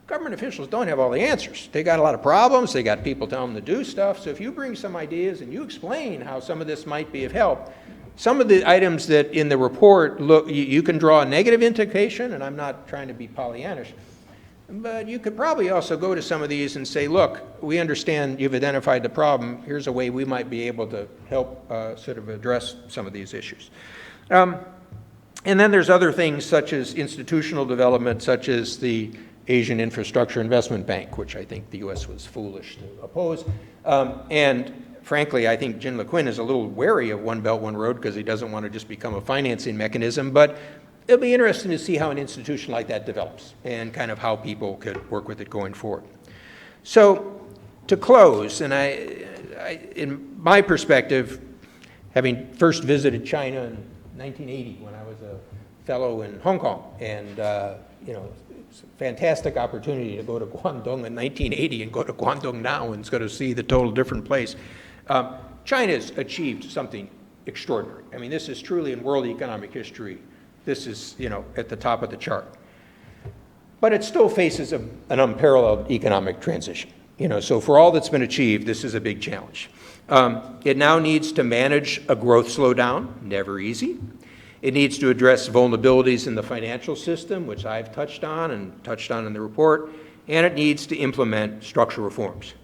Government officials don't have all the answers. They got a lot of problems. They got people telling them to do stuff. So if you bring some ideas and you explain how some of this might be of help, some of the items that in the report, look, you can draw a negative implication, and I'm not trying to be Pollyannish, but you could probably also go to some of these and say, look, we understand you've identified the problem. Here's a way we might be able to help sort of address some of these issues. And then there's other things such as institutional development, such as the Asian Infrastructure Investment Bank, which I think the U.S. was foolish to oppose. And frankly, I think Jin LeQuinn is a little wary of One Belt, One Road because he doesn't want to just become a financing mechanism. But it'll be interesting to see how an institution like that develops and kind of how people could work with it going forward. So to close, and in my perspective, having first visited China in 1980 when I was a fellow in Hong Kong, and you know, it's a fantastic opportunity to go to Guangdong in 1980 and go to Guangdong now and sort of see the total different place. China's achieved something extraordinary. I mean, this is truly in world economic history. This is, you know, at the top of the chart. But it still faces an unparalleled economic transition. You know, so for all that's been achieved, this is a big challenge. It now needs to manage a growth slowdown, never easy. It needs to address vulnerabilities in the financial system, which I've touched on in the report, and it needs to implement structural reforms.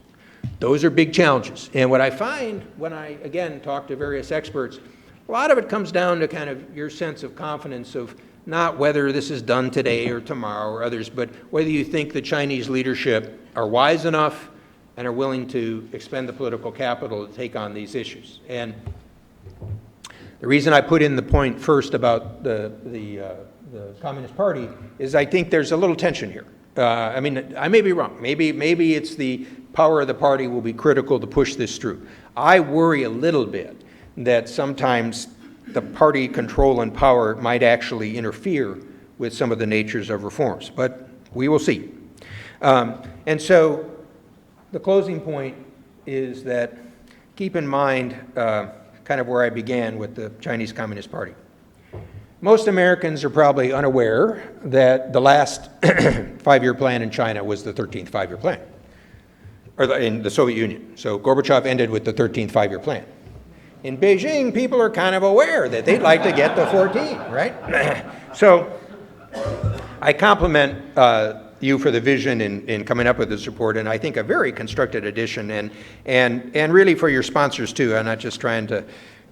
Those are big challenges. And what I find when I, again, talk to various experts, a lot of it comes down to kind of your sense of confidence of not whether this is done today or tomorrow or others, but whether you think the Chinese leadership are wise enough and are willing to expend the political capital to take on these issues. And the reason I put in the point first about the Communist Party is I think there's a little tension here. I mean, I may be wrong. Maybe it's the power of the party will be critical to push this through. I worry a little bit that sometimes the party control and power might actually interfere with some of the natures of reforms, but we will see. And so the closing point is that keep in mind kind of where I began with the Chinese Communist Party. Most Americans are probably unaware that the last five-year plan in China was the 13th five-year plan, or in the Soviet Union. So Gorbachev ended with the 13th five-year plan. In Beijing, people are kind of aware that they'd like to get to 14, right? So I compliment you for the vision in coming up with this report, and I think a very constructed addition, and really for your sponsors too. I'm not just trying to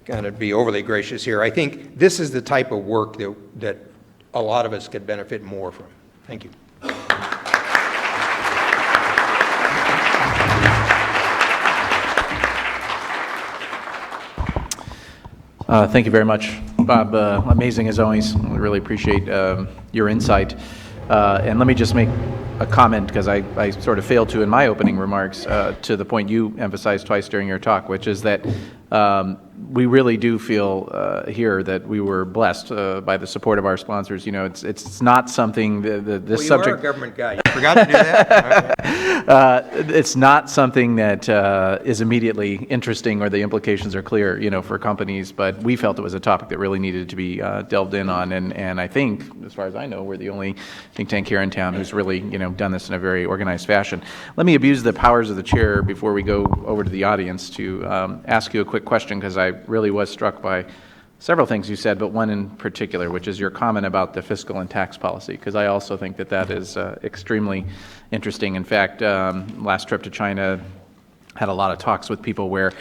kind of be overly gracious here. I think this is the type of work that a lot of us could benefit more from. Thank you. Thank you very much, Bob. Amazing as always. I really appreciate your insight. And let me just make a comment, because I sort of failed to in my opening remarks, to the point you emphasized twice during your talk, which is that we really do feel here that we were blessed by the support of our sponsors. You know, it's not something this well, subject. You are a government guy. You forgot to do that. It's not something that is immediately interesting or the implications are clear, you know, for companies. But we felt it was a topic that really needed to be delved in on, and I think, as far as I know, we're the only think tank here in town who's really, you know, done this in a very organized fashion. Let me abuse the powers of the chair before we go over to the audience to ask you a quick question, because I really was struck by several things you said, but one in particular, which is your comment about the fiscal and tax policy, because I also think that that is extremely interesting. In fact, last trip to China, had a lot of talks with people where,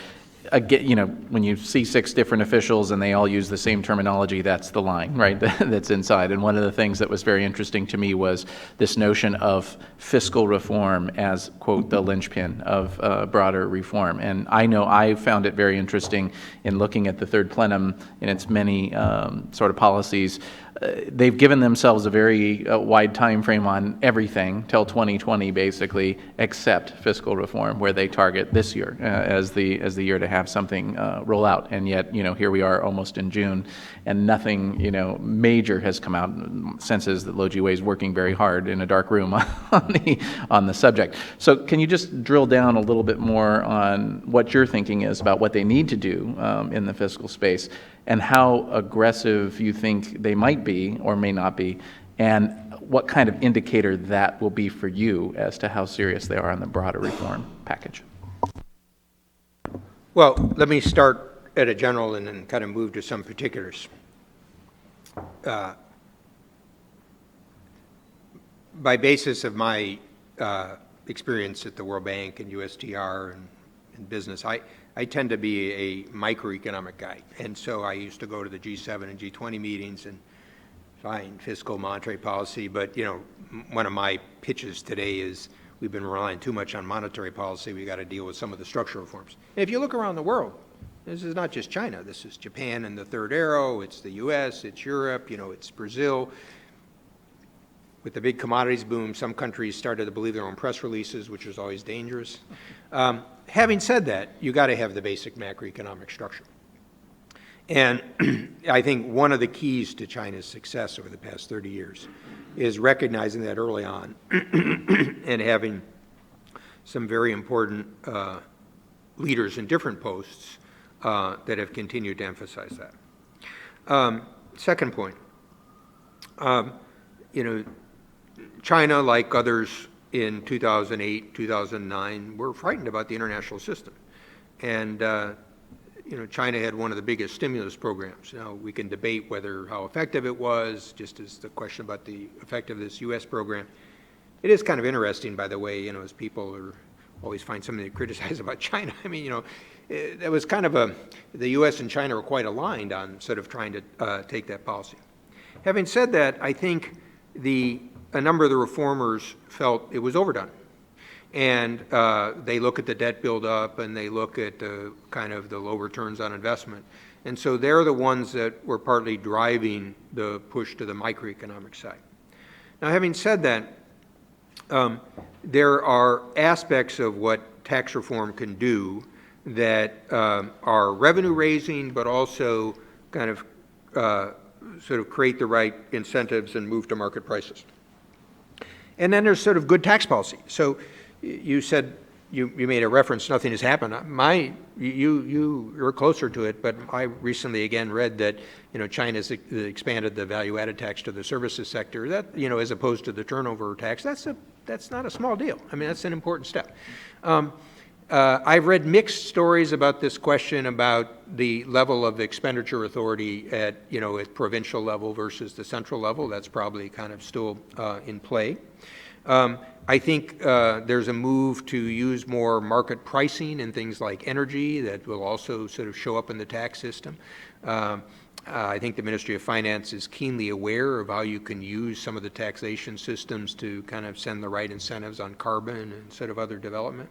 again, you know, when you see 6 different officials and they all use the same terminology, that's the line, right, that's inside. And one of the things that was very interesting to me was this notion of fiscal reform as, quote, the linchpin of broader reform. And I know I found it very interesting in looking at the third plenum in its many sort of policies. They've given themselves a very wide time frame on everything till 2020, basically, except fiscal reform, where they target this year as the year to have something roll out. And yet, you know, here we are almost in June, and nothing, you know, major has come out. Senses that Lo Jiwei is working very hard in a dark room on the subject. So, can you just drill down a little bit more on what your thinking is about what they need to do in the fiscal space, and how aggressive you think they might be or may not be, and what kind of indicator that will be for you as to how serious they are on the broader reform package? Well, let me start at a general and then kind of move to some particulars. By basis of my experience at the World Bank and USTR and business, I tend to be a microeconomic guy, and so I used to go to the G7 and G20 meetings and find fiscal monetary policy, but, you know, one of my pitches today is we've been relying too much on monetary policy. We've got to deal with some of the structural reforms. And if you look around the world, this is not just China. This is Japan and the third arrow. It's the U.S., it's Europe, you know, it's Brazil. With the big commodities boom, some countries started to believe their own press releases, which is always dangerous. Having said that, you got to have the basic macroeconomic structure. And I think one of the keys to China's success over the past 30 years is recognizing that early on and having some very important leaders in different posts that have continued to emphasize that. Second point, you know, China, like others in 2008, 2009, were frightened about the international system. And, you know, China had one of the biggest stimulus programs. Now, we can debate how effective it was, just as the question about the effectiveness of this U.S. program. It is kind of interesting, by the way, you know, as people always find something to criticize about China. I mean, you know, it was kind of the U.S. and China were quite aligned on sort of trying to take that policy. Having said that, I think a number of the reformers felt it was overdone. And they look at the debt buildup and they look at the kind of the low returns on investment. And so they're the ones that were partly driving the push to the microeconomic side. Now, having said that, there are aspects of what tax reform can do that are revenue raising, but also kind of sort of create the right incentives and move to market prices. And then there's sort of good tax policy. So you said, you made a reference, nothing has happened. You're closer to it, but I recently again read that, you know, China's expanded the value-added tax to the services sector. That, you know, as opposed to the turnover tax, that's not a small deal. I mean, that's an important step. I've read mixed stories about this question about the level of expenditure authority at, you know, at provincial level versus the central level. That's probably kind of still in play. I think there's a move to use more market pricing in things like energy that will also sort of show up in the tax system. I think the Ministry of Finance is keenly aware of how you can use some of the taxation systems to kind of send the right incentives on carbon and sort of other development.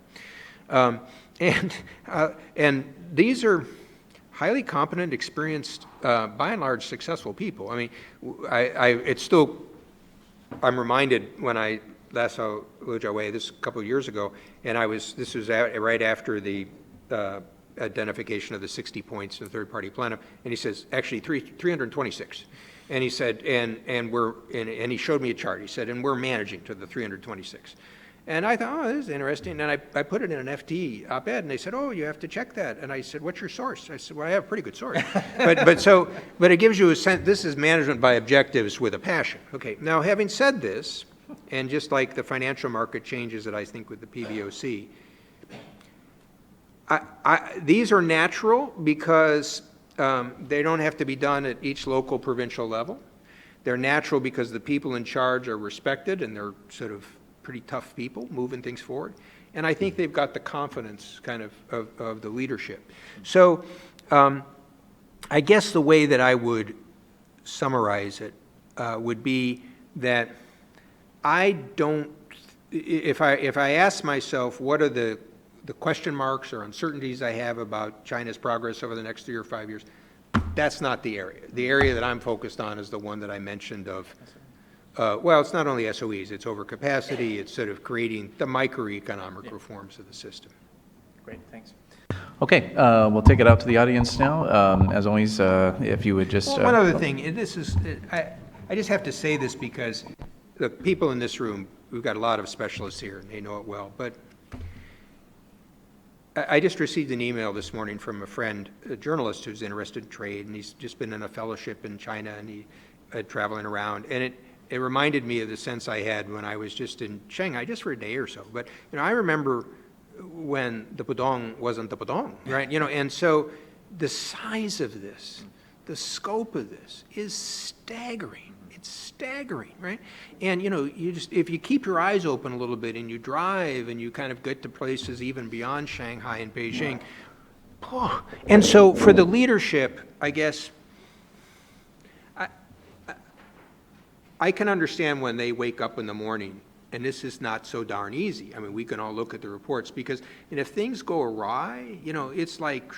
And these are highly competent, experienced, by and large, successful people. I mean, I'm reminded when I last saw Lo Jiwei this a couple of years ago, and this was right after the identification of the 60 points of the third-party plan. And he says, actually 326. And he said, and he showed me a chart. He said, and we're managing to the 326. And I thought, oh, this is interesting. And I put it in an FT op-ed, and they said, oh, you have to check that. And I said, what's your source? I said, well, I have a pretty good source. but it gives you a sense, this is management by objectives with a passion. Okay, now having said this, and just like the financial market changes that I think with the PBOC, these are natural because they don't have to be done at each local provincial level. They're natural because the people in charge are respected and they're sort of pretty tough people moving things forward. And I think they've got the confidence kind of the leadership. So I guess the way that I would summarize it would be that I don't, if I ask myself what are the question marks or uncertainties I have about China's progress over the next 3 or 5 years, that's not the area. The area that I'm focused on is the one that I mentioned of, well, it's not only SOEs, it's overcapacity, it's sort of creating the microeconomic reforms of the system. Great, thanks. Okay, we'll take it out to the audience now. As always, if you would just... Well, one other thing, and this is, I just have to say this because the people in this room, we've got a lot of specialists here and they know it well, but I just received an email this morning from a friend, a journalist who's interested in trade, and he's just been in a fellowship in China and he traveling around, and it reminded me of the sense I had when I was just in Shanghai, just for a day or so. But I remember when the Pudong wasn't the Pudong, right? And so the size of this, the scope of this is staggering. It's staggering, right? And you just, if you keep your eyes open a little bit and you drive and you kind of get to places even beyond Shanghai and Beijing, and so for the leadership, I guess, I can understand when they wake up in the morning, and this is not so darn easy. I mean, we can all look at the reports because, if things go awry, it's like,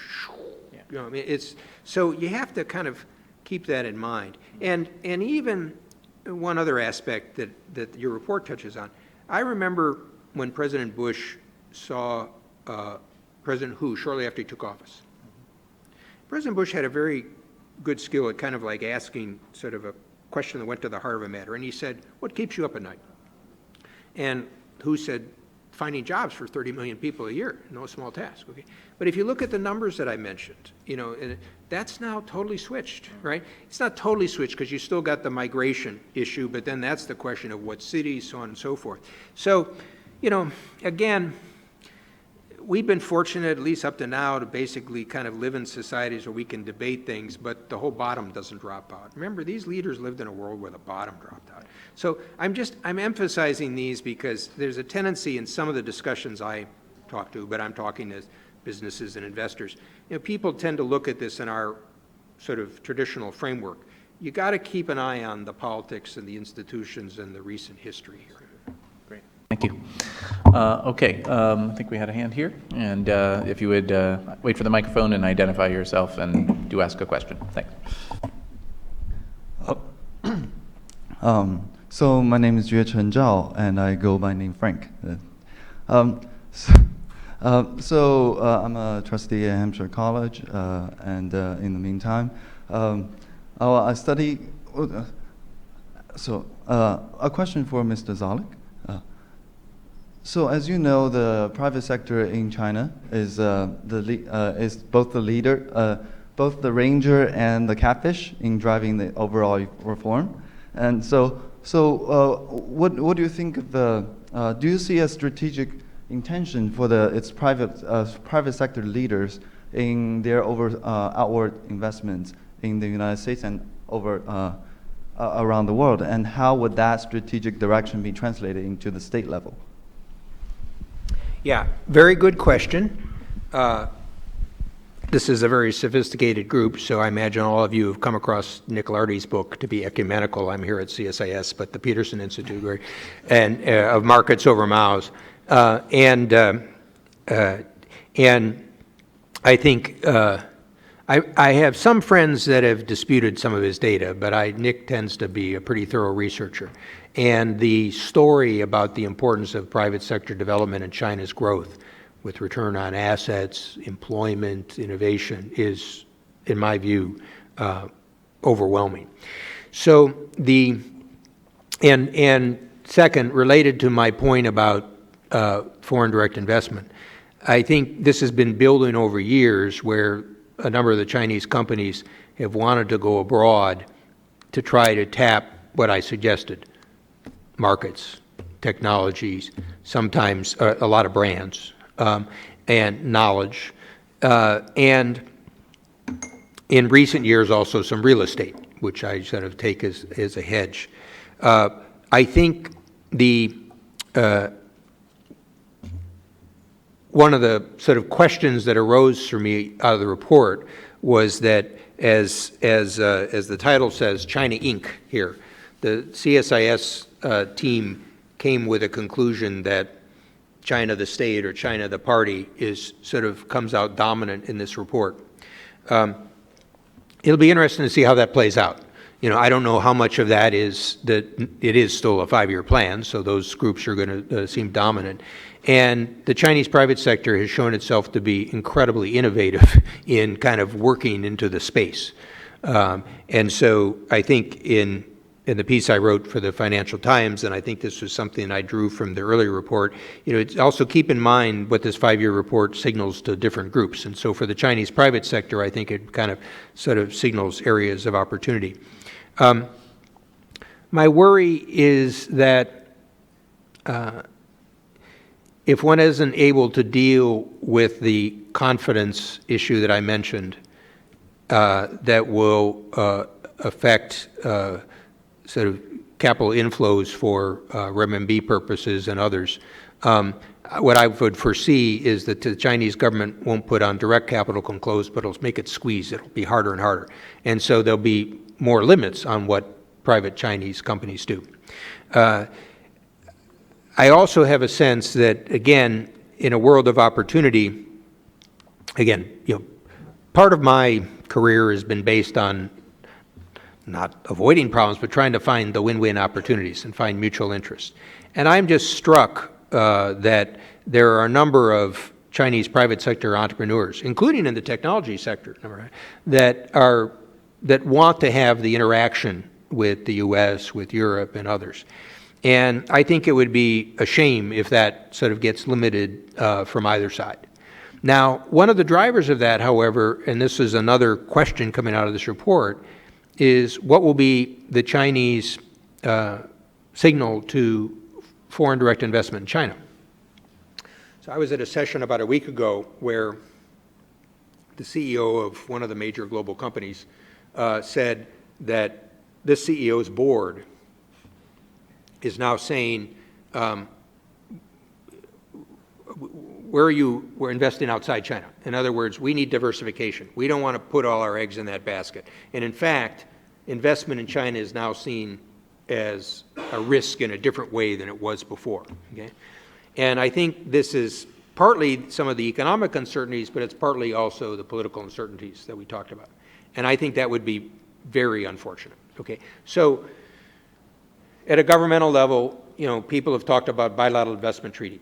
I mean, it's, so you have to kind of keep that in mind. And even one other aspect that your report touches on, I remember when President Bush saw President Hu shortly after he took office. President Bush had a very good skill at kind of like asking sort of a question that went to the heart of a matter. And he said, what keeps you up at night? And Hu said, finding jobs for 30 million people a year, no small task. Okay, but if you look at the numbers that I mentioned, that's now totally switched, right? It's not totally switched because you still got the migration issue, but then that's the question of what cities, so on and so forth. So, again, we've been fortunate, at least up to now, to basically kind of live in societies where we can debate things, but the whole bottom doesn't drop out. Remember, these leaders lived in a world where the bottom dropped out. So I'm emphasizing these because there's a tendency in some of the discussions I talk to, but I'm talking to businesses and investors. People tend to look at this in our sort of traditional framework. You got to keep an eye on the politics and the institutions and the recent history here. Great, thank you. Okay, I think we had a hand here, and if you would wait for the microphone and identify yourself and do ask a question. Thanks. So my name is Yue Chen Zhao, and I go by name Frank. I'm a trustee at Hampshire College, and in the meantime, I study. A question for Mr. Zoellick. So as you know, the private sector in China is is both the leader, both the ranger and the catfish in driving the overall reform. And so what do you think of the? Do you see a strategic intention for its private sector leaders in their outward investments in the United States and around the world? And how would that strategic direction be translated into the state level? Yeah, very good question. This is a very sophisticated group, so I imagine all of you have come across Nick Lardy's book, To Be Ecumenical. I'm here at CSIS, but the Peterson Institute, and of Markets Over Maos. And I think I have some friends that have disputed some of his data, but Nick tends to be a pretty thorough researcher. And the story about the importance of private sector development and China's growth with return on assets, employment, innovation is, in my view, overwhelming. So and second, related to my point about foreign direct investment, I think this has been building over years where a number of the Chinese companies have wanted to go abroad to try to tap what I suggested, markets, technologies, sometimes a lot of brands, and knowledge, and in recent years also some real estate, which I sort of take as a hedge. I think one of the sort of questions that arose for me out of the report was that, as the title says, China Inc. here, the CSIS team came with a conclusion that China the state or China the party is sort of comes out dominant in this report. It'll be interesting to see how that plays out. You know, I don't know how much of that is that it is still a 5-year plan, so those groups are going to seem dominant. And the Chinese private sector has shown itself to be incredibly innovative in kind of working into the space. And so I think in the piece I wrote for the Financial Times, and I think this was something I drew from the earlier report, you know, it's also keep in mind what this 5-year report signals to different groups. And so for the Chinese private sector, I think it kind of sort of signals areas of opportunity. My worry is that if one isn't able to deal with the confidence issue that I mentioned, that will affect sort of capital inflows for renminbi purposes and others, what I would foresee is that the Chinese government won't put on direct capital can close, but it'll make it squeeze. It'll be harder and harder. And so there'll be more limits on what private Chinese companies do. I also have a sense that, again, in a world of opportunity, again, you know, part of my career has been based on not avoiding problems, but trying to find the win-win opportunities and find mutual interest. And I'm just struck that there are a number of Chinese private sector entrepreneurs, including in the technology sector, that want to have the interaction with the U.S., with Europe, and others. And I think it would be a shame if that sort of gets limited from either side. Now, one of the drivers of that, however, and this is another question coming out of this report, is what will be the Chinese signal to foreign direct investment in China. So I was at a session about a week ago where the CEO of one of the major global companies said that this CEO's board is now saying, we're investing outside China. In other words, we need diversification. We don't want to put all our eggs in that basket. And in fact, investment in China is now seen as a risk in a different way than it was before. Okay? And I think this is partly some of the economic uncertainties, but it's partly also the political uncertainties that we talked about. And I think that would be very unfortunate. Okay? So at a governmental level, you know, people have talked about bilateral investment treaty.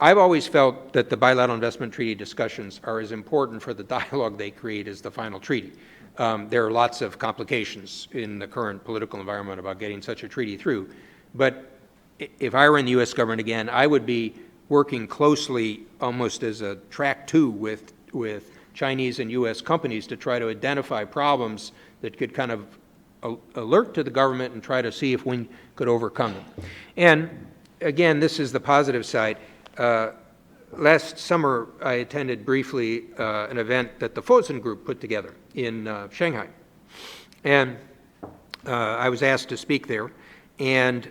I've always felt that the bilateral investment treaty discussions are as important for the dialogue they create as the final treaty. There are lots of complications in the current political environment about getting such a treaty through. But if I were in the U.S. government again, I would be working closely almost as a track two with Chinese and U.S. companies to try to identify problems that could kind of alert to the government and try to see if we could overcome them. And again, this is the positive side. Last summer, I attended briefly an event that the Fosun Group put together in Shanghai. And I was asked to speak there. And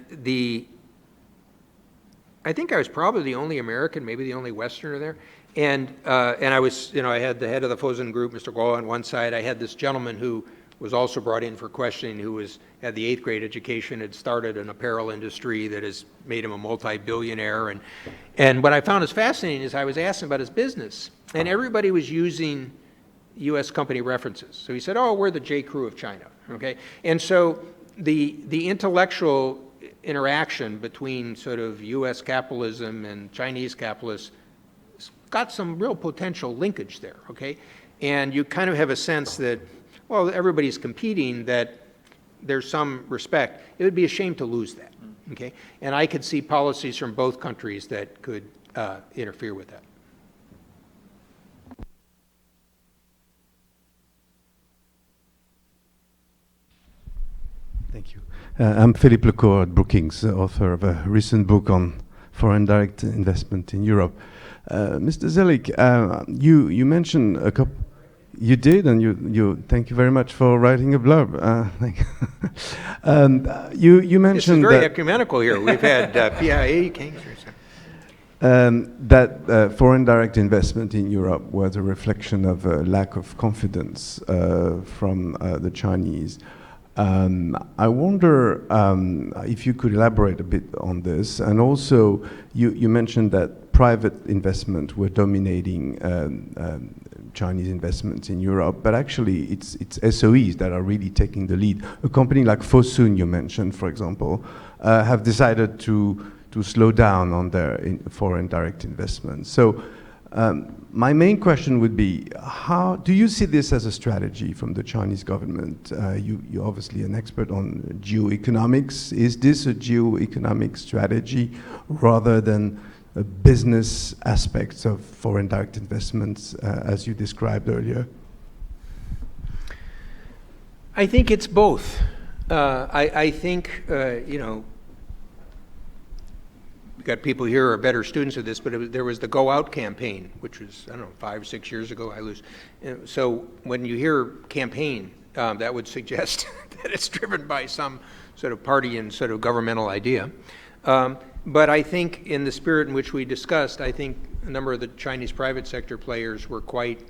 I think I was probably the only American, maybe the only Westerner there. And I was, I had the head of the Fosun Group, Mr. Guo, on one side. I had this gentleman who was also brought in for questioning, who had the 8th grade education, had started an apparel industry that has made him a multi-billionaire. And what I found is fascinating is I was asking about his business, and everybody was using U.S. company references. So he said, oh, we're the J. Crew of China, okay? And so the intellectual interaction between sort of U.S. capitalism and Chinese capitalists is got some real potential linkage there, okay? And you kind of have a sense that, well, everybody's competing, that there's some respect. It would be a shame to lose that, okay? And I could see policies from both countries that could interfere with that. Thank you. I'm Philippe Lecourt at Brookings, author of a recent book on foreign direct investment in Europe. Mr. Zoellick, you mentioned a couple. You did, and you. Thank you very much for writing a blurb. You mentioned this is very that ecumenical here. We've had PIA gangsters. That foreign direct investment in Europe was a reflection of a lack of confidence from the Chinese. I wonder if you could elaborate a bit on this, and also you mentioned that private investment were dominating Chinese investments in Europe, but actually it's SOEs that are really taking the lead. A company like Fosun, you mentioned, for example, have decided to slow down on their foreign direct investment. So my main question would be, how do you see this as a strategy from the Chinese government? You're obviously an expert on geoeconomics. Is this a geoeconomic strategy rather than a business aspects of foreign direct investments, as you described earlier? I think it's both. I think, we've got people here who are better students of this, but there was the Go Out campaign, which was, 5 or 6 years ago, So when you hear campaign, that would suggest that it's driven by some sort of party and sort of governmental idea. But I think in the spirit in which we discussed, I think a number of the Chinese private sector players were quite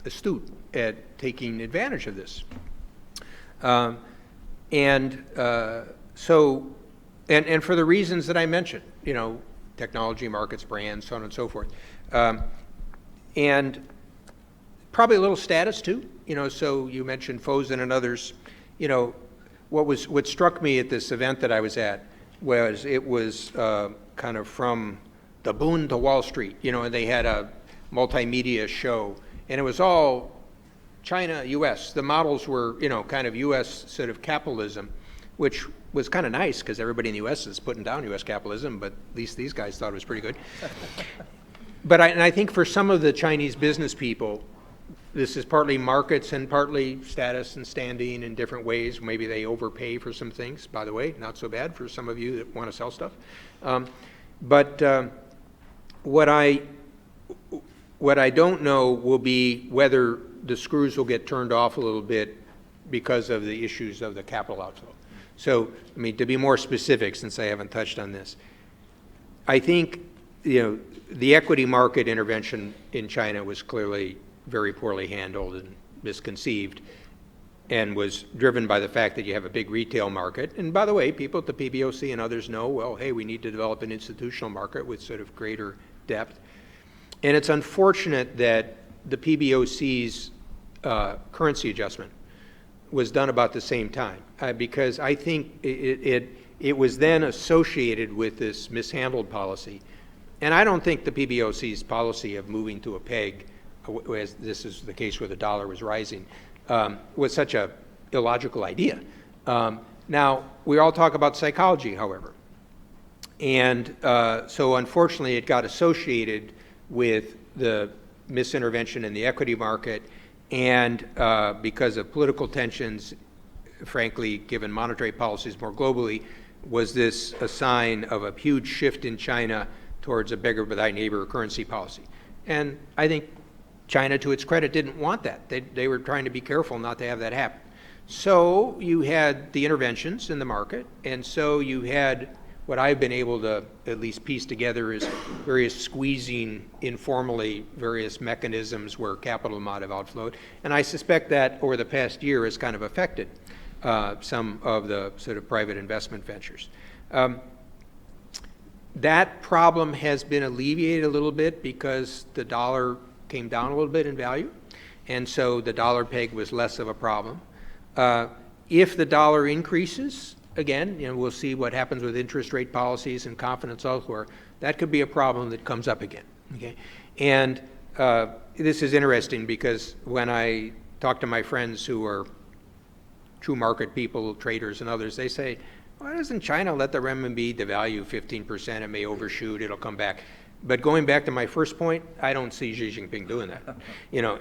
astute at taking advantage of this. And for the reasons that I mentioned, technology, markets, brands, so on and so forth. And probably a little status too, so you mentioned Fosun and others. What struck me at this event that I was at was it was kind of from the Boon to Wall Street, and they had a multimedia show, and it was all China, U.S. The models were, kind of U.S. sort of capitalism, which was kind of nice because everybody in the U.S. is putting down U.S. capitalism, but at least these guys thought it was pretty good. But I think for some of the Chinese business people, this is partly markets and partly status and standing in different ways. Maybe they overpay for some things, by the way, not so bad for some of you that want to sell stuff. But what I don't know will be whether the screws will get turned off a little bit because of the issues of the capital outflow. So, to be more specific, since I haven't touched on this, I think, the equity market intervention in China was clearly very poorly handled and misconceived, and was driven by the fact that you have a big retail market. And by the way, people at the PBOC and others know, well, hey, we need to develop an institutional market with sort of greater depth. And it's unfortunate that the PBOC's currency adjustment was done about the same time, because I think it was then associated with this mishandled policy. And I don't think the PBOC's policy of moving to a peg, as this is the case where the dollar was rising, was such a illogical idea. Now, we all talk about psychology, however. And so unfortunately, it got associated with the misintervention in the equity market, and because of political tensions, frankly, given monetary policies more globally, was this a sign of a huge shift in China towards a beggar by thy neighbor currency policy. And I think China, to its credit, didn't want that. They were trying to be careful not to have that happen. So you had the interventions in the market, and so you had what I've been able to at least piece together is various squeezing informally, various mechanisms where capital might have outflowed. And I suspect that over the past year has kind of affected some of the sort of private investment ventures. That problem has been alleviated a little bit because the dollar came down a little bit in value, and so the dollar peg was less of a problem. If the dollar increases, again, we'll see what happens with interest rate policies and confidence elsewhere. That could be a problem that comes up again. Okay, And this is interesting because when I talk to my friends who are true market people, traders and others, they say, why doesn't China let the renminbi devalue 15%? It may overshoot, it'll come back. But going back to my first point, I don't see Xi Jinping doing that.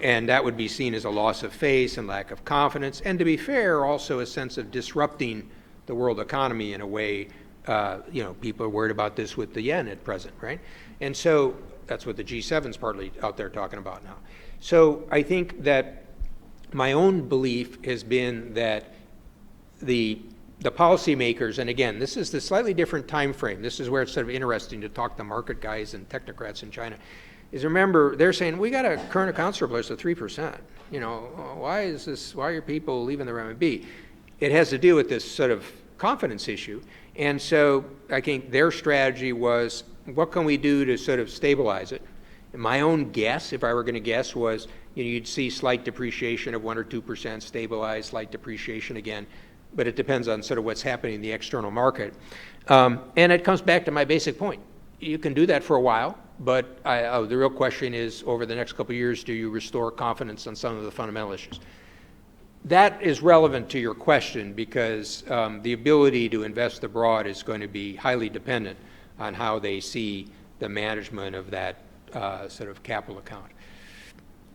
And that would be seen as a loss of faith and lack of confidence. And to be fair, also a sense of disrupting the world economy in a way, people are worried about this with the yen at present, right? And so that's what the G7's partly out there talking about now. So I think that my own belief has been that the policymakers, and again, this is the slightly different time frame. This is where it's sort of interesting to talk to market guys and technocrats in China. Is remember, they're saying, we got a current account surplus of 3%. Why are your people leaving the renminbi? It has to do with this sort of confidence issue. And so I think their strategy was, what can we do to sort of stabilize it? And my own guess, if I were going to guess, was you'd see slight depreciation of 1 or 2%, stabilize, slight depreciation again. But it depends on sort of what's happening in the external market. And it comes back to my basic point. You can do that for a while, but the real question is, over the next couple of years, do you restore confidence on some of the fundamental issues? That is relevant to your question because the ability to invest abroad is going to be highly dependent on how they see the management of that sort of capital account.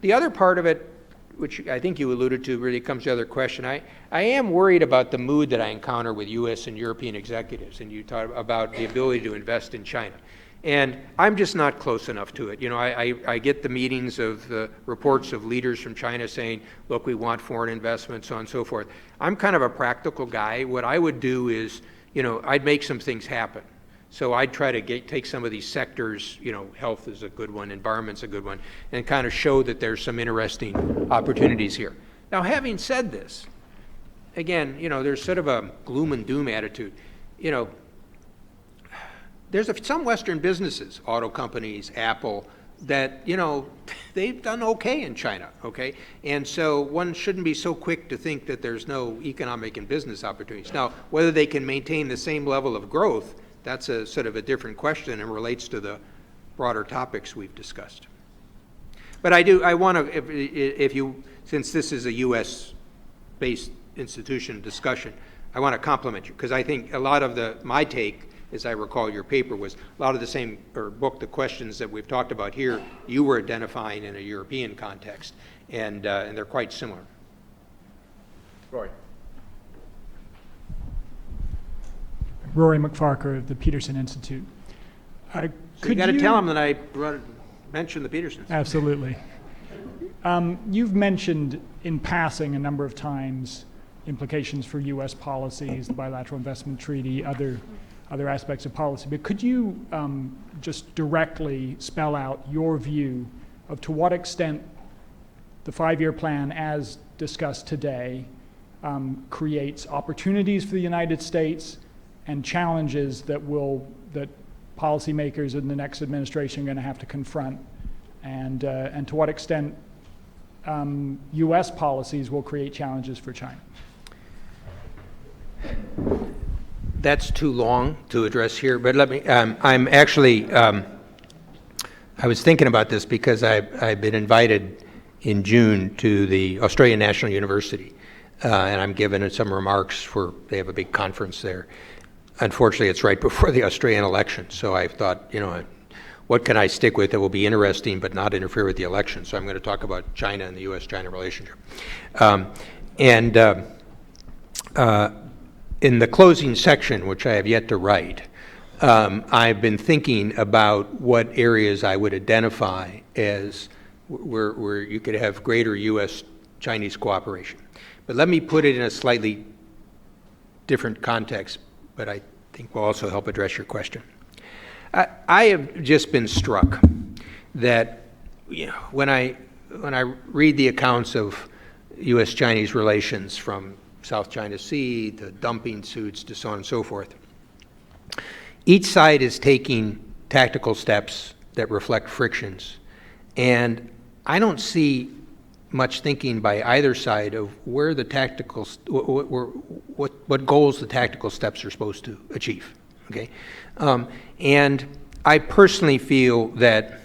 The other part of it, which I think you alluded to, really comes to the other question. I am worried about the mood that I encounter with U.S. and European executives, and you talk about the ability to invest in China. And I'm just not close enough to it. I get the meetings of the reports of leaders from China saying, look, we want foreign investment, so on and so forth. I'm kind of a practical guy. What I would do is, I'd make some things happen. So I'd try to take some of these sectors, health is a good one, environment's a good one, and kind of show that there's some interesting opportunities here. Now, having said this, again, there's sort of a gloom and doom attitude. There's some Western businesses, auto companies, Apple, that, they've done okay in China, okay? And so one shouldn't be so quick to think that there's no economic and business opportunities. Now, whether they can maintain the same level of growth, that's a sort of a different question and relates to the broader topics we've discussed. But I want to, since this is a U.S.-based institution discussion, I want to compliment you, because I think a lot of my take, as I recall your paper, was a lot of the same, or book, the questions that we've talked about here, you were identifying in a European context, and they're quite similar. Rory. Rory McFarker of the Peterson Institute. So you got to tell them that I mentioned the Petersons. Absolutely. You've mentioned in passing a number of times implications for U.S. policies, the bilateral investment treaty, other aspects of policy. But could you just directly spell out your view of to what extent the 5-year plan, as discussed today, creates opportunities for the United States and challenges that policymakers in the next administration are going to have to confront, and to what extent U.S. policies will create challenges for China? That's too long to address here, but let me, I'm actually, I was thinking about this because I've been invited in June to the Australian National University, and I'm giving some remarks they have a big conference there. Unfortunately, it's right before the Australian election, so I thought, what can I stick with that will be interesting but not interfere with the election? So I'm going to talk about China and the U.S.-China relationship. In the closing section, which I have yet to write, I've been thinking about what areas I would identify as where you could have greater U.S.-Chinese cooperation. But let me put it in a slightly different context, but I think will also help address your question. I have just been struck that when I read the accounts of U.S.-Chinese relations from South China Sea, to dumping suits, to so on and so forth, each side is taking tactical steps that reflect frictions, and I don't see much thinking by either side of where the tactical, what goals the tactical steps are supposed to achieve. Okay, and I personally feel that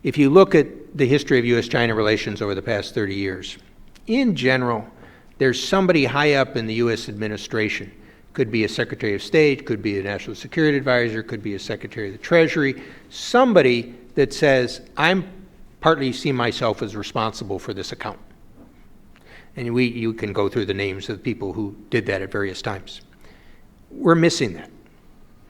if you look at the history of U.S.-China relations over the past 30 years, in general, there's somebody high up in the U.S. administration, could be a Secretary of State, could be a National Security Advisor, could be a Secretary of the Treasury, somebody that says, I'm partly see myself as responsible for this account. And you can go through the names of the people who did that at various times. We're missing that,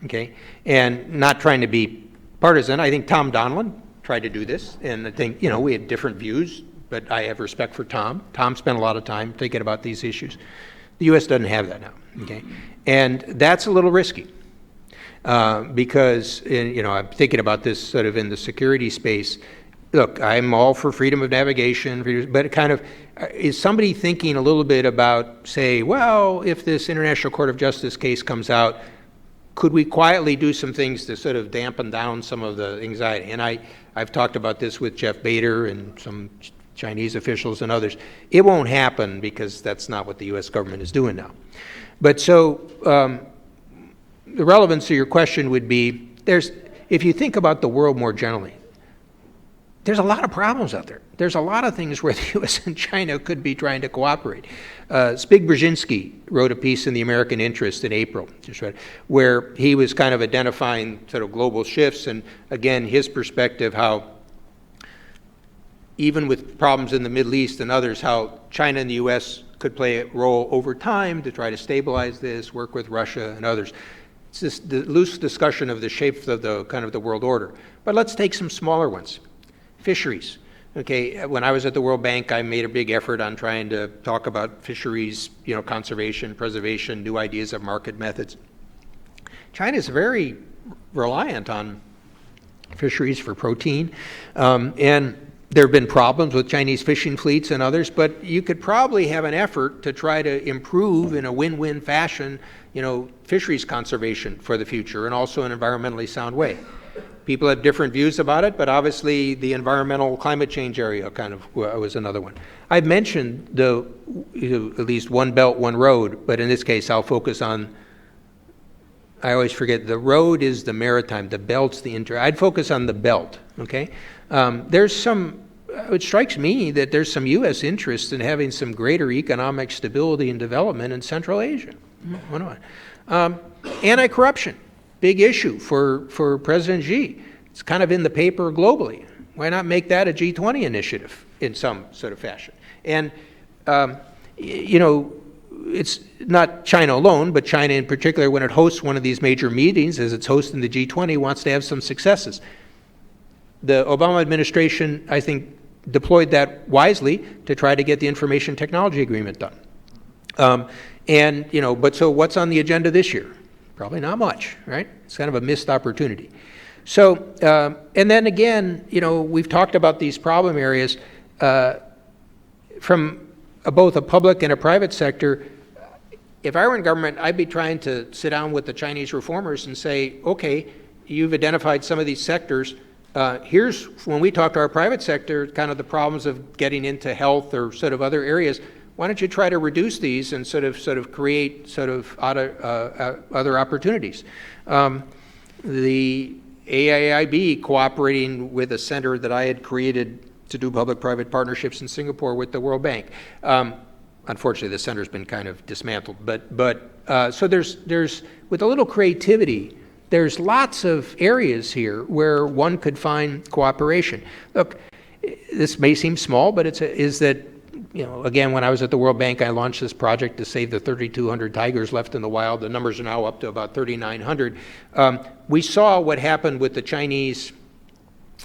okay? And not trying to be partisan, I think Tom Donilon tried to do this, and I think, we had different views, but I have respect for Tom. Tom spent a lot of time thinking about these issues. The U.S. doesn't have that now, okay? And that's a little risky because, I'm thinking about this sort of in the security space. Look, I'm all for freedom of navigation, but it kind of, is somebody thinking a little bit about, say, well, if this International Court of Justice case comes out, could we quietly do some things to sort of dampen down some of the anxiety? And I've talked about this with Jeff Bader and some Chinese officials and others. It won't happen because that's not what the U.S. government is doing now. But so the relevance of your question would be, if you think about the world more generally, there's a lot of problems out there. There's a lot of things where the U.S. and China could be trying to cooperate. Zbig Brzezinski wrote a piece in The American Interest in April, where he was kind of identifying sort of global shifts, and again, his perspective, how even with problems in the Middle East and others, how China and the U.S. could play a role over time to try to stabilize this, work with Russia and others. It's this the loose discussion of the shape of the kind of the world order. But let's take some smaller ones. Fisheries. Okay, when I was at the World Bank, I made a big effort on trying to talk about fisheries, conservation, preservation, new ideas of market methods. China is very reliant on fisheries for protein, and there have been problems with Chinese fishing fleets and others, but you could probably have an effort to try to improve in a win-win fashion, fisheries conservation for the future and also an environmentally sound way. People have different views about it, but obviously the environmental climate change area kind of was another one. I've mentioned at least one belt, one road, but in this case I'll focus on, I always forget, the road is the maritime, the belt's the I'd focus on the belt, okay? It strikes me that there's some U.S. interest in having some greater economic stability and development in Central Asia. Anti-corruption. Big issue for President Xi. It's kind of in the paper globally. Why not make that a G20 initiative in some sort of fashion? And, it's not China alone, but China in particular, when it hosts one of these major meetings, as it's hosting the G20, wants to have some successes. The Obama administration, I think, deployed that wisely to try to get the information technology agreement done. But so what's on the agenda this year? Probably not much, right? It's kind of a missed opportunity. So, and then again, we've talked about these problem areas from both a public and a private sector. If I were in government, I'd be trying to sit down with the Chinese reformers and say, okay, you've identified some of these sectors. Here's, when we talk to our private sector, kind of the problems of getting into health or sort of other areas. Why don't you try to reduce these and sort of create sort of other opportunities? The AIIB cooperating with a center that I had created to do public-private partnerships in Singapore with the World Bank. Unfortunately, the center's been kind of dismantled. So there's with a little creativity, there's lots of areas here where one could find cooperation. Look, this may seem small, but again, when I was at the World Bank, I launched this project to save the 3,200 tigers left in the wild. The numbers are now up to about 3,900. We saw what happened with the Chinese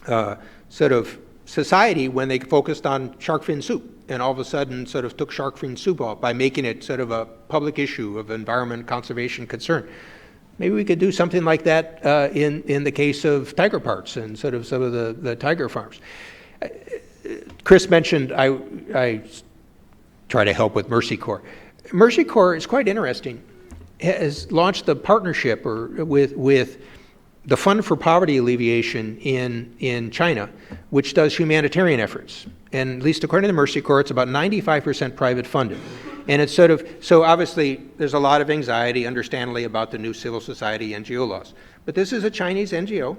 sort of society when they focused on shark fin soup, and all of a sudden sort of took shark fin soup off by making it sort of a public issue of environment conservation concern. Maybe we could do something like that in the case of tiger parks and sort of some of the tiger farms. Chris mentioned I try to help with Mercy Corps. Mercy Corps is quite interesting. Has launched a partnership with the Fund for Poverty Alleviation in China, which does humanitarian efforts. And at least according to the Mercy Corps, it's about 95% private funded. And it's sort of, so obviously there's a lot of anxiety, understandably, about the new civil society NGO laws. But this is a Chinese NGO.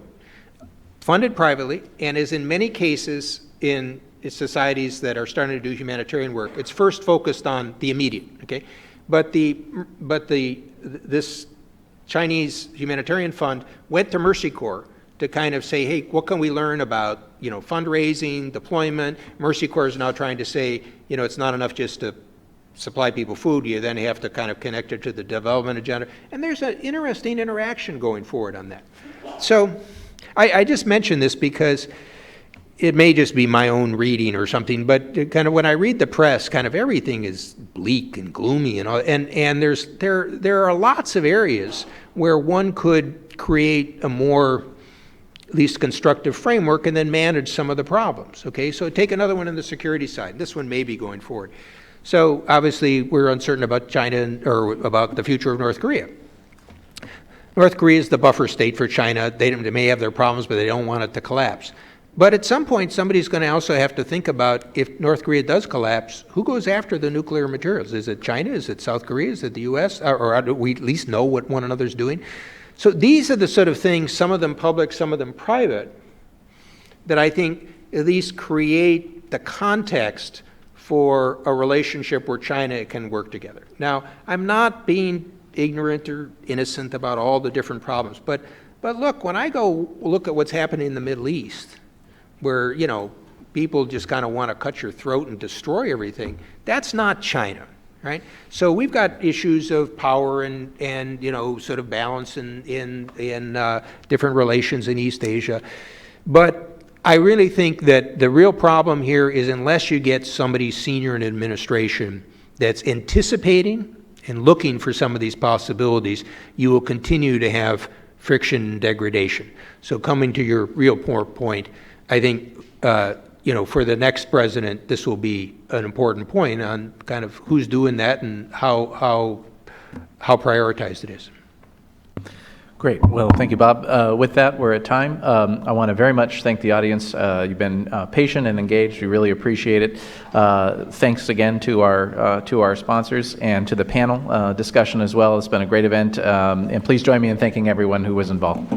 funded privately, and as in many cases in societies that are starting to do humanitarian work, it's first focused on the immediate, okay? But this Chinese humanitarian fund went to Mercy Corps to kind of say, hey, what can we learn about, you know, fundraising, deployment? Mercy Corps is now trying to say, you know, it's not enough just to supply people food, you then have to kind of connect it to the development agenda. And there's an interesting interaction going forward on that. So I just mention this because it may just be my own reading or something, but kind of when I read the press, kind of everything is bleak and gloomy and all, and there are lots of areas where one could create a more, at least constructive framework and then manage some of the problems, okay? So take another one on the security side. This one may be going forward. So obviously we're uncertain about China or about the future of North Korea. North Korea is the buffer state for China. They may have their problems, but they don't want it to collapse. But at some point, somebody's going to also have to think about, if North Korea does collapse, who goes after the nuclear materials? Is it China? Is it South Korea? Is it the U.S.? Or do we at least know what one another's doing? So these are the sort of things, some of them public, some of them private, that I think at least create the context for a relationship where China can work together. Now, I'm not being ignorant or innocent about all the different problems, but look, when I go look at what's happening in the Middle East, where, you know, people just kind of want to cut your throat and destroy everything, that's not China, right? So we've got issues of power and you know, sort of balance in different relations in East Asia. But I really think that the real problem here is, unless you get somebody senior in administration that's anticipating and looking for some of these possibilities, you will continue to have friction and degradation. So coming to your real point, I think, you know, for the next president, this will be an important point on kind of who's doing that and how prioritized it is. Great. Well, thank you, Bob. With that, we're at time. I want to very much thank the audience. You've been patient and engaged. We really appreciate it. Thanks again to our sponsors and to the panel discussion as well. It's been a great event. And please join me in thanking everyone who was involved.